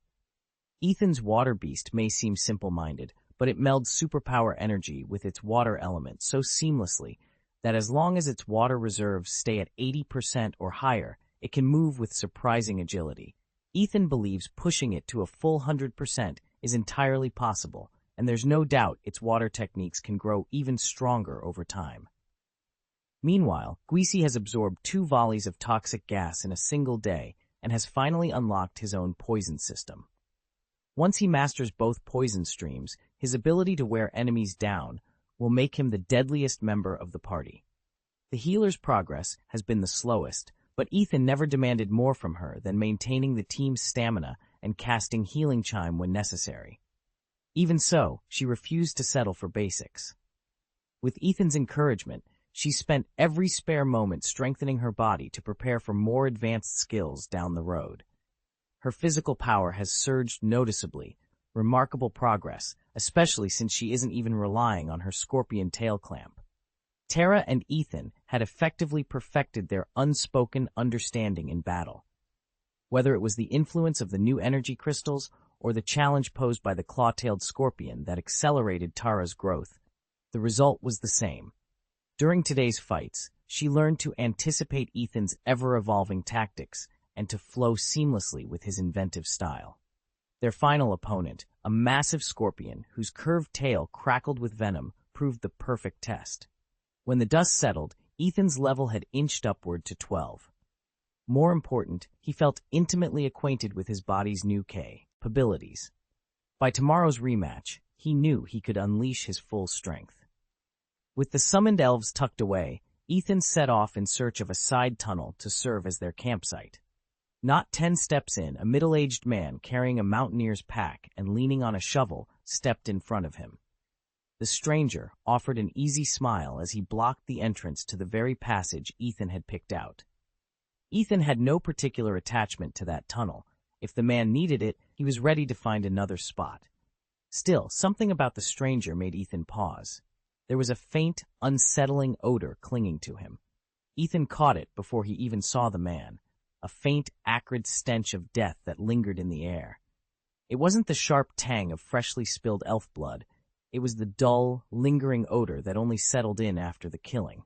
[SPEAKER 1] Ethan's water beast may seem simple-minded, but it melds superpower energy with its water element so seamlessly that as long as its water reserves stay at 80% or higher, it can move with surprising agility. Ethan believes pushing it to a full 100% is entirely possible, and there's no doubt its water techniques can grow even stronger over time. Meanwhile, Guisi has absorbed 2 volleys of toxic gas in a single day and has finally unlocked his own poison system. Once he masters both poison streams, his ability to wear enemies down will make him the deadliest member of the party. The healer's progress has been the slowest, but Ethan never demanded more from her than maintaining the team's stamina and casting Healing Chime when necessary. Even so, she refused to settle for basics. With Ethan's encouragement, she spent every spare moment strengthening her body to prepare for more advanced skills down the road. Her physical power has surged noticeably, remarkable progress, especially since she isn't even relying on her scorpion tail clamp. Tara and Ethan had effectively perfected their unspoken understanding in battle. Whether it was the influence of the new energy crystals or the challenge posed by the claw-tailed scorpion that accelerated Tara's growth, the result was the same. During today's fights, she learned to anticipate Ethan's ever-evolving tactics and to flow seamlessly with his inventive style. Their final opponent, a massive scorpion whose curved tail crackled with venom, proved the perfect test. When the dust settled, Ethan's level had inched upward to 12. More important, he felt intimately acquainted with his body's new capabilities. By tomorrow's rematch, he knew he could unleash his full strength. With the summoned elves tucked away, Ethan set off in search of a side tunnel to serve as their campsite. Not 10 steps in, a middle-aged man carrying a mountaineer's pack and leaning on a shovel stepped in front of him. The stranger offered an easy smile as he blocked the entrance to the very passage Ethan had picked out. Ethan had no particular attachment to that tunnel. If the man needed it, he was ready to find another spot. Still, something about the stranger made Ethan pause. There was a faint, unsettling odor clinging to him. Ethan caught it before he even saw the man, a faint, acrid stench of death that lingered in the air. It wasn't the sharp tang of freshly spilled elf blood. It was the dull, lingering odor that only settled in after the killing.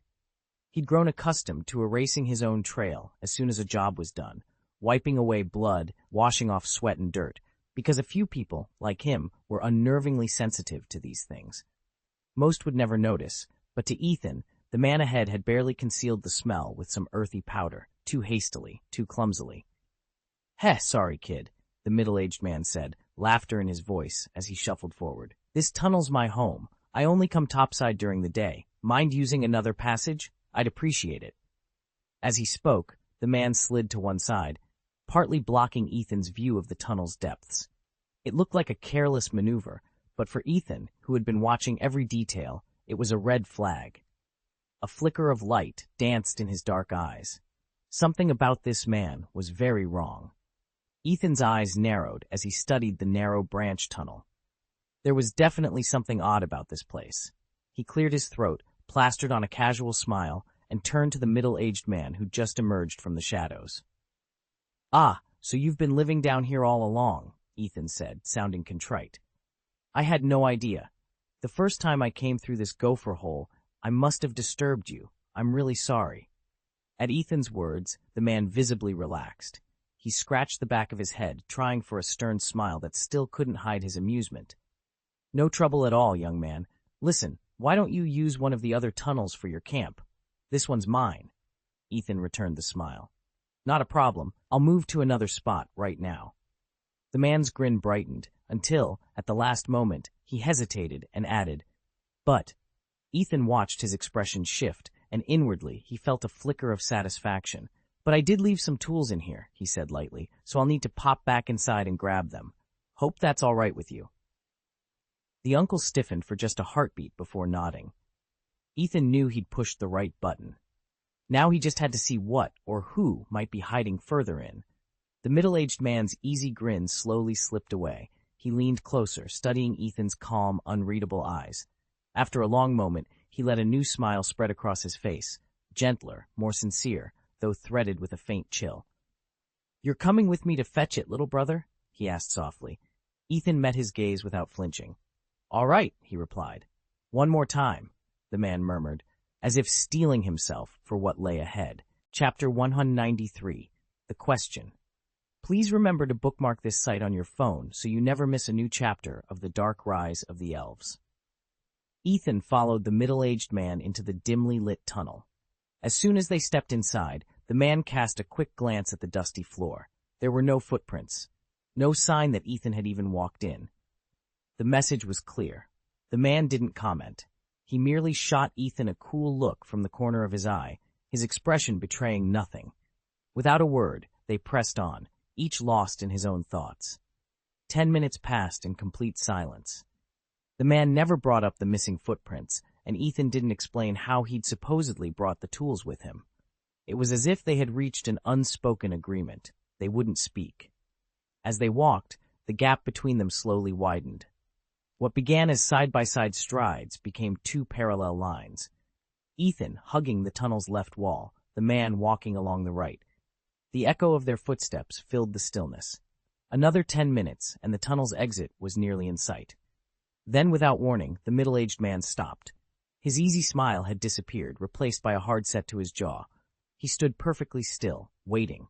[SPEAKER 1] He'd grown accustomed to erasing his own trail as soon as a job was done, wiping away blood, washing off sweat and dirt, because a few people, like him, were unnervingly sensitive to these things. Most would never notice, but to Ethan, the man ahead had barely concealed the smell with some earthy powder, too hastily, too clumsily. "Heh, sorry, kid," the middle-aged man said, laughter in his voice as he shuffled forward. "This tunnel's my home. I only come topside during the day. Mind using another passage? I'd appreciate it." As he spoke, the man slid to one side, partly blocking Ethan's view of the tunnel's depths. It looked like a careless maneuver, but for Ethan, who had been watching every detail, it was a red flag. A flicker of light danced in his dark eyes. Something about this man was very wrong. Ethan's eyes narrowed as he studied the narrow branch tunnel. There was definitely something odd about this place. He cleared his throat, plastered on a casual smile, and turned to the middle-aged man who just emerged from the shadows. "Ah, so you've been living down here all along, Ethan said, sounding contrite. I had no idea. The first time I came through this gopher hole, I must have disturbed you. I'm really sorry. At Ethan's words, the man visibly relaxed. He scratched the back of his head, trying for a stern smile that still couldn't hide his amusement. No trouble at all, young man. Listen, why don't you use one of the other tunnels for your camp? This one's mine. Ethan returned the smile. Not a problem. I'll move to another spot right now. The man's grin brightened until, at the last moment, he hesitated and added, But. Ethan watched his expression shift, and inwardly he felt a flicker of satisfaction. But I did leave some tools in here, he said lightly, so I'll need to pop back inside and grab them. Hope that's all right with you. The uncle stiffened for just a heartbeat before nodding. Ethan knew he'd pushed the right button. Now he just had to see what or who might be hiding further in. The middle-aged man's easy grin slowly slipped away. He leaned closer, studying Ethan's calm, unreadable eyes. After a long moment, he let a new smile spread across his face, gentler, more sincere, though threaded with a faint chill. You're coming with me to fetch it, little brother? He asked softly. Ethan met his gaze without flinching. All right, he replied. One more time, the man murmured, as if steeling himself for what lay ahead. Chapter 193, The Question. Please remember to bookmark this site on your phone so you never miss a new chapter of The Dark Rise of the Elves. Ethan followed the middle-aged man into the dimly lit tunnel. As soon as they stepped inside, the man cast a quick glance at the dusty floor. There were no footprints, no sign that Ethan had even walked in. The message was clear. The man didn't comment. He merely shot Ethan a cool look from the corner of his eye, his expression betraying nothing. Without a word, they pressed on, each lost in his own thoughts. 10 minutes passed in complete silence. The man never brought up the missing footprints, and Ethan didn't explain how he'd supposedly brought the tools with him. It was as if they had reached an unspoken agreement. They wouldn't speak. As they walked, the gap between them slowly widened. What began as side-by-side strides became two parallel lines. Ethan hugging the tunnel's left wall, the man walking along the right. The echo of their footsteps filled the stillness. Another 10 minutes, and the tunnel's exit was nearly in sight. Then, without warning, the middle-aged man stopped. His easy smile had disappeared, replaced by a hard set to his jaw. He stood perfectly still, waiting.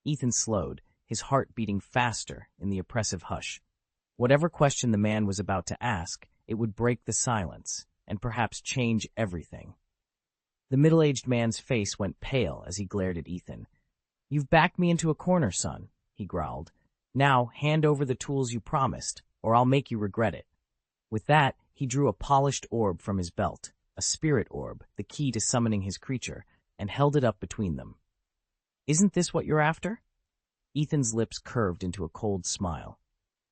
[SPEAKER 1] Ethan slowed, his heart beating faster in the oppressive hush. Whatever question the man was about to ask, it would break the silence, and perhaps change everything. The middle-aged man's face went pale as he glared at Ethan. You've backed me into a corner, son, he growled. Now, hand over the tools you promised, or I'll make you regret it. With that, he drew a polished orb from his belt, a spirit orb, the key to summoning his creature, and held it up between them. Isn't this what you're after? Ethan's lips curved into a cold smile.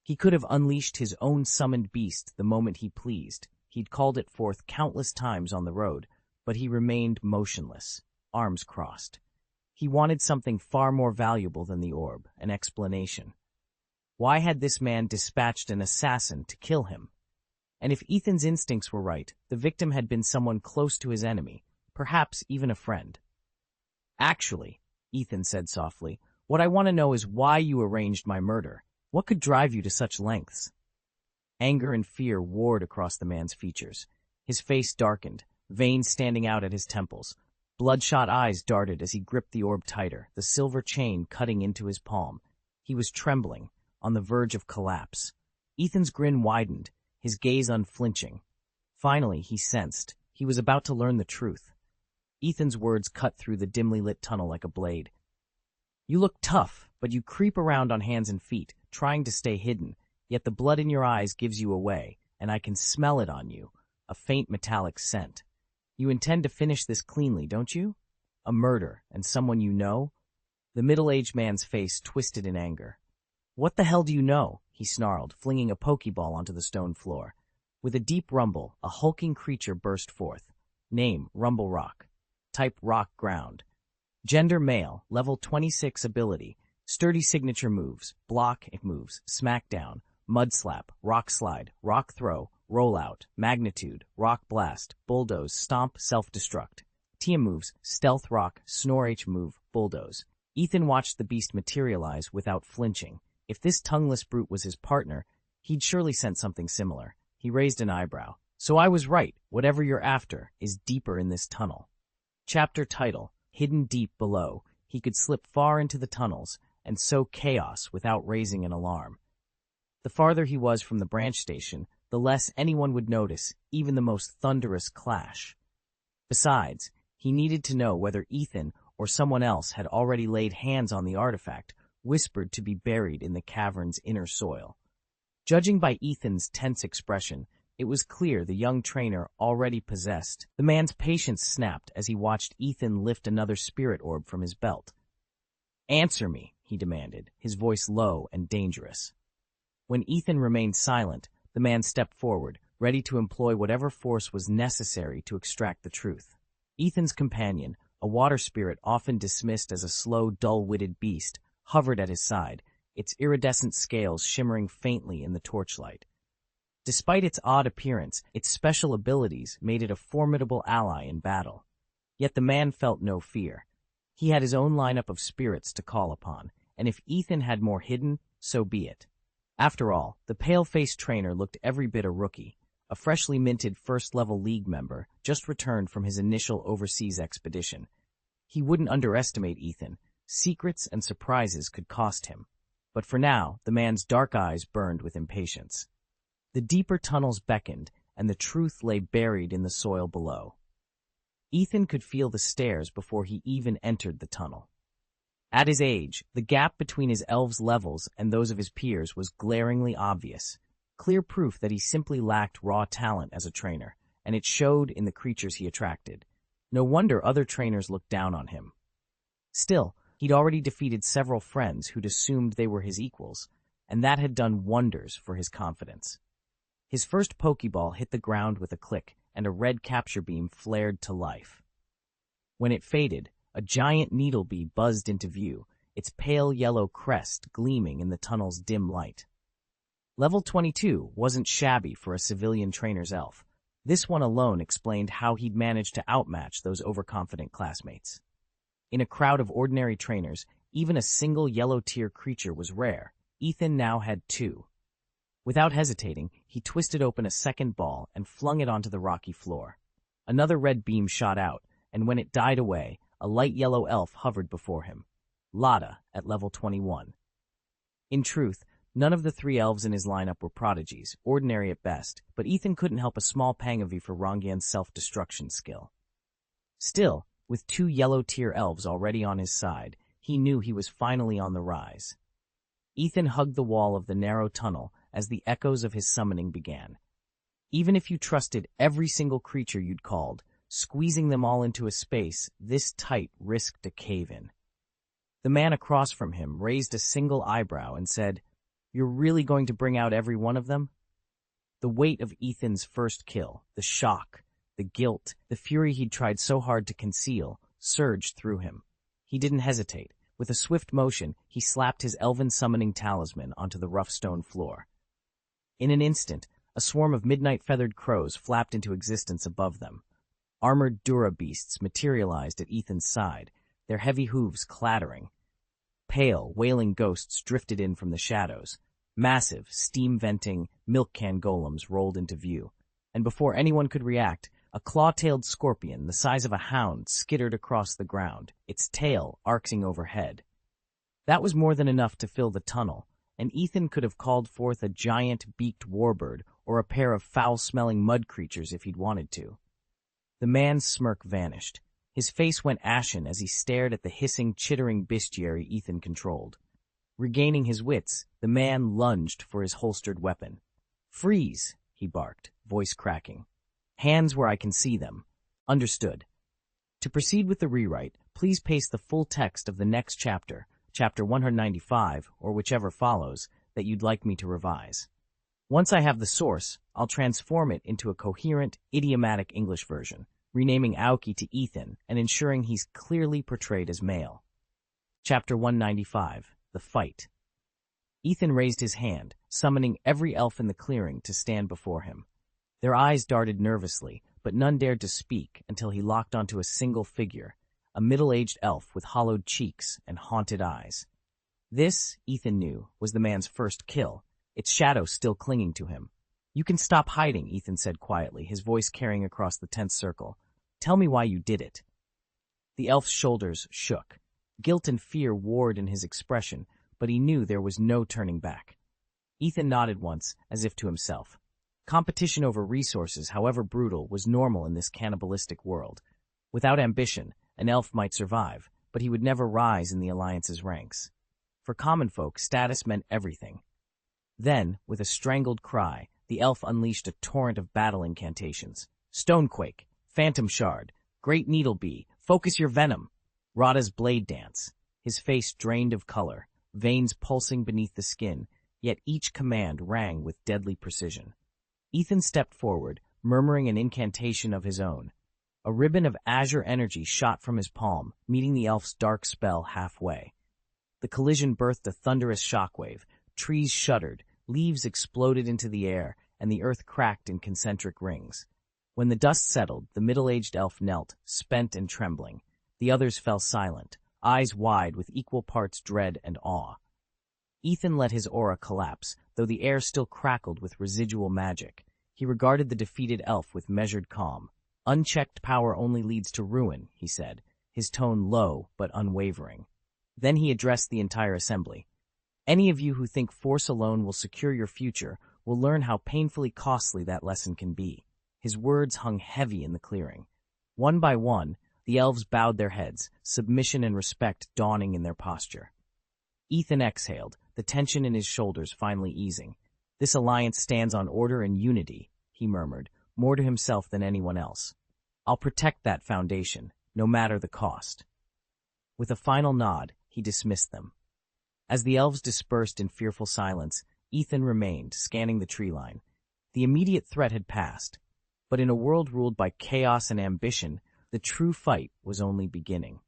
[SPEAKER 1] He could have unleashed his own summoned beast the moment he pleased. He'd called it forth countless times on the road, but he remained motionless, arms crossed. He wanted something far more valuable than the orb, an explanation. Why had this man dispatched an assassin to kill him? And if Ethan's instincts were right, the victim had been someone close to his enemy, perhaps even a friend. Actually, Ethan said softly, what I want to know is why you arranged my murder. What could drive you to such lengths? Anger and fear warred across the man's features. His face darkened, veins standing out at his temples. Bloodshot eyes darted as he gripped the orb tighter, the silver chain cutting into his palm. He was trembling, on the verge of collapse. Ethan's grin widened, his gaze unflinching. Finally, he sensed he was about to learn the truth. Ethan's words cut through the dimly lit tunnel like a blade. You look tough, but you creep around on hands and feet, trying to stay hidden, yet the blood in your eyes gives you away, and I can smell it on you, a faint metallic scent. You intend to finish this cleanly, don't you? A murder, and someone you know? The middle-aged man's face twisted in anger. What the hell do you know? He snarled, flinging a pokeball onto the stone floor. With a deep rumble, a hulking creature burst forth. Name, Rumble Rock. Type, rock ground. Gender, male, level 26 ability. Sturdy signature moves, block moves, smackdown, mud slap, rock slide, rock throw, rollout, magnitude, rock blast, bulldoze, stomp, self-destruct. TM moves, stealth rock, snore H move, bulldoze. Ethan watched the beast materialize without flinching. If this tongueless brute was his partner, he'd surely sent something similar. He raised an eyebrow. So I was right, whatever you're after is deeper in this tunnel. Chapter title, Hidden Deep Below. He could slip far into the tunnels and sow chaos without raising an alarm. The farther he was from the branch station, the less anyone would notice, even the most thunderous clash. Besides, he needed to know whether Ethan or someone else had already laid hands on the artifact, whispered to be buried in the cavern's inner soil. Judging by Ethan's tense expression, it was clear the young trainer already possessed. The man's patience snapped as he watched Ethan lift another spirit orb from his belt. "Answer me," he demanded, his voice low and dangerous. When Ethan remained silent, the man stepped forward, ready to employ whatever force was necessary to extract the truth. Ethan's companion, a water spirit often dismissed as a slow, dull-witted beast, hovered at his side, its iridescent scales shimmering faintly in the torchlight. Despite its odd appearance, its special abilities made it a formidable ally in battle. Yet the man felt no fear. He had his own lineup of spirits to call upon, and if Ethan had more hidden, so be it. After all, the pale-faced trainer looked every bit a rookie, a freshly minted first-level league member, just returned from his initial overseas expedition. He wouldn't underestimate Ethan. Secrets and surprises could cost him. But for now, the man's dark eyes burned with impatience. The deeper tunnels beckoned, and the truth lay buried in the soil below. Ethan could feel the stairs before he even entered the tunnel. At his age, the gap between his elves' levels and those of his peers was glaringly obvious, clear proof that he simply lacked raw talent as a trainer, and it showed in the creatures he attracted. No wonder other trainers looked down on him. Still, he'd already defeated several friends who'd assumed they were his equals, and that had done wonders for his confidence. His first Pokeball hit the ground with a click, and a red capture beam flared to life. When it faded, a giant needlebee buzzed into view, its pale yellow crest gleaming in the tunnel's dim light. Level 22 wasn't shabby for a civilian trainer's elf. This one alone explained how he'd managed to outmatch those overconfident classmates. In a crowd of ordinary trainers, even a single yellow-tier creature was rare. Ethan now had two. Without hesitating, he twisted open a second ball and flung it onto the rocky floor. Another red beam shot out, and when it died away, a light yellow elf hovered before him. Lada, at level 21. In truth, none of the three elves in his lineup were prodigies, ordinary at best, but Ethan couldn't help a small pang of envy for Rongian's self-destruction skill. Still, with two yellow-tier elves already on his side, he knew he was finally on the rise. Ethan hugged the wall of the narrow tunnel as the echoes of his summoning began. Even if you trusted every single creature you'd called, squeezing them all into a space this tight risked a cave-in. The man across from him raised a single eyebrow and said, "You're really going to bring out every one of them?" The weight of Ethan's first kill, the shock, the guilt, the fury he'd tried so hard to conceal, surged through him. He didn't hesitate. With a swift motion, he slapped his elven summoning talisman onto the rough stone floor. In an instant, a swarm of midnight-feathered crows flapped into existence above them. Armored Dura beasts materialized at Ethan's side, their heavy hooves clattering. Pale, wailing ghosts drifted in from the shadows. Massive, steam-venting, milk-can golems rolled into view. And before anyone could react, a claw-tailed scorpion the size of a hound skittered across the ground, its tail arcing overhead. That was more than enough to fill the tunnel, and Ethan could have called forth a giant beaked warbird or a pair of foul-smelling mud creatures if he'd wanted to. The man's smirk vanished. His face went ashen as he stared at the hissing, chittering bestiary Ethan controlled. Regaining his wits, the man lunged for his holstered weapon. "Freeze!" he barked, voice cracking. "Hands where I can see them." Understood. To proceed with the rewrite, please paste the full text of the next chapter, chapter 195, or whichever follows, that you'd like me to revise. Once I have the source, I'll transform it into a coherent, idiomatic English version, renaming Aoki to Ethan and ensuring he's clearly portrayed as male. Chapter 195, The Fight. Ethan raised his hand, summoning every elf in the clearing to stand before him. Their eyes darted nervously, but none dared to speak until he locked onto a single figure, a middle-aged elf with hollowed cheeks and haunted eyes. This, Ethan knew, was the man's first kill, its shadow still clinging to him. "You can stop hiding," Ethan said quietly, his voice carrying across the tense circle. "Tell me why you did it." The elf's shoulders shook. Guilt and fear warred in his expression, but he knew there was no turning back. Ethan nodded once, as if to himself. Competition over resources, however brutal, was normal in this cannibalistic world. Without ambition, an elf might survive, but he would never rise in the Alliance's ranks. For common folk, status meant everything. Then, with a strangled cry, the elf unleashed a torrent of battle incantations. Stonequake, Phantom Shard, Great Needle Bee, Focus Your Venom, Radha's Blade Dance. His face drained of color, veins pulsing beneath the skin, yet each command rang with deadly precision. Ethan stepped forward, murmuring an incantation of his own. A ribbon of azure energy shot from his palm, meeting the elf's dark spell halfway. The collision birthed a thunderous shockwave. Trees shuddered, leaves exploded into the air, and the earth cracked in concentric rings. When the dust settled, the middle-aged elf knelt, spent and trembling. The others fell silent, eyes wide with equal parts dread and awe. Ethan let his aura collapse, though the air still crackled with residual magic. He regarded the defeated elf with measured calm. "Unchecked power only leads to ruin," he said, his tone low but unwavering. Then he addressed the entire assembly. "Any of you who think force alone will secure your future will learn how painfully costly that lesson can be." His words hung heavy in the clearing. One by one, the elves bowed their heads, submission and respect dawning in their posture. Ethan exhaled, the tension in his shoulders finally easing. "This alliance stands on order and unity," he murmured, more to himself than anyone else. "I'll protect that foundation, no matter the cost." With a final nod, he dismissed them. As the elves dispersed in fearful silence, Ethan remained, scanning the tree line. The immediate threat had passed, but in a world ruled by chaos and ambition, the true fight was only beginning.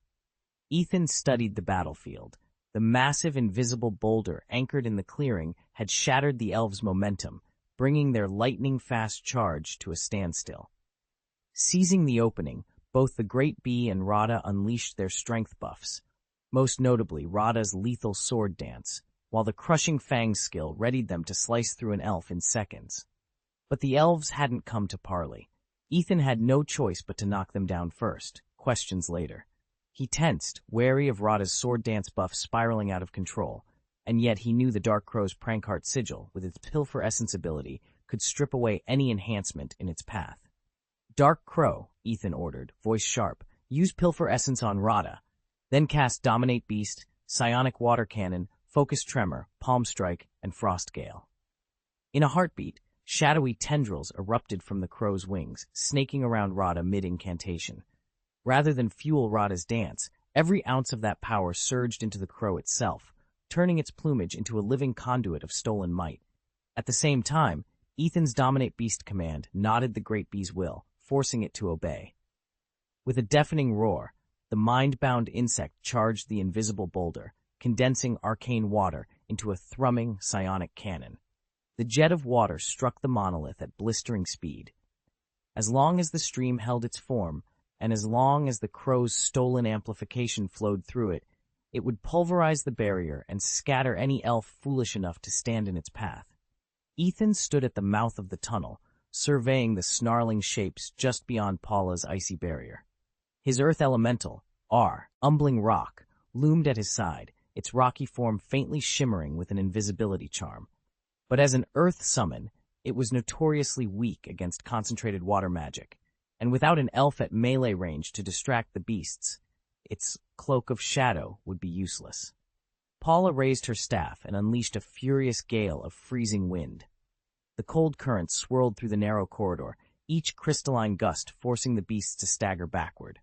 [SPEAKER 1] Ethan studied the battlefield. The massive invisible boulder anchored in the clearing had shattered the elves' momentum, bringing their lightning-fast charge to a standstill. Seizing the opening, both the Great Bee and Radha unleashed their strength buffs, most notably Radha's lethal sword dance, while the crushing fang skill readied them to slice through an elf in seconds. But the elves hadn't come to parley. Ethan had no choice but to knock them down first, questions later. He tensed, wary of Radha's sword dance buff spiraling out of control, and yet he knew the Dark Crow's Prankheart sigil, with its Pilfer Essence ability, could strip away any enhancement in its path. "Dark Crow," Ethan ordered, voice sharp, "use Pilfer Essence on Radha. Then cast Dominate Beast, Psionic Water Cannon, Focus Tremor, Palm Strike, and Frost Gale." In a heartbeat, shadowy tendrils erupted from the crow's wings, snaking around Radha mid-incantation. Rather than fuel Radha's dance, every ounce of that power surged into the crow itself, turning its plumage into a living conduit of stolen might. At the same time, Ethan's Dominate Beast command knotted the Great Bee's will, forcing it to obey. With a deafening roar, the mind-bound insect charged the invisible boulder, condensing arcane water into a thrumming psionic cannon. The jet of water struck the monolith at blistering speed. As long as the stream held its form, and as long as the crow's stolen amplification flowed through it, it would pulverize the barrier and scatter any elf foolish enough to stand in its path. Ethan stood at the mouth of the tunnel, surveying the snarling shapes just beyond Paula's icy barrier. His earth elemental, Umbling Rock, loomed at his side, its rocky form faintly shimmering with an invisibility charm. But as an earth summon, it was notoriously weak against concentrated water magic, and without an elf at melee range to distract the beasts, its cloak of shadow would be useless. Paula raised her staff and unleashed a furious gale of freezing wind. The cold current swirled through the narrow corridor, each crystalline gust forcing the beasts to stagger backward.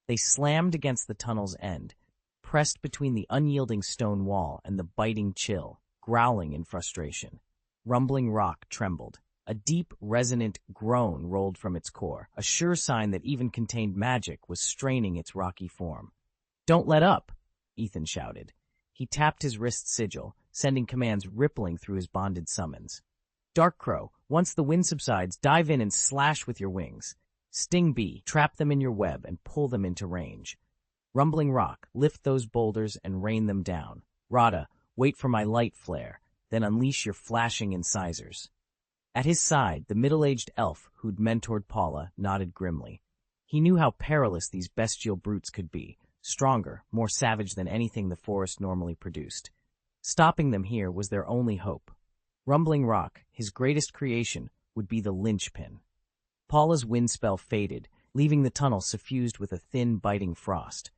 [SPEAKER 1] They slammed against the tunnel's end, pressed between the unyielding stone wall and the biting chill, growling in frustration. Rumbling Rock trembled. A deep, resonant groan rolled from its core, a sure sign that even contained magic was straining its rocky form. "Don't let up!" Ethan shouted. He tapped his wrist sigil, sending commands rippling through his bonded summons. "Dark Crow, once the wind subsides, dive in and slash with your wings. Sting Bee, trap them in your web and pull them into range. Rumbling Rock, lift those boulders and rain them down. Rada, wait for my light flare, then unleash your flashing incisors. At his side, the middle-aged elf who'd mentored Paula nodded grimly. He knew how perilous these bestial brutes could be, stronger, more savage than anything the forest normally produced. Stopping them here was their only hope. Rumbling Rock, his greatest creation, would be the linchpin. Paula's wind spell faded, leaving the tunnel suffused with a thin, biting frost.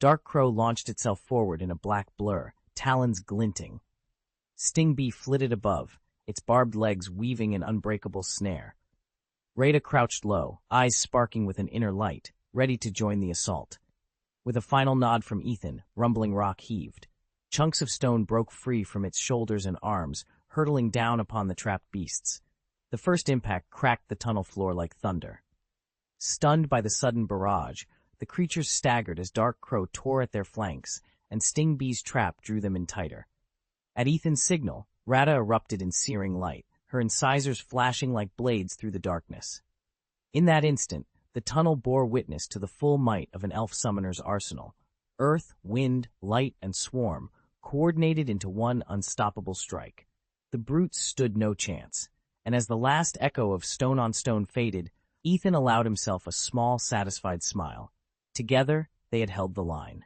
[SPEAKER 1] Dark Crow launched itself forward in a black blur, talons glinting. Sting Bee flitted above, its barbed legs weaving an unbreakable snare. Rada crouched low, eyes sparking with an inner light, ready to join the assault. With a final nod from Ethan, Rumbling Rock heaved. Chunks of stone broke free from its shoulders and arms, hurtling down upon the trapped beasts. The first impact cracked the tunnel floor like thunder. Stunned by the sudden barrage, the creatures staggered as Dark Crow tore at their flanks, and Sting Bee's trap drew them in tighter. At Ethan's signal, Rada erupted in searing light, her incisors flashing like blades through the darkness. In that instant, the tunnel bore witness to the full might of an elf summoner's arsenal. Earth, wind, light, and swarm coordinated into one unstoppable strike. The brutes stood no chance, and as the last echo of stone on stone faded, Ethan allowed himself a small, satisfied smile. Together, they had held the line.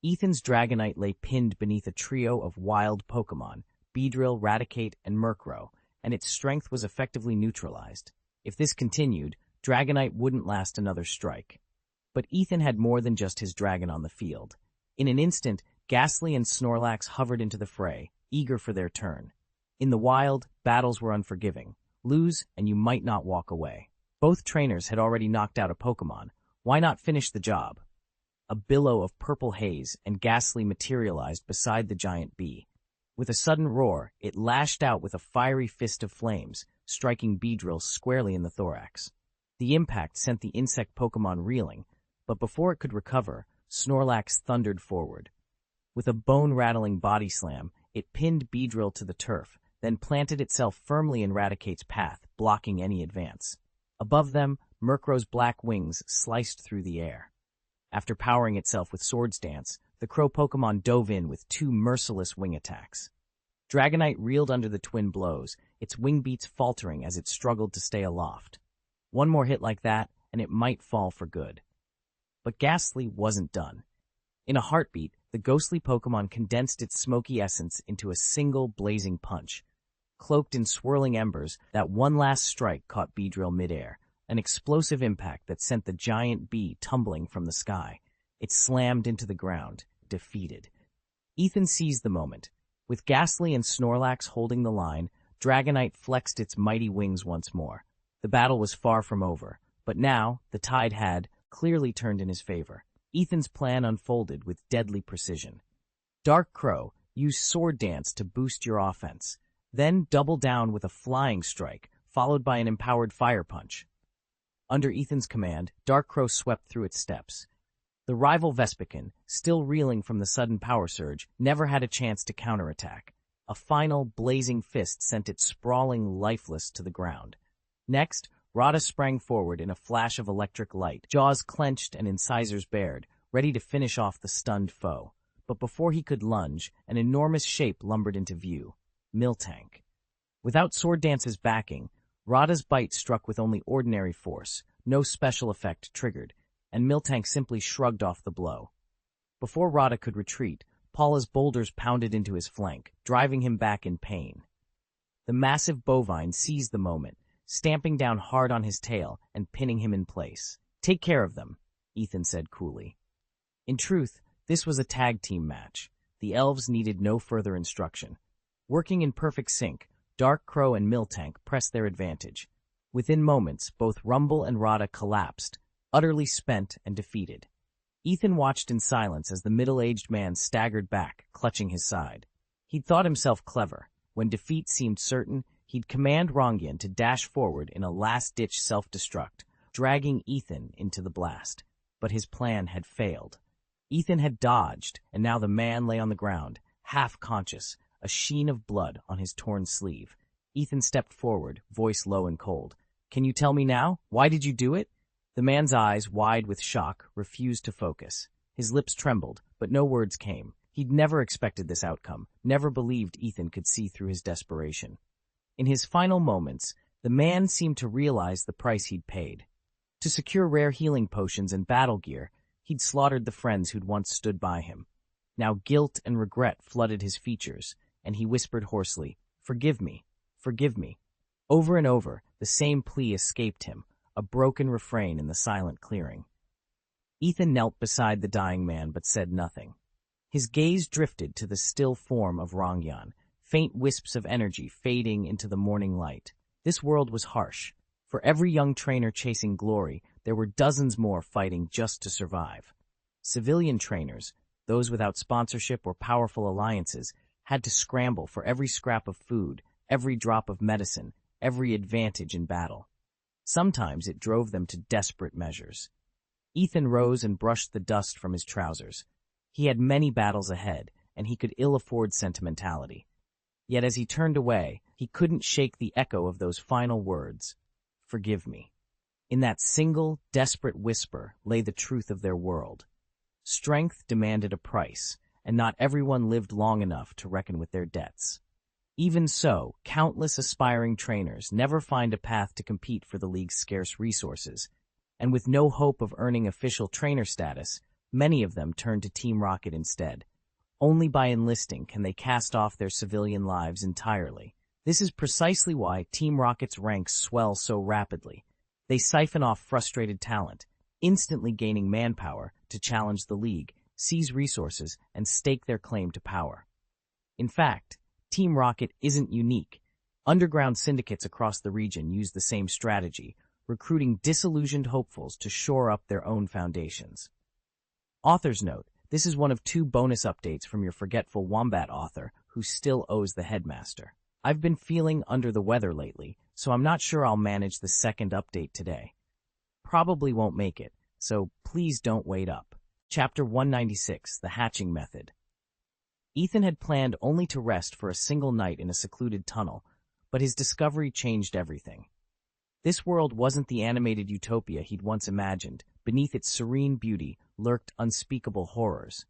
[SPEAKER 1] Ethan's Dragonite lay pinned beneath a trio of wild Pokémon, Beedrill, Raticate, and Murkrow, and its strength was effectively neutralized. If this continued, Dragonite wouldn't last another strike. But Ethan had more than just his dragon on the field. In an instant, Ghastly and Snorlax hovered into the fray, eager for their turn. In the wild, battles were unforgiving. Lose, and you might not walk away. Both trainers had already knocked out a Pokémon. Why not finish the job? A billow of purple haze and Ghastly materialized beside the giant bee. With a sudden roar, it lashed out with a fiery fist of flames, striking Beedrill squarely in the thorax. The impact sent the insect Pokémon reeling, but before it could recover, Snorlax thundered forward. With a bone-rattling body slam, it pinned Beedrill to the turf, then planted itself firmly in Raticate's path, blocking any advance. Above them, Murkrow's black wings sliced through the air. After powering itself with Swords Dance, the crow Pokémon dove in with two merciless wing attacks. Dragonite reeled under the twin blows, its wing beats faltering as it struggled to stay aloft. One more hit like that, and it might fall for good. But Ghastly wasn't done. In a heartbeat, the ghostly Pokémon condensed its smoky essence into a single blazing punch. Cloaked in swirling embers, that one last strike caught Beedrill midair, an explosive impact that sent the giant bee tumbling from the sky. It slammed into the ground, defeated. Ethan seized the moment. With Ghastly and Snorlax holding the line, Dragonite flexed its mighty wings once more. The battle was far from over, but now the tide had clearly turned in his favor. Ethan's plan unfolded with deadly precision. Dark Crow used Sword Dance to boost your offense, then double down with a flying strike, followed by an empowered fire punch. Under Ethan's command, Dark Crow swept through its steps. The rival Vespiquen, still reeling from the sudden power surge, never had a chance to counterattack. A final, blazing fist sent it sprawling lifeless to the ground. Next, Rada sprang forward in a flash of electric light, jaws clenched and incisors bared, ready to finish off the stunned foe. But before he could lunge, an enormous shape lumbered into view. Miltank. Without Sword Dance's backing, Rada's bite struck with only ordinary force, no special effect triggered, and Miltank simply shrugged off the blow. Before Rada could retreat, Paula's boulders pounded into his flank, driving him back in pain. The massive bovine seized the moment, stamping down hard on his tail and pinning him in place. "Take care of them," Ethan said coolly. In truth, this was a tag team match. The elves needed no further instruction. Working in perfect sync, Dark Crow and Miltank pressed their advantage. Within moments, both Rumble and Rada collapsed, utterly spent and defeated. Ethan watched in silence as the middle-aged man staggered back, clutching his side. He'd thought himself clever. When defeat seemed certain, he'd command Rongyan to dash forward in a last-ditch self-destruct, dragging Ethan into the blast. But his plan had failed. Ethan had dodged, and now the man lay on the ground, half-conscious, a sheen of blood on his torn sleeve. Ethan stepped forward, voice low and cold. "Can you tell me now? Why did you do it?" The man's eyes, wide with shock, refused to focus. His lips trembled, but no words came. He'd never expected this outcome, never believed Ethan could see through his desperation. In his final moments, the man seemed to realize the price he'd paid. To secure rare healing potions and battle gear, he'd slaughtered the friends who'd once stood by him. Now guilt and regret flooded his features, and he whispered hoarsely, "Forgive me, forgive me." Over and over, the same plea escaped him, a broken refrain in the silent clearing. Ethan knelt beside the dying man but said nothing. His gaze drifted to the still form of Rongyan, faint wisps of energy fading into the morning light. This world was harsh. For every young trainer chasing glory, there were dozens more fighting just to survive. Civilian trainers, those without sponsorship or powerful alliances, had to scramble for every scrap of food, every drop of medicine, every advantage in battle. Sometimes it drove them to desperate measures. Ethan rose and brushed the dust from his trousers. He had many battles ahead, and he could ill afford sentimentality. Yet as he turned away, he couldn't shake the echo of those final words, "Forgive me." In that single, desperate whisper lay the truth of their world. Strength demanded a price, and not everyone lived long enough to reckon with their debts. Even so, countless aspiring trainers never find a path to compete for the league's scarce resources, and with no hope of earning official trainer status, many of them turn to Team Rocket instead. Only by enlisting can they cast off their civilian lives entirely. This is precisely why Team Rocket's ranks swell so rapidly. They siphon off frustrated talent, instantly gaining manpower to challenge the league, seize resources, and stake their claim to power. In fact, Team Rocket isn't unique. Underground syndicates across the region use the same strategy, recruiting disillusioned hopefuls to shore up their own foundations. Author's note: this is one of 2 bonus updates from your forgetful Wombat author who still owes the headmaster. I've been feeling under the weather lately, so I'm not sure I'll manage the second update today. Probably won't make it, so please don't wait up. Chapter 196, The Hatching Method. Ethan had planned only to rest for a single night in a secluded tunnel, but his discovery changed everything. This world wasn't the animated utopia he'd once imagined. Beneath its serene beauty lurked unspeakable horrors.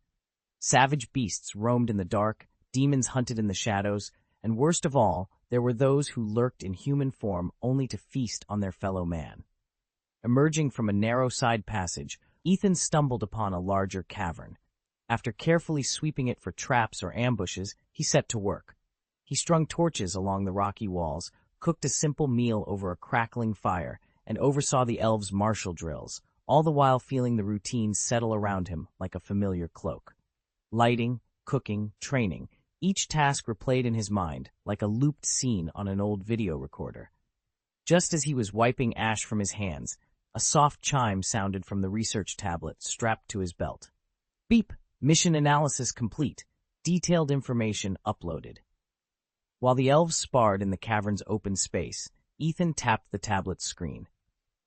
[SPEAKER 1] Savage beasts roamed in the dark, demons hunted in the shadows, and worst of all, there were those who lurked in human form only to feast on their fellow man. Emerging from a narrow side passage, Ethan stumbled upon a larger cavern. After carefully sweeping it for traps or ambushes, he set to work. He strung torches along the rocky walls, cooked a simple meal over a crackling fire, and oversaw the elves' martial drills, all the while feeling the routine settle around him like a familiar cloak. Lighting, cooking, training, each task replayed in his mind like a looped scene on an old video recorder. Just as he was wiping ash from his hands, a soft chime sounded from the research tablet strapped to his belt. Beep! Mission analysis complete. Detailed information uploaded. While the elves sparred in the cavern's open space, Ethan tapped the tablet's screen.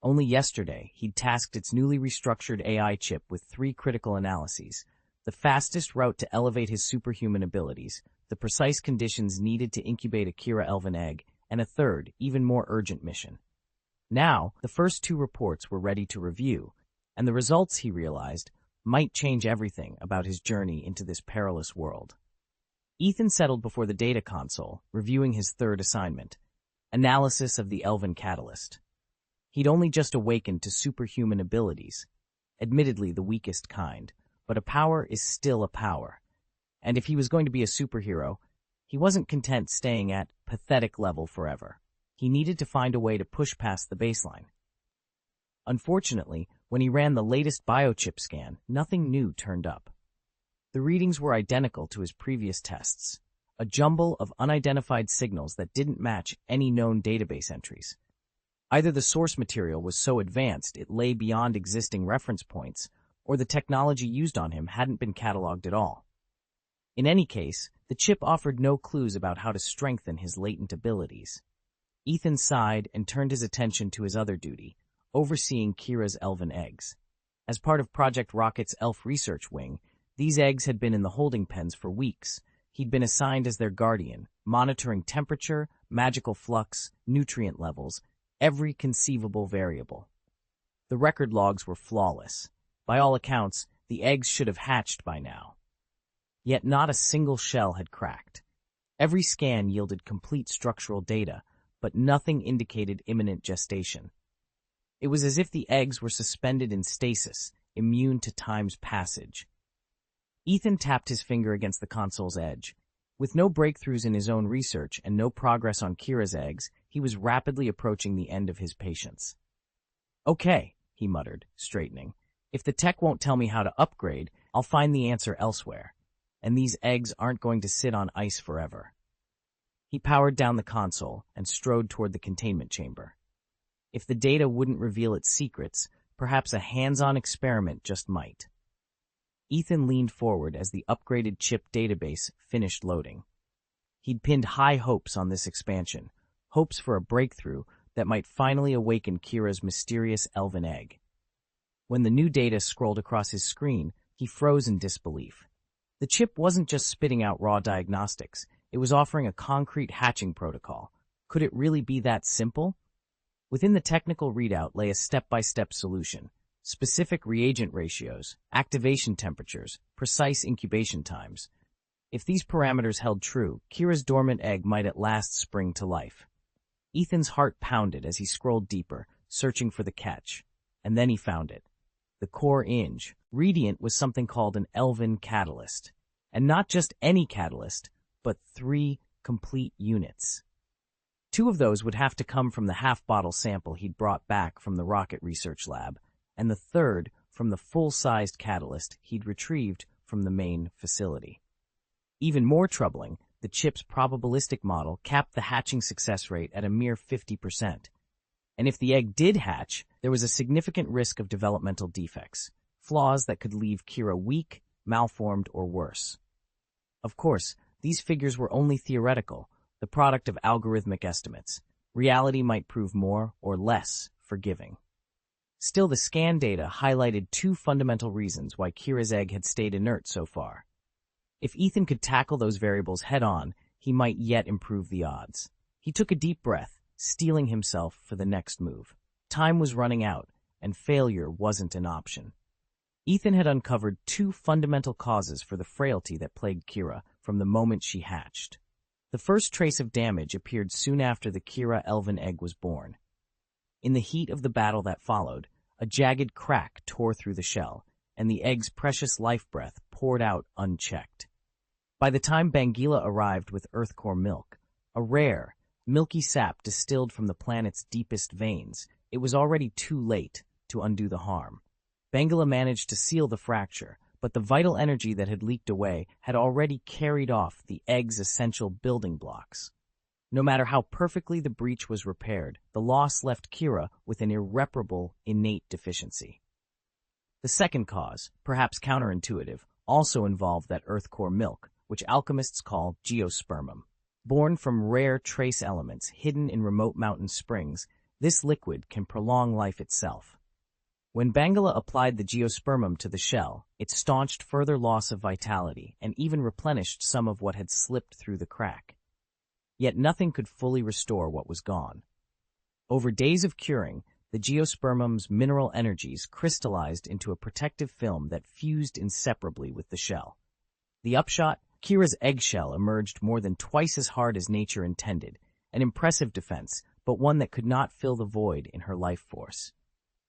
[SPEAKER 1] Only yesterday, he'd tasked its newly restructured AI chip with 3 critical analyses: the fastest route to elevate his superhuman abilities, the precise conditions needed to incubate a Kira elven egg, and a third, even more urgent mission. Now, the first 2 reports were ready to review, and the results, he realized, might change everything about his journey into this perilous world. Ethan settled before the data console, reviewing his 3rd assignment: analysis of the Elven Catalyst. He'd only just awakened to superhuman abilities, admittedly the weakest kind, but a power is still a power. And if he was going to be a superhero, he wasn't content staying at pathetic level forever. He needed to find a way to push past the baseline. Unfortunately, when he ran the latest biochip scan, nothing new turned up. The readings were identical to his previous tests, a jumble of unidentified signals that didn't match any known database entries. Either the source material was so advanced it lay beyond existing reference points, or the technology used on him hadn't been cataloged at all. In any case, the chip offered no clues about how to strengthen his latent abilities. Ethan sighed and turned his attention to his other duty, overseeing Kira's elven eggs. As part of Project Rocket's elf research wing, these eggs had been in the holding pens for weeks. He'd been assigned as their guardian, monitoring temperature, magical flux, nutrient levels, every conceivable variable. The record logs were flawless. By all accounts, The eggs should have hatched by now. Yet not a single shell had cracked. Every scan yielded complete structural data, but nothing indicated imminent gestation. It was as if the eggs were suspended in stasis, immune to time's passage. Ethan tapped his finger against the console's edge. With no breakthroughs in his own research and no progress on Kira's eggs, he was rapidly approaching the end of his patience. "Okay," he muttered, straightening. "If the tech won't tell me how to upgrade, I'll find the answer elsewhere. And these eggs aren't going to sit on ice forever." He powered down the console and strode toward the containment chamber. If the data wouldn't reveal its secrets, perhaps a hands-on experiment just might. Ethan leaned forward as the upgraded chip database finished loading. He'd pinned high hopes on this expansion, hopes for a breakthrough that might finally awaken Kira's mysterious elven egg. When the new data scrolled across his screen, he froze in disbelief. The chip wasn't just spitting out raw diagnostics, it was offering a concrete hatching protocol. Could it really be that simple? Within the technical readout lay a step-by-step solution. Specific reagent ratios, activation temperatures, precise incubation times. If these parameters held true, Kira's dormant egg might at last spring to life. Ethan's heart pounded as he scrolled deeper, searching for the catch. And then he found it. The core ingredient was something called an elven catalyst. And not just any catalyst, but 3 complete units. 2 of those would have to come from the half-bottle sample he'd brought back from the rocket research lab, and the 3rd from the full-sized catalyst he'd retrieved from the main facility. Even more troubling, the chip's probabilistic model capped the hatching success rate at a mere 50%. And if the egg did hatch, there was a significant risk of developmental defects, flaws that could leave Kira weak, malformed, or worse. Of course, these figures were only theoretical, the product of algorithmic estimates. Reality might prove more or less forgiving. Still, the scan data highlighted 2 fundamental reasons why Kira's egg had stayed inert so far. If Ethan could tackle those variables head-on, he might yet improve the odds. He took a deep breath, steeling himself for the next move. Time was running out, and failure wasn't an option. Ethan had uncovered 2 fundamental causes for the frailty that plagued Kira from the moment she hatched. The first trace of damage appeared soon after the Kira elven egg was born. In the heat of the battle that followed, a jagged crack tore through the shell, and the egg's precious life breath poured out unchecked. By the time Bangila arrived with Earthcore milk, a rare, milky sap distilled from the planet's deepest veins, it was already too late to undo the harm. Bangila managed to seal the fracture, but the vital energy that had leaked away had already carried off the egg's essential building blocks. No matter how perfectly the breach was repaired, the loss left Kira with an irreparable innate deficiency. The second cause, perhaps counterintuitive, also involved that Earthcore milk, which alchemists call geospermum. Born from rare trace elements hidden in remote mountain springs, this liquid can prolong life itself. When Bangala applied the geospermum to the shell, it staunched further loss of vitality and even replenished some of what had slipped through the crack. Yet nothing could fully restore what was gone. Over days of curing, the geospermum's mineral energies crystallized into a protective film that fused inseparably with the shell. The upshot? Kira's eggshell emerged more than twice as hard as nature intended, an impressive defense, but one that could not fill the void in her life force.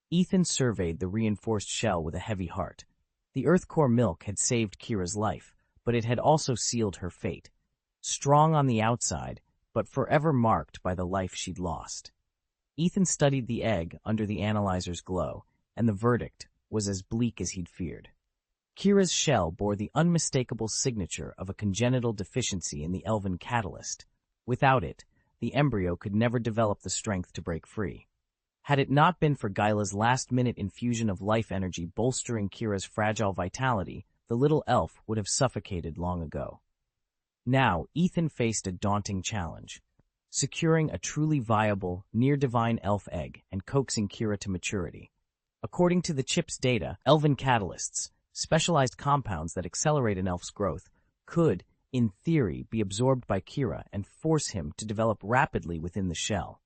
[SPEAKER 1] Ethan surveyed the reinforced shell with a heavy heart. The Earthcore milk had saved Kira's life, but it had also sealed her fate. Strong on the outside, but forever marked by the life she'd lost. Ethan studied the egg under the analyzer's glow, and the verdict was as bleak as he'd feared. Kira's shell bore the unmistakable signature of a congenital deficiency in the elven catalyst. Without it, the embryo could never develop the strength to break free. Had it not been for Gyla's last-minute infusion of life energy bolstering Kira's fragile vitality, the little elf would have suffocated long ago. Now, Ethan faced a daunting challenge: securing a truly viable, near-divine elf egg and coaxing Kira to maturity. According to the chip's data, elven catalysts, specialized compounds that accelerate an elf's growth, could, in theory, be absorbed by Kira and force him to develop rapidly within the shell.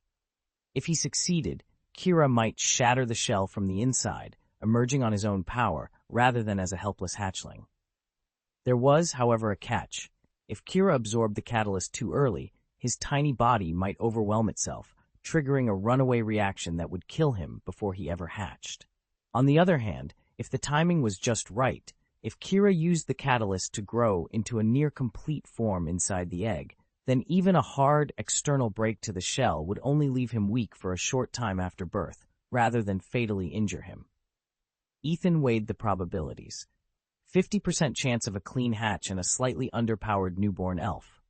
[SPEAKER 1] If he succeeded, Kira might shatter the shell from the inside, emerging on his own power rather than as a helpless hatchling. There was, however, a catch. If Kira absorbed the catalyst too early, his tiny body might overwhelm itself, triggering a runaway reaction that would kill him before he ever hatched. On the other hand, if the timing was just right, if Kira used the catalyst to grow into a near-complete form inside the egg, then even a hard, external break to the shell would only leave him weak for a short time after birth, rather than fatally injure him. Ethan weighed the probabilities. 50% chance of a clean hatch and a slightly underpowered newborn elf.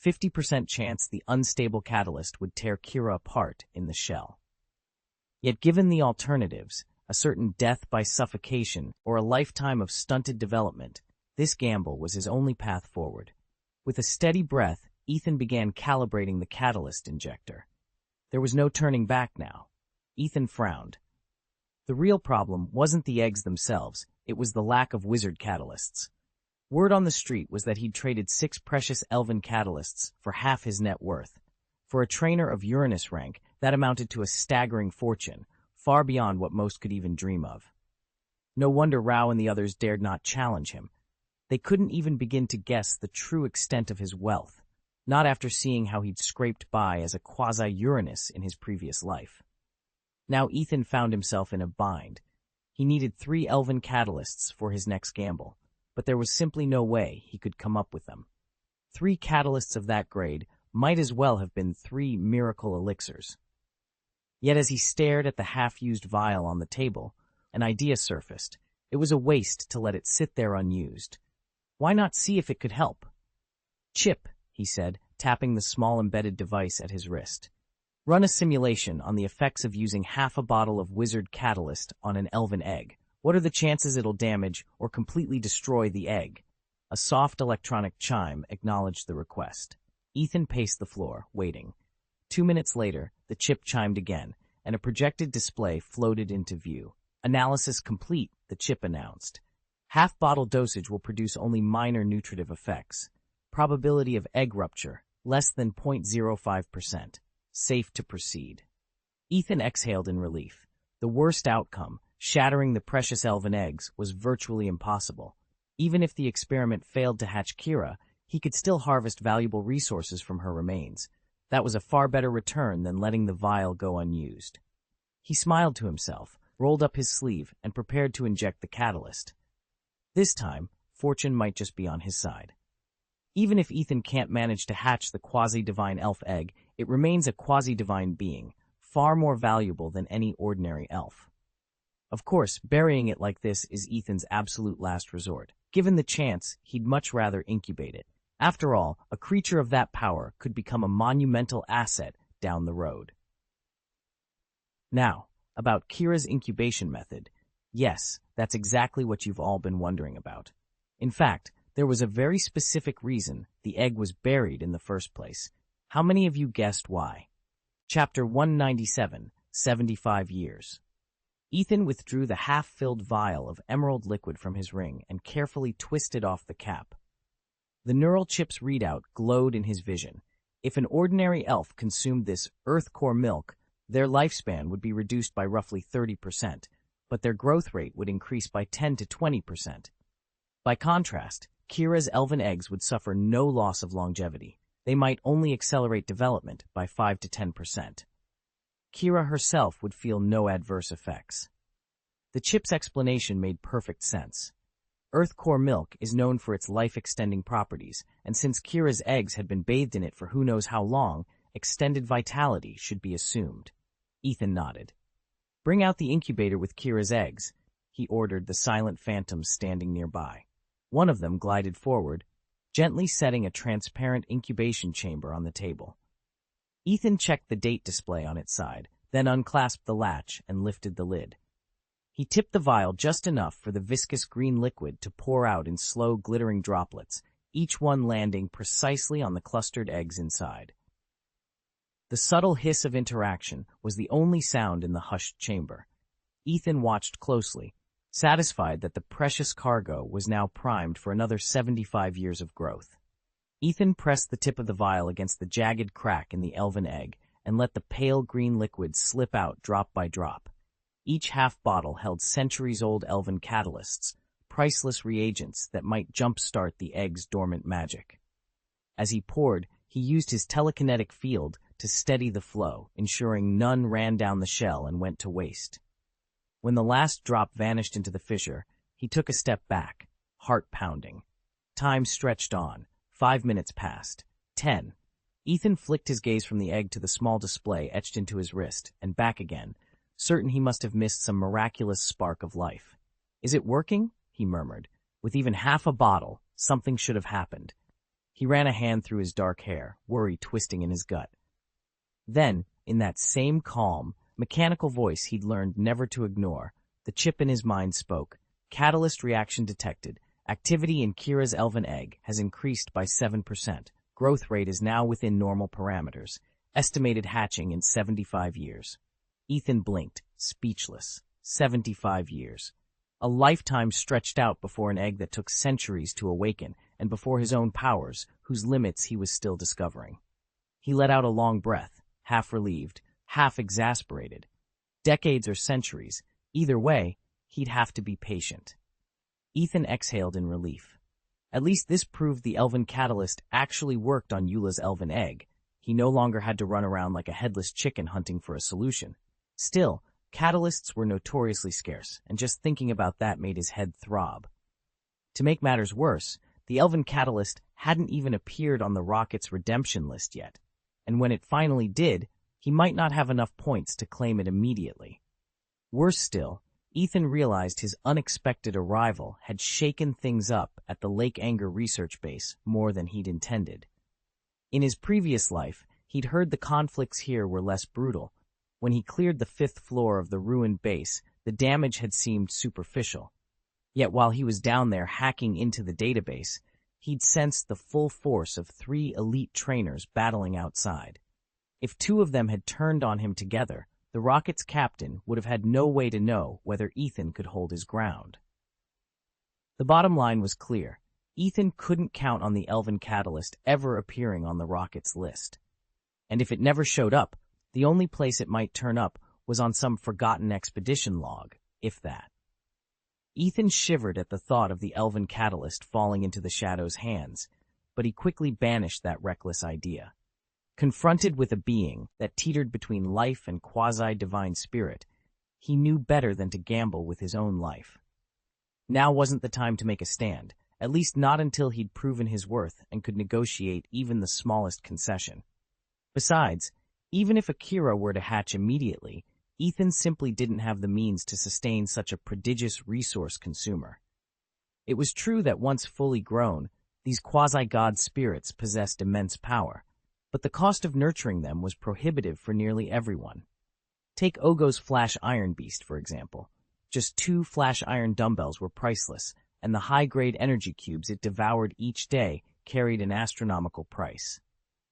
[SPEAKER 1] 50% chance the unstable catalyst would tear Kira apart in the shell. Yet given the alternatives, a certain death by suffocation or a lifetime of stunted development, this gamble was his only path forward. With a steady breath, Ethan began calibrating the catalyst injector. There was no turning back now. Ethan frowned. The real problem wasn't the eggs themselves, it was the lack of wizard catalysts. Word on the street was that he'd traded 6 precious elven catalysts for half his net worth. For a trainer of Uranus rank, that amounted to a staggering fortune, far beyond what most could even dream of. No wonder Rao and the others dared not challenge him. They couldn't even begin to guess the true extent of his wealth, not after seeing how he'd scraped by as a quasi-Uranus in his previous life. Now Ethan found himself in a bind. He needed 3 elven catalysts for his next gamble, but there was simply no way he could come up with them. 3 catalysts of that grade might as well have been 3 miracle elixirs. Yet as he stared at the half-used vial on the table, an idea surfaced. It was a waste to let it sit there unused. Why not see if it could help? "Chip," he said, tapping the small embedded device at his wrist. "Run a simulation on the effects of using half a bottle of wizard catalyst on an elven egg. What are the chances it'll damage or completely destroy the egg?" A soft electronic chime acknowledged the request. Ethan paced the floor, waiting. 2 minutes later, the chip chimed again, and a projected display floated into view. "Analysis complete," the chip announced. "Half-bottle dosage will produce only minor nutritive effects. Probability of egg rupture, less than 0.05%. Safe to proceed." Ethan exhaled in relief. The worst outcome, shattering the precious elven eggs, was virtually impossible. Even if the experiment failed to hatch Kira, he could still harvest valuable resources from her remains. That was a far better return than letting the vial go unused. He smiled to himself, rolled up his sleeve, and prepared to inject the catalyst. This time, fortune might just be on his side. Even if Ethan can't manage to hatch the quasi-divine elf egg, it remains a quasi-divine being, far more valuable than any ordinary elf. Of course, burying it like this is Ethan's absolute last resort. Given the chance, he'd much rather incubate it. After all, a creature of that power could become a monumental asset down the road. Now, about Kira's incubation method. Yes, that's exactly what you've all been wondering about. In fact, there was a very specific reason the egg was buried in the first place. How many of you guessed why? Chapter 197, 75 Years. Ethan withdrew the half-filled vial of emerald liquid from his ring and carefully twisted off the cap. The neural chip's readout glowed in his vision. If an ordinary elf consumed this earth core milk, their lifespan would be reduced by roughly 30%, but their growth rate would increase by 10 to 20%. By contrast, Kira's elven eggs would suffer no loss of longevity. They might only accelerate development by 5 to 10%. Kira herself would feel no adverse effects. The chip's explanation made perfect sense. Earth core milk is known for its life-extending properties, and since Kira's eggs had been bathed in it for who knows how long, extended vitality should be assumed. Ethan nodded. "Bring out the incubator with Kira's eggs," he ordered the silent phantoms standing nearby. One of them glided forward, gently setting a transparent incubation chamber on the table. Ethan checked the date display on its side, then unclasped the latch and lifted the lid. He tipped the vial just enough for the viscous green liquid to pour out in slow, glittering droplets, each one landing precisely on the clustered eggs inside. The subtle hiss of interaction was the only sound in the hushed chamber. Ethan watched closely, satisfied that the precious cargo was now primed for another 75 years of growth. Ethan pressed the tip of the vial against the jagged crack in the elven egg and let the pale green liquid slip out drop by drop. Each half bottle held centuries-old elven catalysts, priceless reagents that might jumpstart the egg's dormant magic. As he poured, he used his telekinetic field to steady the flow, ensuring none ran down the shell and went to waste. When the last drop vanished into the fissure, he took a step back, heart pounding. Time stretched on. 5 minutes passed. 10. Ethan flicked his gaze from the egg to the small display etched into his wrist, and back again, certain he must have missed some miraculous spark of life. "Is it working?" he murmured. "With even half a bottle, something should have happened." He ran a hand through his dark hair, worry twisting in his gut. Then, in that same calm, mechanical voice he'd learned never to ignore, the chip in his mind spoke. "Catalyst reaction detected. Activity in Kira's elven egg has increased by 7%. Growth rate is now within normal parameters. Estimated hatching in 75 years. Ethan blinked, speechless. 75 years. A lifetime stretched out before an egg that took centuries to awaken, and before his own powers, whose limits he was still discovering. He let out a long breath, half relieved, half exasperated. Decades or centuries, either way, he'd have to be patient. Ethan exhaled in relief. At least this proved the elven catalyst actually worked on Eula's elven egg. He no longer had to run around like a headless chicken hunting for a solution. Still, catalysts were notoriously scarce, and just thinking about that made his head throb. To make matters worse, the elven catalyst hadn't even appeared on the rocket's redemption list yet, and when it finally did, he might not have enough points to claim it immediately. Worse still, Ethan realized his unexpected arrival had shaken things up at the Lake Anger research base more than he'd intended. In his previous life, he'd heard the conflicts here were less brutal. When he cleared the 5th floor of the ruined base, the damage had seemed superficial. Yet while he was down there hacking into the database, he'd sensed the full force of 3 elite trainers battling outside. If 2 of them had turned on him together, the rocket's captain would have had no way to know whether Ethan could hold his ground. The bottom line was clear. Ethan couldn't count on the elven catalyst ever appearing on the rocket's list. And if it never showed up, the only place it might turn up was on some forgotten expedition log, if that. Ethan shivered at the thought of the elven catalyst falling into the Shadow's hands, but he quickly banished that reckless idea. Confronted with a being that teetered between life and quasi-divine spirit, he knew better than to gamble with his own life. Now wasn't the time to make a stand, at least not until he'd proven his worth and could negotiate even the smallest concession. Besides, even if Akira were to hatch immediately, Ethan simply didn't have the means to sustain such a prodigious resource consumer. It was true that once fully grown, these quasi-god spirits possessed immense power, but the cost of nurturing them was prohibitive for nearly everyone. Take Ogo's Flash Iron Beast, for example. Just 2 Flash Iron dumbbells were priceless, and the high-grade energy cubes it devoured each day carried an astronomical price.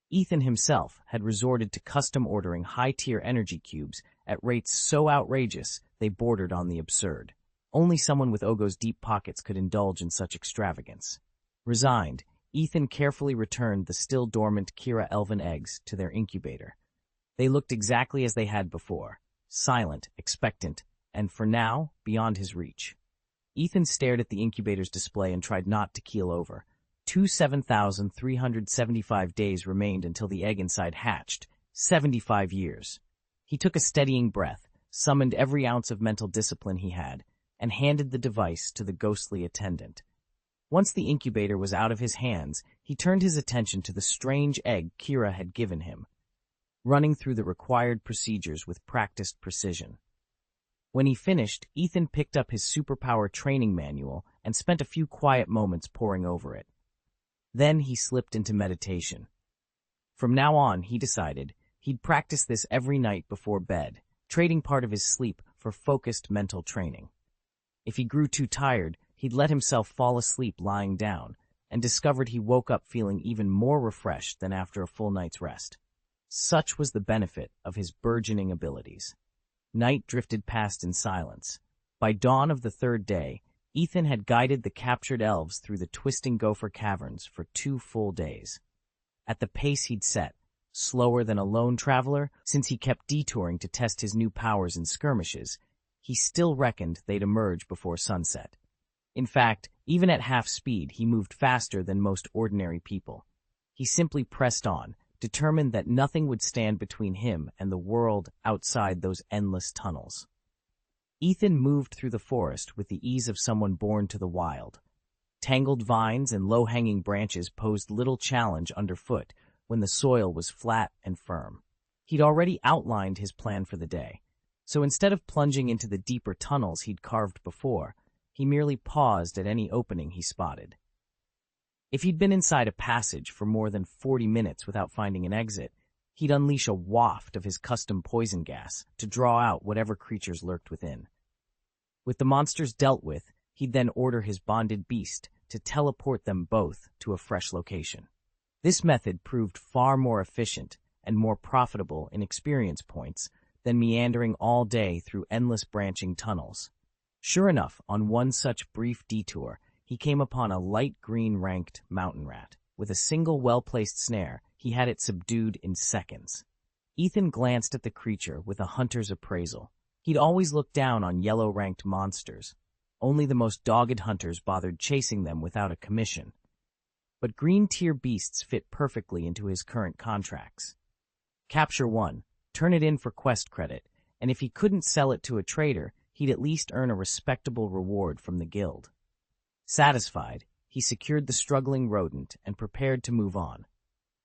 [SPEAKER 1] Ethan himself had resorted to custom ordering high-tier energy cubes at rates so outrageous they bordered on the absurd. Only someone with Ogo's deep pockets could indulge in such extravagance. Resigned, Ethan carefully returned the still dormant Kira elven eggs to their incubator. They looked exactly as they had before, silent, expectant, and for now, beyond his reach. Ethan stared at the incubator's display and tried not to keel over. 7,375 days remained until the egg inside hatched, 75 years. He took a steadying breath, summoned every ounce of mental discipline he had, and handed the device to the ghostly attendant. Once the incubator was out of his hands, he turned his attention to the strange egg Kira had given him, running through the required procedures with practiced precision. When he finished, Ethan picked up his superpower training manual and spent a few quiet moments poring over it. Then he slipped into meditation. From now on, he decided, he'd practice this every night before bed, trading part of his sleep for focused mental training. If he grew too tired, he'd let himself fall asleep lying down, and discovered he woke up feeling even more refreshed than after a full night's rest. Such was the benefit of his burgeoning abilities. Night drifted past in silence. By dawn of the 3rd day, Ethan had guided the captured elves through the twisting gopher caverns for 2 full days. At the pace he'd set, slower than a lone traveler, since he kept detouring to test his new powers in skirmishes, he still reckoned they'd emerge before sunset. In fact, even at half speed, he moved faster than most ordinary people. He simply pressed on, determined that nothing would stand between him and the world outside those endless tunnels. Ethan moved through the forest with the ease of someone born to the wild. Tangled vines and low-hanging branches posed little challenge underfoot when the soil was flat and firm. He'd already outlined his plan for the day, so instead of plunging into the deeper tunnels he'd carved before, he merely paused at any opening he spotted. If he'd been inside a passage for more than 40 minutes without finding an exit, he'd unleash a waft of his custom poison gas to draw out whatever creatures lurked within. With the monsters dealt with, he'd then order his bonded beast to teleport them both to a fresh location. This method proved far more efficient and more profitable in experience points than meandering all day through endless branching tunnels. Sure enough, on one such brief detour, he came upon a light green ranked mountain rat. With a single well-placed snare, he had it subdued in seconds. Ethan glanced at the creature with a hunter's appraisal. He'd always looked down on yellow-ranked monsters. Only the most dogged hunters bothered chasing them without a commission. But green-tier beasts fit perfectly into his current contracts. Capture one, turn it in for quest credit, and if he couldn't sell it to a trader, he'd at least earn a respectable reward from the guild. Satisfied, he secured the struggling rodent and prepared to move on.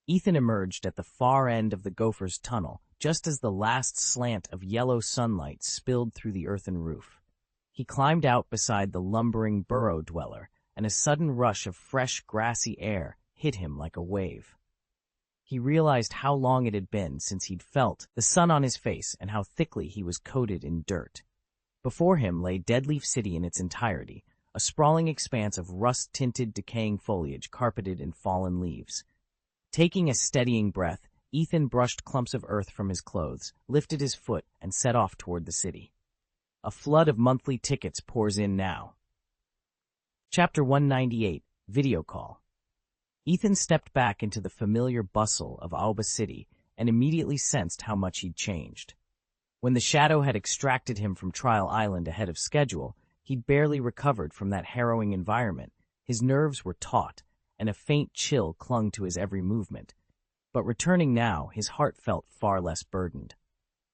[SPEAKER 1] Ethan emerged at the far end of the gopher's tunnel just as the last slant of yellow sunlight spilled through the earthen roof. He climbed out beside the lumbering burrow dweller, and a sudden rush of fresh, grassy air hit him like a wave. He realized how long it had been since he'd felt the sun on his face and how thickly he was coated in dirt. Before him lay Deadleaf City in its entirety, a sprawling expanse of rust-tinted, decaying foliage carpeted in fallen leaves. Taking a steadying breath, Ethan brushed clumps of earth from his clothes, lifted his foot, and set off toward the city. A flood of monthly tickets pours in now. Chapter 198, Video Call. Ethan stepped back into the familiar bustle of Aoba City and immediately sensed how much he'd changed. When the shadow had extracted him from Trial Island ahead of schedule, he'd barely recovered from that harrowing environment. His nerves were taut, and a faint chill clung to his every movement. But returning now, his heart felt far less burdened.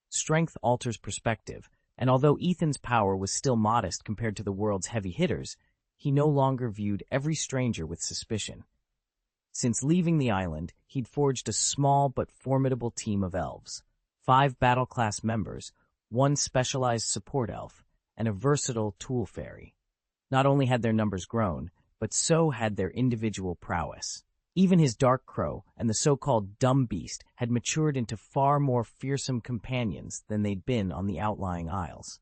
[SPEAKER 1] Strength alters perspective, and although Ethan's power was still modest compared to the world's heavy hitters, he no longer viewed every stranger with suspicion. Since leaving the island, he'd forged a small but formidable team of elves, 5 battle-class members, 1 specialized support elf, and a versatile tool fairy. Not only had their numbers grown, but so had their individual prowess. Even his dark crow and the so-called dumb beast had matured into far more fearsome companions than they'd been on the outlying isles.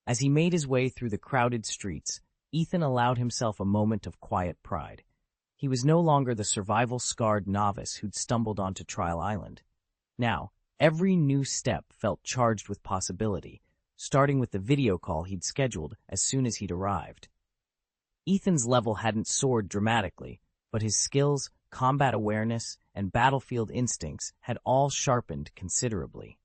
[SPEAKER 1] As he made his way through the crowded streets, Ethan allowed himself a moment of quiet pride. He was no longer the survival-scarred novice who'd stumbled onto Trial Island. Now, every new step felt charged with possibility, starting with the video call he'd scheduled as soon as he'd arrived. Ethan's level hadn't soared dramatically, but his skills, combat awareness, and battlefield instincts had all sharpened considerably.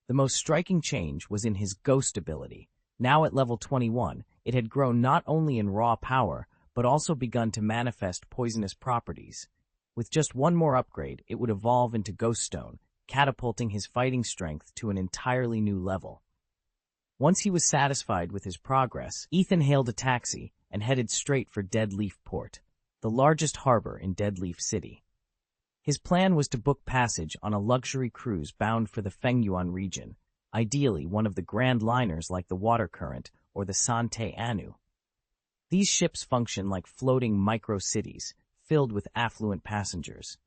[SPEAKER 1] The most striking change was in his ghost ability. Now at level 21, it had grown not only in raw power, but also begun to manifest poisonous properties. With just one more upgrade, it would evolve into Ghoststone, catapulting his fighting strength to an entirely new level. Once he was satisfied with his progress, Ethan hailed a taxi and headed straight for Deadleaf Port, the largest harbor in Deadleaf City. His plan was to book passage on a luxury cruise bound for the Fengyuan region, ideally one of the grand liners like the Watercurrent or the Sante Anu. These ships function like floating micro-cities, filled with affluent passengers.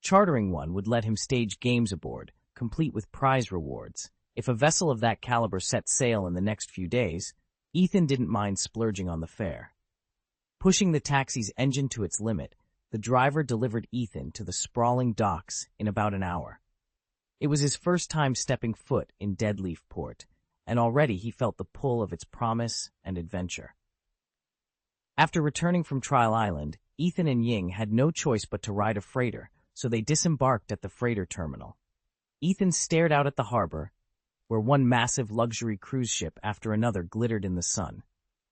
[SPEAKER 1] Chartering one would let him stage games aboard, complete with prize rewards. If a vessel of that caliber set sail in the next few days, Ethan didn't mind splurging on the fare. Pushing the taxi's engine to its limit, the driver delivered Ethan to the sprawling docks in about an hour. It was his first time stepping foot in Deadleaf Port, and already he felt the pull of its promise and adventure. After returning from Trial Island, Ethan and Ying had no choice but to ride a freighter, so they disembarked at the freighter terminal. Ethan stared out at the harbor, where one massive luxury cruise ship after another glittered in the sun.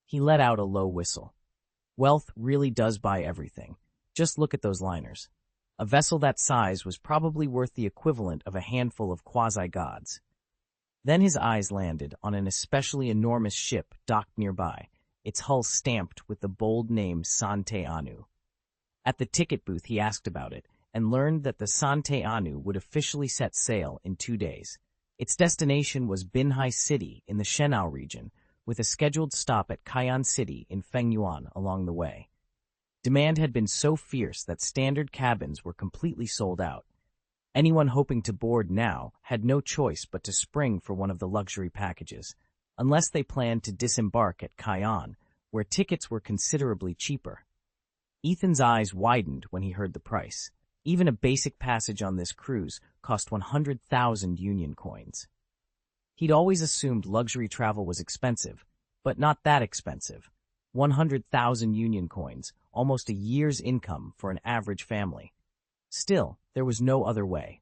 [SPEAKER 1] He let out a low whistle. Wealth really does buy everything. Just look at those liners. A vessel that size was probably worth the equivalent of a handful of quasi-gods. Then his eyes landed on an especially enormous ship docked nearby, its hull stamped with the bold name Sante Anu. At the ticket booth he asked about it, and learned that the Sante Anu would officially set sail in 2 days. Its destination was Binhai City in the Shenao region, with a scheduled stop at Kaiyan City in Fengyuan along the way. Demand had been so fierce that standard cabins were completely sold out. Anyone hoping to board now had no choice but to spring for one of the luxury packages, unless they planned to disembark at Kaiyan, where tickets were considerably cheaper. Ethan's eyes widened when he heard the price. Even a basic passage on this cruise cost 100,000 Union coins. He'd always assumed luxury travel was expensive, but not that expensive. 100,000 Union coins, almost a year's income for an average family. Still, there was no other way.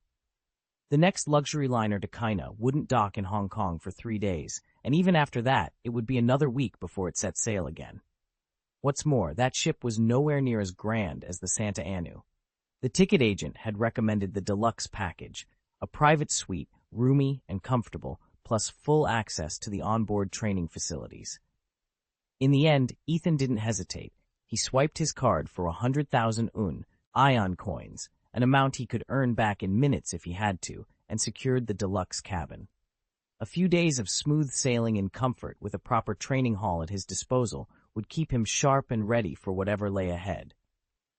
[SPEAKER 1] The next luxury liner to China wouldn't dock in Hong Kong for 3 days, and even after that, it would be another week before it set sail again. What's more, that ship was nowhere near as grand as the Santa Anu. The ticket agent had recommended the deluxe package, a private suite, roomy and comfortable, plus full access to the onboard training facilities. In the end, Ethan didn't hesitate. He swiped his card for 100,000 ion coins, an amount he could earn back in minutes if he had to, and secured the deluxe cabin. A few days of smooth sailing in comfort with a proper training hall at his disposal would keep him sharp and ready for whatever lay ahead.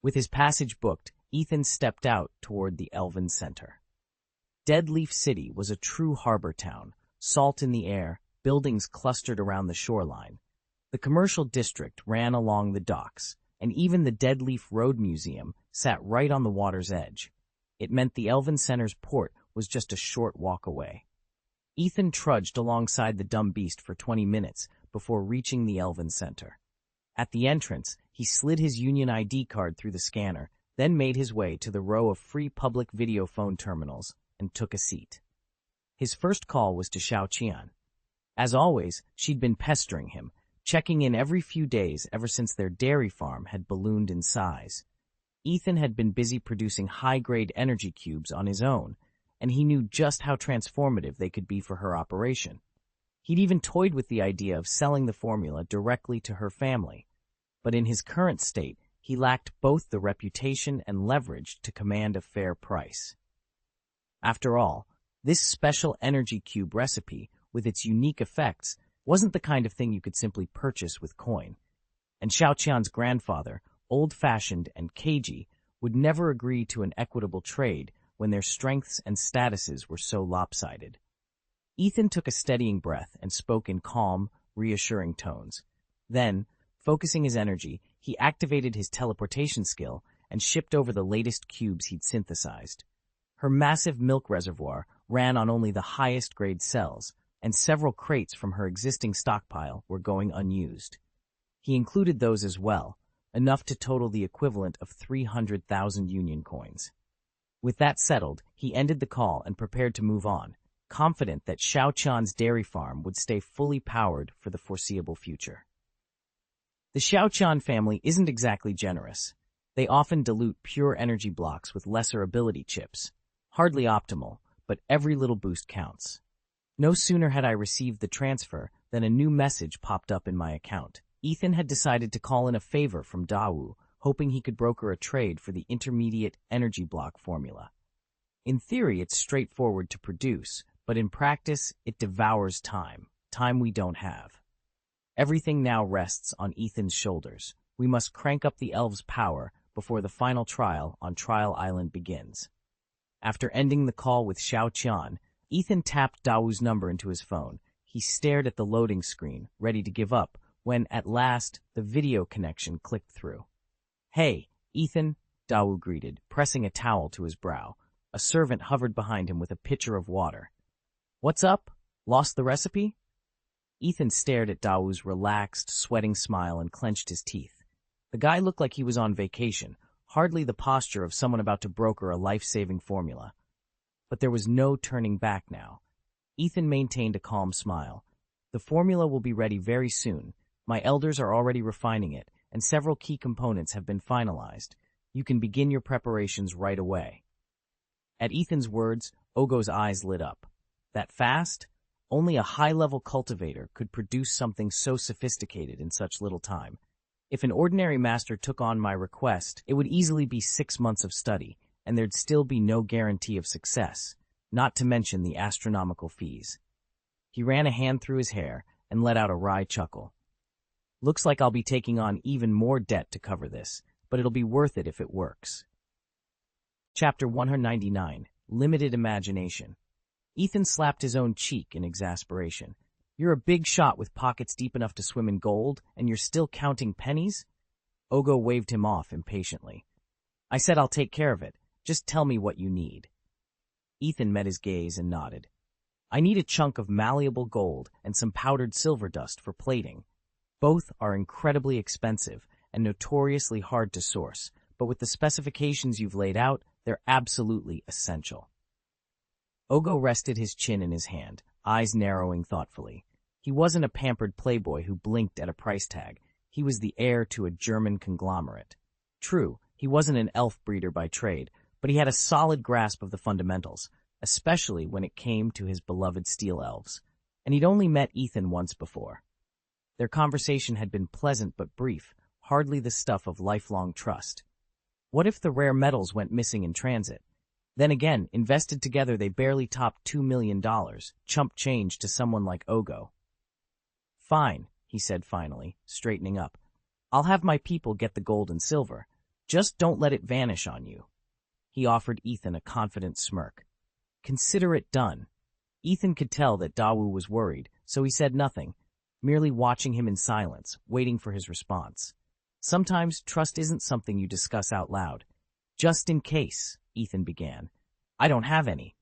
[SPEAKER 1] With his passage booked, Ethan stepped out toward the Elven Center. Deadleaf City was a true harbor town, salt in the air, buildings clustered around the shoreline. The commercial district ran along the docks, and even the Deadleaf Road Museum sat right on the water's edge. It meant the Elven Center's port was just a short walk away. Ethan trudged alongside the dumb beast for 20 minutes before reaching the Elven Center. At the entrance, he slid his Union ID card through the scanner, then made his way to the row of free public video phone terminals and took a seat. His first call was to Xiao Qian. As always, she'd been pestering him, checking in every few days ever since their dairy farm had ballooned in size. Ethan had been busy producing high-grade energy cubes on his own, and he knew just how transformative they could be for her operation. He'd even toyed with the idea of selling the formula directly to her family, but in his current state, he lacked both the reputation and leverage to command a fair price. After all, this special energy cube recipe, with its unique effects, wasn't the kind of thing you could simply purchase with coin. And Xiao Qian's grandfather, old-fashioned and cagey, would never agree to an equitable trade when their strengths and statuses were so lopsided. Ethan took a steadying breath and spoke in calm, reassuring tones. Then, focusing his energy, he activated his teleportation skill and shipped over the latest cubes he'd synthesized. Her massive milk reservoir ran on only the highest-grade cells, and several crates from her existing stockpile were going unused. He included those as well, enough to total the equivalent of 300,000 Union coins. With that settled, he ended the call and prepared to move on, confident that Xiao Qian's dairy farm would stay fully powered for the foreseeable future. The Xiao Qian family isn't exactly generous. They often dilute pure energy blocks with lesser ability chips. Hardly optimal, but every little boost counts. No sooner had I received the transfer than a new message popped up in my account. Ethan had decided to call in a favor from Dawu, hoping he could broker a trade for the intermediate energy block formula. In theory, it's straightforward to produce, but in practice, it devours time we don't have. Everything now rests on Ethan's shoulders. We must crank up the elves' power before the final trial on Trial Island begins. After ending the call with Xiao Qian, Ethan tapped Dawu's number into his phone. He stared at the loading screen, ready to give up, when, at last, the video connection clicked through. "Hey, Ethan," Dawu greeted, pressing a towel to his brow. A servant hovered behind him with a pitcher of water. "What's up? Lost the recipe?" Ethan stared at Dawu's relaxed, sweating smile and clenched his teeth. The guy looked like he was on vacation, hardly the posture of someone about to broker a life-saving formula. But there was no turning back now. Ethan maintained a calm smile. The formula will be ready very soon. My elders are already refining it, and several key components have been finalized. You can begin your preparations right away. At Ethan's words, Ogo's eyes lit up. That fast? Only a high-level cultivator could produce something so sophisticated in such little time. If an ordinary master took on my request, it would easily be 6 months of study, and there'd still be no guarantee of success, not to mention the astronomical fees. He ran a hand through his hair and let out a wry chuckle. Looks like I'll be taking on even more debt to cover this, but it'll be worth it if it works. Chapter 199, Limited Imagination. Ethan slapped his own cheek in exasperation. You're a big shot with pockets deep enough to swim in gold, and you're still counting pennies? Ogo waved him off impatiently. I said I'll take care of it. Just tell me what you need. Ethan met his gaze and nodded. I need a chunk of malleable gold and some powdered silver dust for plating. Both are incredibly expensive and notoriously hard to source, but with the specifications you've laid out, they're absolutely essential. Ogo rested his chin in his hand, eyes narrowing thoughtfully. He wasn't a pampered playboy who blinked at a price tag. He was the heir to a German conglomerate. True, he wasn't an elf breeder by trade, but he had a solid grasp of the fundamentals, especially when it came to his beloved steel elves. And he'd only met Ethan once before. Their conversation had been pleasant but brief, hardly the stuff of lifelong trust. What if the rare metals went missing in transit? Then again, invested together they barely topped $2 million, chump change to someone like Ogo. Fine, he said finally, straightening up. I'll have my people get the gold and silver. Just don't let it vanish on you. He offered Ethan a confident smirk. Consider it done. Ethan could tell that Dawu was worried, so he said nothing, merely watching him in silence, waiting for his response. Sometimes trust isn't something you discuss out loud. Just in case, Ethan began. I don't have any.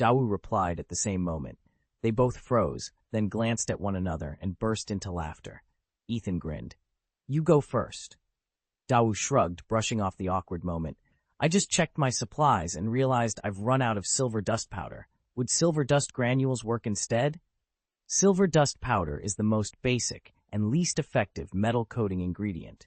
[SPEAKER 1] Dawu replied at the same moment. They both froze, then glanced at one another and burst into laughter. Ethan grinned. You go first. Dawu shrugged, brushing off the awkward moment. I just checked my supplies and realized I've run out of silver dust powder. Would silver dust granules work instead? Silver dust powder is the most basic and least effective metal coating ingredient.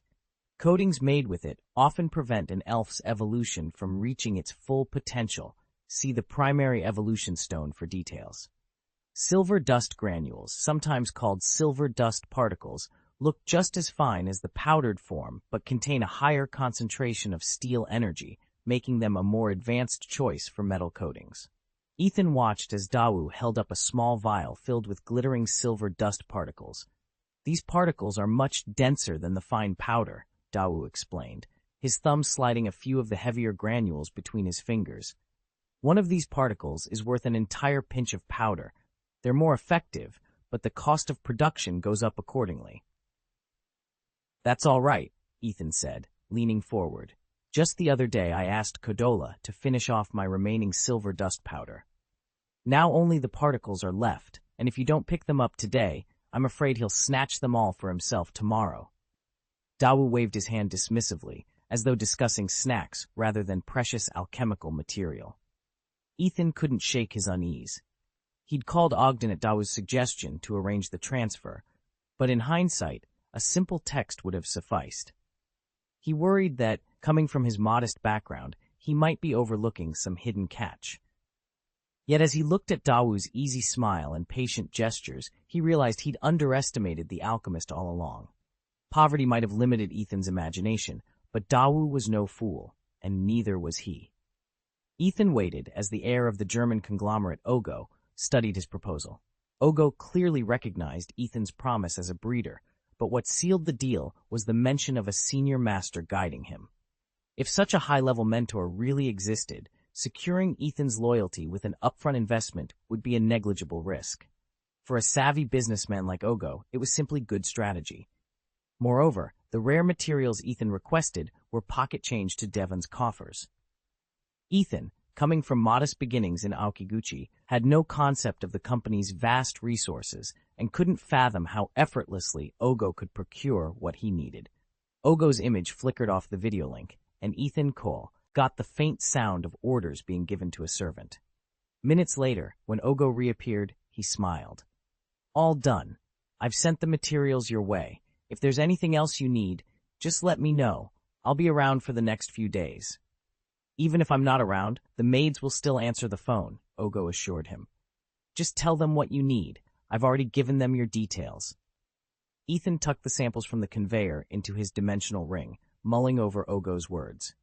[SPEAKER 1] Coatings made with it often prevent an elf's evolution from reaching its full potential. See the primary evolution stone for details. Silver dust granules, sometimes called silver dust particles, look just as fine as the powdered form but contain a higher concentration of steel energy, making them a more advanced choice for metal coatings. Ethan watched as Dawu held up a small vial filled with glittering silver dust particles. These particles are much denser than the fine powder, Dawu explained, his thumb sliding a few of the heavier granules between his fingers. One of these particles is worth an entire pinch of powder. They're more effective, but the cost of production goes up accordingly. That's all right, Ethan said, leaning forward. Just the other day I asked Kodola to finish off my remaining silver dust powder. Now only the particles are left, and if you don't pick them up today, I'm afraid he'll snatch them all for himself tomorrow. Dawu waved his hand dismissively, as though discussing snacks rather than precious alchemical material. Ethan couldn't shake his unease. He'd called Ogden at Dawu's suggestion to arrange the transfer, but in hindsight, a simple text would have sufficed. He worried that, coming from his modest background, he might be overlooking some hidden catch. Yet as he looked at Dawu's easy smile and patient gestures, he realized he'd underestimated the alchemist all along. Poverty might have limited Ethan's imagination, but Dawu was no fool, and neither was he. Ethan waited as the heir of the German conglomerate Ogo studied his proposal. Ogo clearly recognized Ethan's promise as a breeder, but what sealed the deal was the mention of a senior master guiding him. If such a high-level mentor really existed, securing Ethan's loyalty with an upfront investment would be a negligible risk. For a savvy businessman like Ogo, it was simply good strategy. Moreover, the rare materials Ethan requested were pocket change to Devon's coffers. Ethan, coming from modest beginnings in Aokiguchi, had no concept of the company's vast resources and couldn't fathom how effortlessly Ogo could procure what he needed. Ogo's image flickered off the video link, and Ethan Cole got the faint sound of orders being given to a servant. Minutes later, when Ogo reappeared, he smiled. All done. I've sent the materials your way. If there's anything else you need, just let me know. I'll be around for the next few days. Even if I'm not around, the maids will still answer the phone, Ogo assured him. Just tell them what you need. I've already given them your details. Ethan tucked the samples from the conveyor into his dimensional ring, mulling over Ogo's words.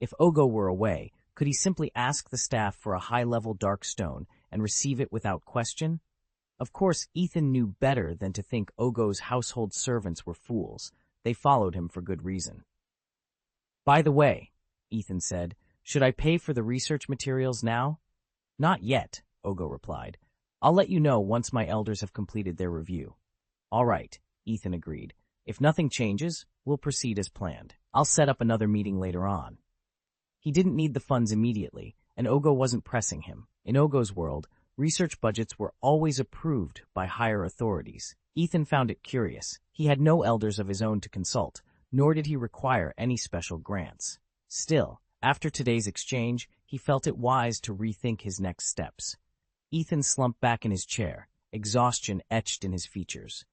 [SPEAKER 1] If Ogo were away, could he simply ask the staff for a high-level dark stone and receive it without question? Of course, Ethan knew better than to think Ogo's household servants were fools. They followed him for good reason. By the way, Ethan said, should I pay for the research materials now? Not yet, Ogo replied. I'll let you know once my elders have completed their review. All right, Ethan agreed. If nothing changes, we'll proceed as planned. I'll set up another meeting later on. He didn't need the funds immediately, and Ogo wasn't pressing him. In Ogo's world, research budgets were always approved by higher authorities. Ethan found it curious. He had no elders of his own to consult, nor did he require any special grants. Still, after today's exchange, he felt it wise to rethink his next steps. Ethan slumped back in his chair, exhaustion etched in his features.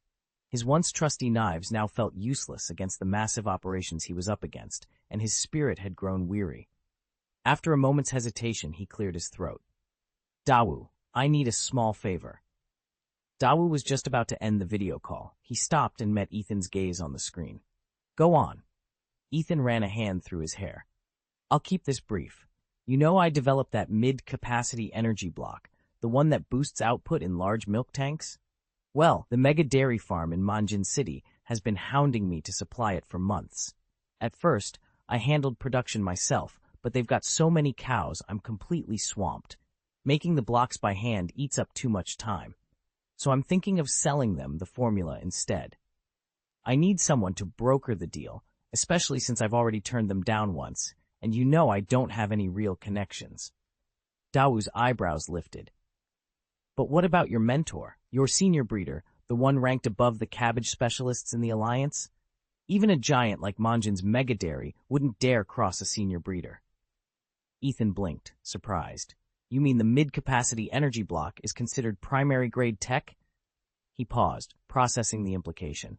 [SPEAKER 1] His once trusty knives now felt useless against the massive operations he was up against, and his spirit had grown weary. After a moment's hesitation, he cleared his throat. Dawu, I need a small favor. Dawu was just about to end the video call. He stopped and met Ethan's gaze on the screen. Go on. Ethan ran a hand through his hair. I'll keep this brief. You know I developed that mid-capacity energy block, the one that boosts output in large milk tanks? Well, the mega dairy farm in Manjin City has been hounding me to supply it for months. At first, I handled production myself, but they've got so many cows I'm completely swamped. Making the blocks by hand eats up too much time. So I'm thinking of selling them the formula instead. I need someone to broker the deal, especially since I've already turned them down once, and you know I don't have any real connections. Dawu's eyebrows lifted. But what about your mentor, your senior breeder, the one ranked above the cabbage specialists in the Alliance? Even a giant like Manjin's mega dairy wouldn't dare cross a senior breeder. Ethan blinked, surprised. You mean the mid-capacity energy block is considered primary-grade tech? He paused, processing the implication.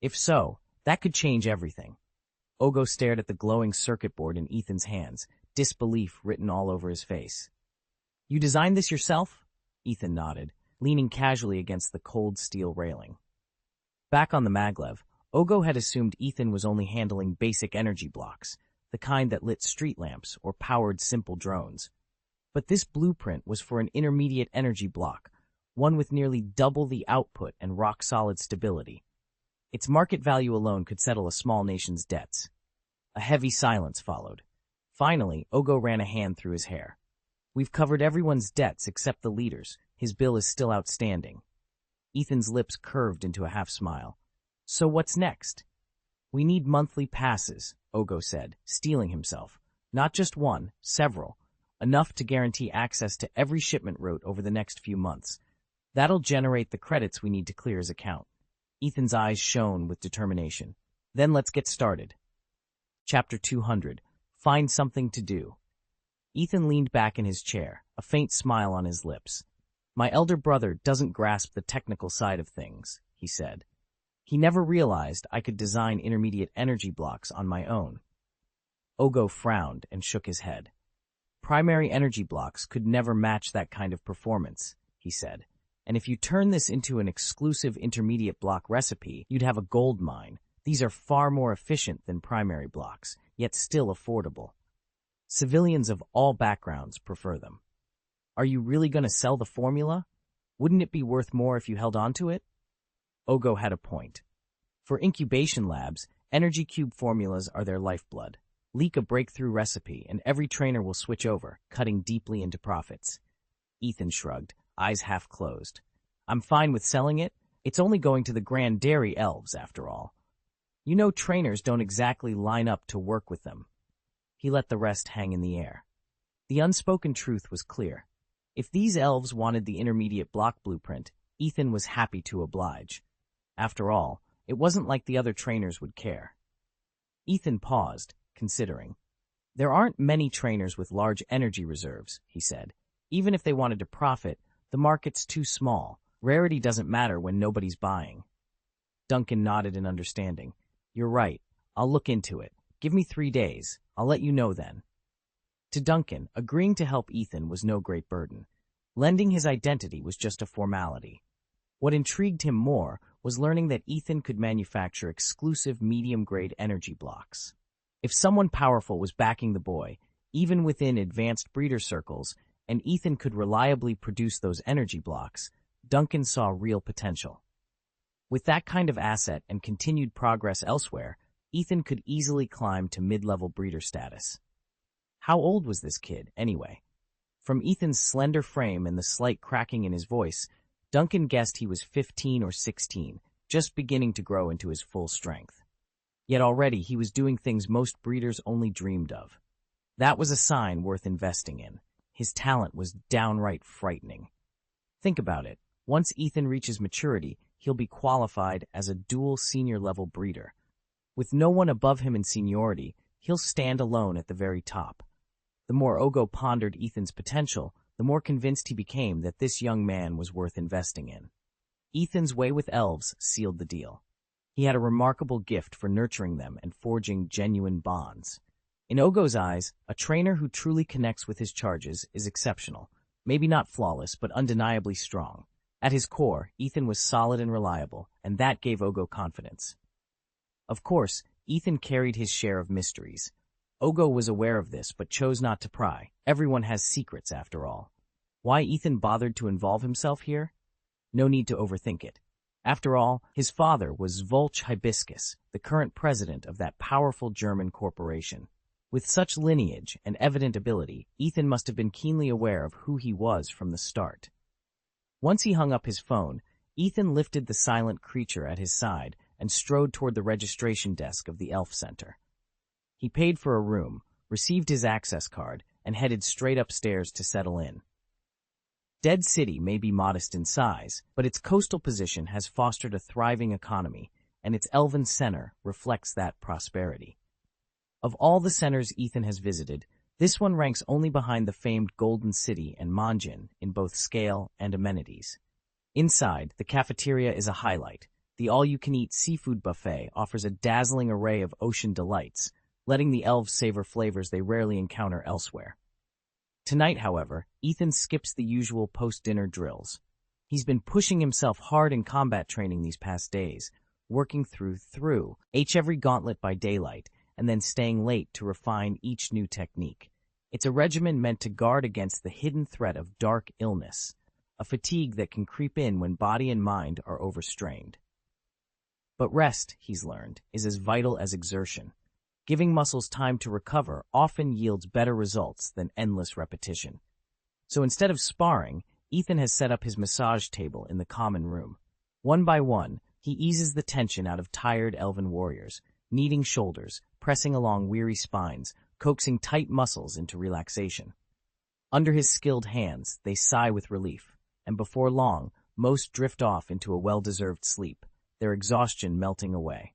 [SPEAKER 1] If so, that could change everything. Ogo stared at the glowing circuit board in Ethan's hands, disbelief written all over his face. You designed this yourself? Ethan nodded, leaning casually against the cold steel railing. Back on the maglev, Ogo had assumed Ethan was only handling basic energy blocks, the kind that lit street lamps or powered simple drones. But this blueprint was for an intermediate energy block, one with nearly double the output and rock-solid stability. Its market value alone could settle a small nation's debts. A heavy silence followed. Finally, Ogo ran a hand through his hair. We've covered everyone's debts except the leader's. His bill is still outstanding. Ethan's lips curved into a half-smile. So what's next? We need monthly passes, Ogo said, steeling himself. Not just one, several. Enough to guarantee access to every shipment route over the next few months. That'll generate the credits we need to clear his account. Ethan's eyes shone with determination. Then let's get started. Chapter 200. Find something to do. Ethan leaned back in his chair, a faint smile on his lips. My elder brother doesn't grasp the technical side of things, he said. He never realized I could design intermediate energy blocks on my own. Ogo frowned and shook his head. Primary energy blocks could never match that kind of performance, he said. And if you turn this into an exclusive intermediate block recipe, you'd have a gold mine. These are far more efficient than primary blocks, yet still affordable. Civilians of all backgrounds prefer them. Are you really going to sell the formula? Wouldn't it be worth more if you held on to it? Ogo had a point. For incubation labs, energy cube formulas are their lifeblood. Leak a breakthrough recipe, and every trainer will switch over, cutting deeply into profits. Ethan shrugged, eyes half closed. I'm fine with selling it. It's only going to the Grand Dairy Elves, after all. You know trainers don't exactly line up to work with them. He let the rest hang in the air. The unspoken truth was clear. If these elves wanted the intermediate block blueprint, Ethan was happy to oblige. After all, it wasn't like the other trainers would care. Ethan paused, considering. There aren't many trainers with large energy reserves, he said. Even if they wanted to profit, The market's too small. Rarity doesn't matter when nobody's buying. Duncan nodded in understanding. You're right. I'll look into it. Give me 3 days. I'll let you know then. To Duncan, agreeing to help Ethan was no great burden. Lending his identity was just a formality. What intrigued him more was learning that Ethan could manufacture exclusive medium-grade energy blocks. If someone powerful was backing the boy, even within advanced breeder circles, and Ethan could reliably produce those energy blocks, Duncan saw real potential. With that kind of asset and continued progress elsewhere, Ethan could easily climb to mid-level breeder status. How old was this kid, anyway? From Ethan's slender frame and the slight cracking in his voice, Duncan guessed he was 15 or 16, just beginning to grow into his full strength. Yet already he was doing things most breeders only dreamed of. That was a sign worth investing in. His talent was downright frightening. Think about it. Once Ethan reaches maturity, he'll be qualified as a dual senior-level breeder. With no one above him in seniority, he'll stand alone at the very top. The more Ogo pondered Ethan's potential, the more convinced he became that this young man was worth investing in. Ethan's way with elves sealed the deal. He had a remarkable gift for nurturing them and forging genuine bonds. In Ogo's eyes, a trainer who truly connects with his charges is exceptional. Maybe not flawless, but undeniably strong. At his core, Ethan was solid and reliable, and that gave Ogo confidence. Of course, Ethan carried his share of mysteries. Ogo was aware of this, but chose not to pry. Everyone has secrets, after all. Why Ethan bothered to involve himself here? No need to overthink it. After all, his father was Volch Hibiscus, the current president of that powerful German corporation. With such lineage and evident ability, Ethan must have been keenly aware of who he was from the start. Once he hung up his phone, Ethan lifted the silent creature at his side and strode toward the registration desk of the Elf Center. He paid for a room, received his access card, and headed straight upstairs to settle in. Dead City may be modest in size, but its coastal position has fostered a thriving economy, and its elven center reflects that prosperity. Of all the centers Ethan has visited, this one ranks only behind the famed Golden City and Manjin in both scale and amenities. Inside, the cafeteria is a highlight. The all-you-can-eat seafood buffet offers a dazzling array of ocean delights, letting the elves savor flavors they rarely encounter elsewhere. Tonight, however, Ethan skips the usual post-dinner drills. He's been pushing himself hard in combat training these past days, working through every gauntlet by daylight, and then staying late to refine each new technique. It's a regimen meant to guard against the hidden threat of dark illness, a fatigue that can creep in when body and mind are overstrained. But rest, he's learned, is as vital as exertion. Giving muscles time to recover often yields better results than endless repetition. So instead of sparring, Ethan has set up his massage table in the common room. One by one, he eases the tension out of tired elven warriors, kneading shoulders, pressing along weary spines, coaxing tight muscles into relaxation. Under his skilled hands, they sigh with relief, and before long, most drift off into a well-deserved sleep, their exhaustion melting away.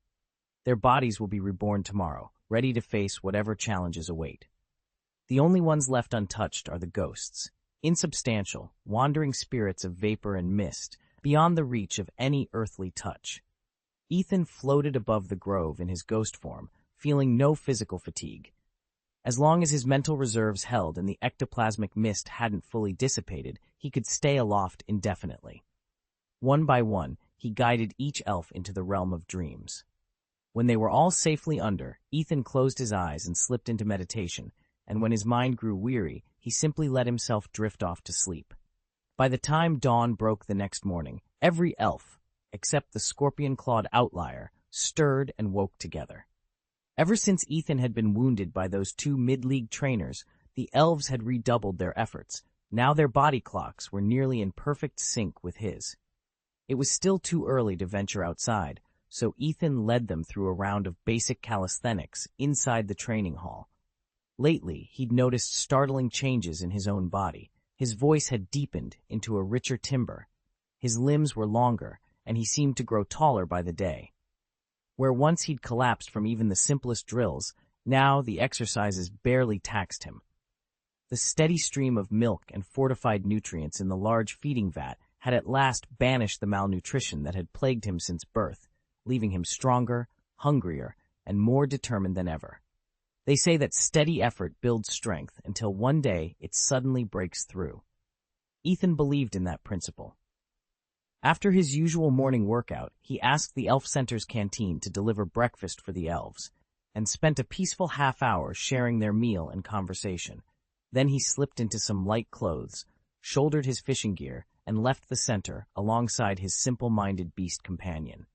[SPEAKER 1] Their bodies will be reborn tomorrow, ready to face whatever challenges await. The only ones left untouched are the ghosts, insubstantial, wandering spirits of vapor and mist, beyond the reach of any earthly touch. Ethan floated above the grove in his ghost form, feeling no physical fatigue. As long as his mental reserves held and the ectoplasmic mist hadn't fully dissipated, he could stay aloft indefinitely. One by one, he guided each elf into the realm of dreams. When they were all safely under, Ethan closed his eyes and slipped into meditation, and when his mind grew weary, he simply let himself drift off to sleep. By the time dawn broke the next morning, every elf, except the scorpion-clawed outlier, stirred and woke together. Ever since Ethan had been wounded by those two mid-league trainers, the elves had redoubled their efforts. Now their body clocks were nearly in perfect sync with his. It was still too early to venture outside, so Ethan led them through a round of basic calisthenics inside the training hall. Lately, he'd noticed startling changes in his own body. His voice had deepened into a richer timbre. His limbs were longer, and he seemed to grow taller by the day. Where once he'd collapsed from even the simplest drills, now the exercises barely taxed him. The steady stream of milk and fortified nutrients in the large feeding vat had at last banished the malnutrition that had plagued him since birth, leaving him stronger, hungrier, and more determined than ever. They say that steady effort builds strength until one day it suddenly breaks through. Ethan believed in that principle. After his usual morning workout, he asked the Elf Center's canteen to deliver breakfast for the elves, and spent a peaceful half-hour sharing their meal and conversation. Then he slipped into some light clothes, shouldered his fishing gear, and left the center alongside his simple-minded beast companion.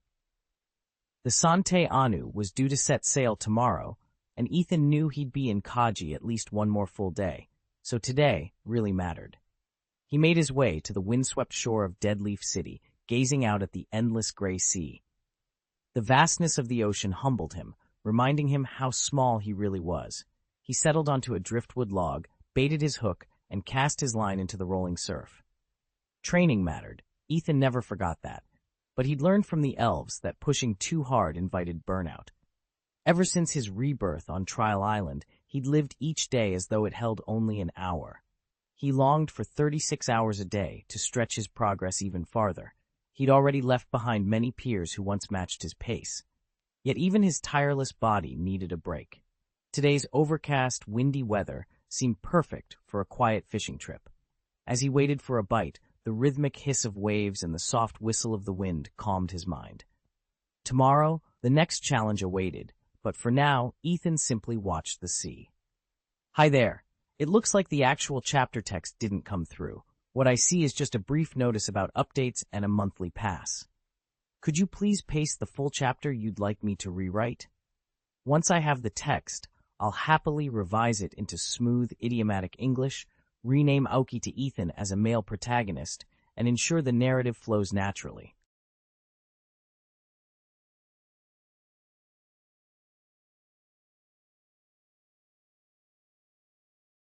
[SPEAKER 1] The Sante Anu was due to set sail tomorrow, and Ethan knew he'd be in Kaji at least one more full day, so today really mattered. He made his way to the windswept shore of Deadleaf City, gazing out at the endless gray sea. The vastness of the ocean humbled him, reminding him how small he really was. He settled onto a driftwood log, baited his hook, and cast his line into the rolling surf. Training mattered. Ethan never forgot that. But he'd learned from the elves that pushing too hard invited burnout. Ever since his rebirth on Trial Island, he'd lived each day as though it held only an hour. He longed for 36 hours a day to stretch his progress even farther. He'd already left behind many peers who once matched his pace. Yet even his tireless body needed a break. Today's overcast, windy weather seemed perfect for a quiet fishing trip. As he waited for a bite, the rhythmic hiss of waves and the soft whistle of the wind calmed his mind. Tomorrow, the next challenge awaited, but for now, Ethan simply watched the sea. Hi there. It looks like the actual chapter text didn't come through. What I see is just a brief notice about updates and a monthly pass. Could you please paste the full chapter you'd like me to rewrite? Once I have the text, I'll happily revise it into smooth, idiomatic English, rename Aoki to Ethan as a male protagonist, and ensure the narrative flows naturally.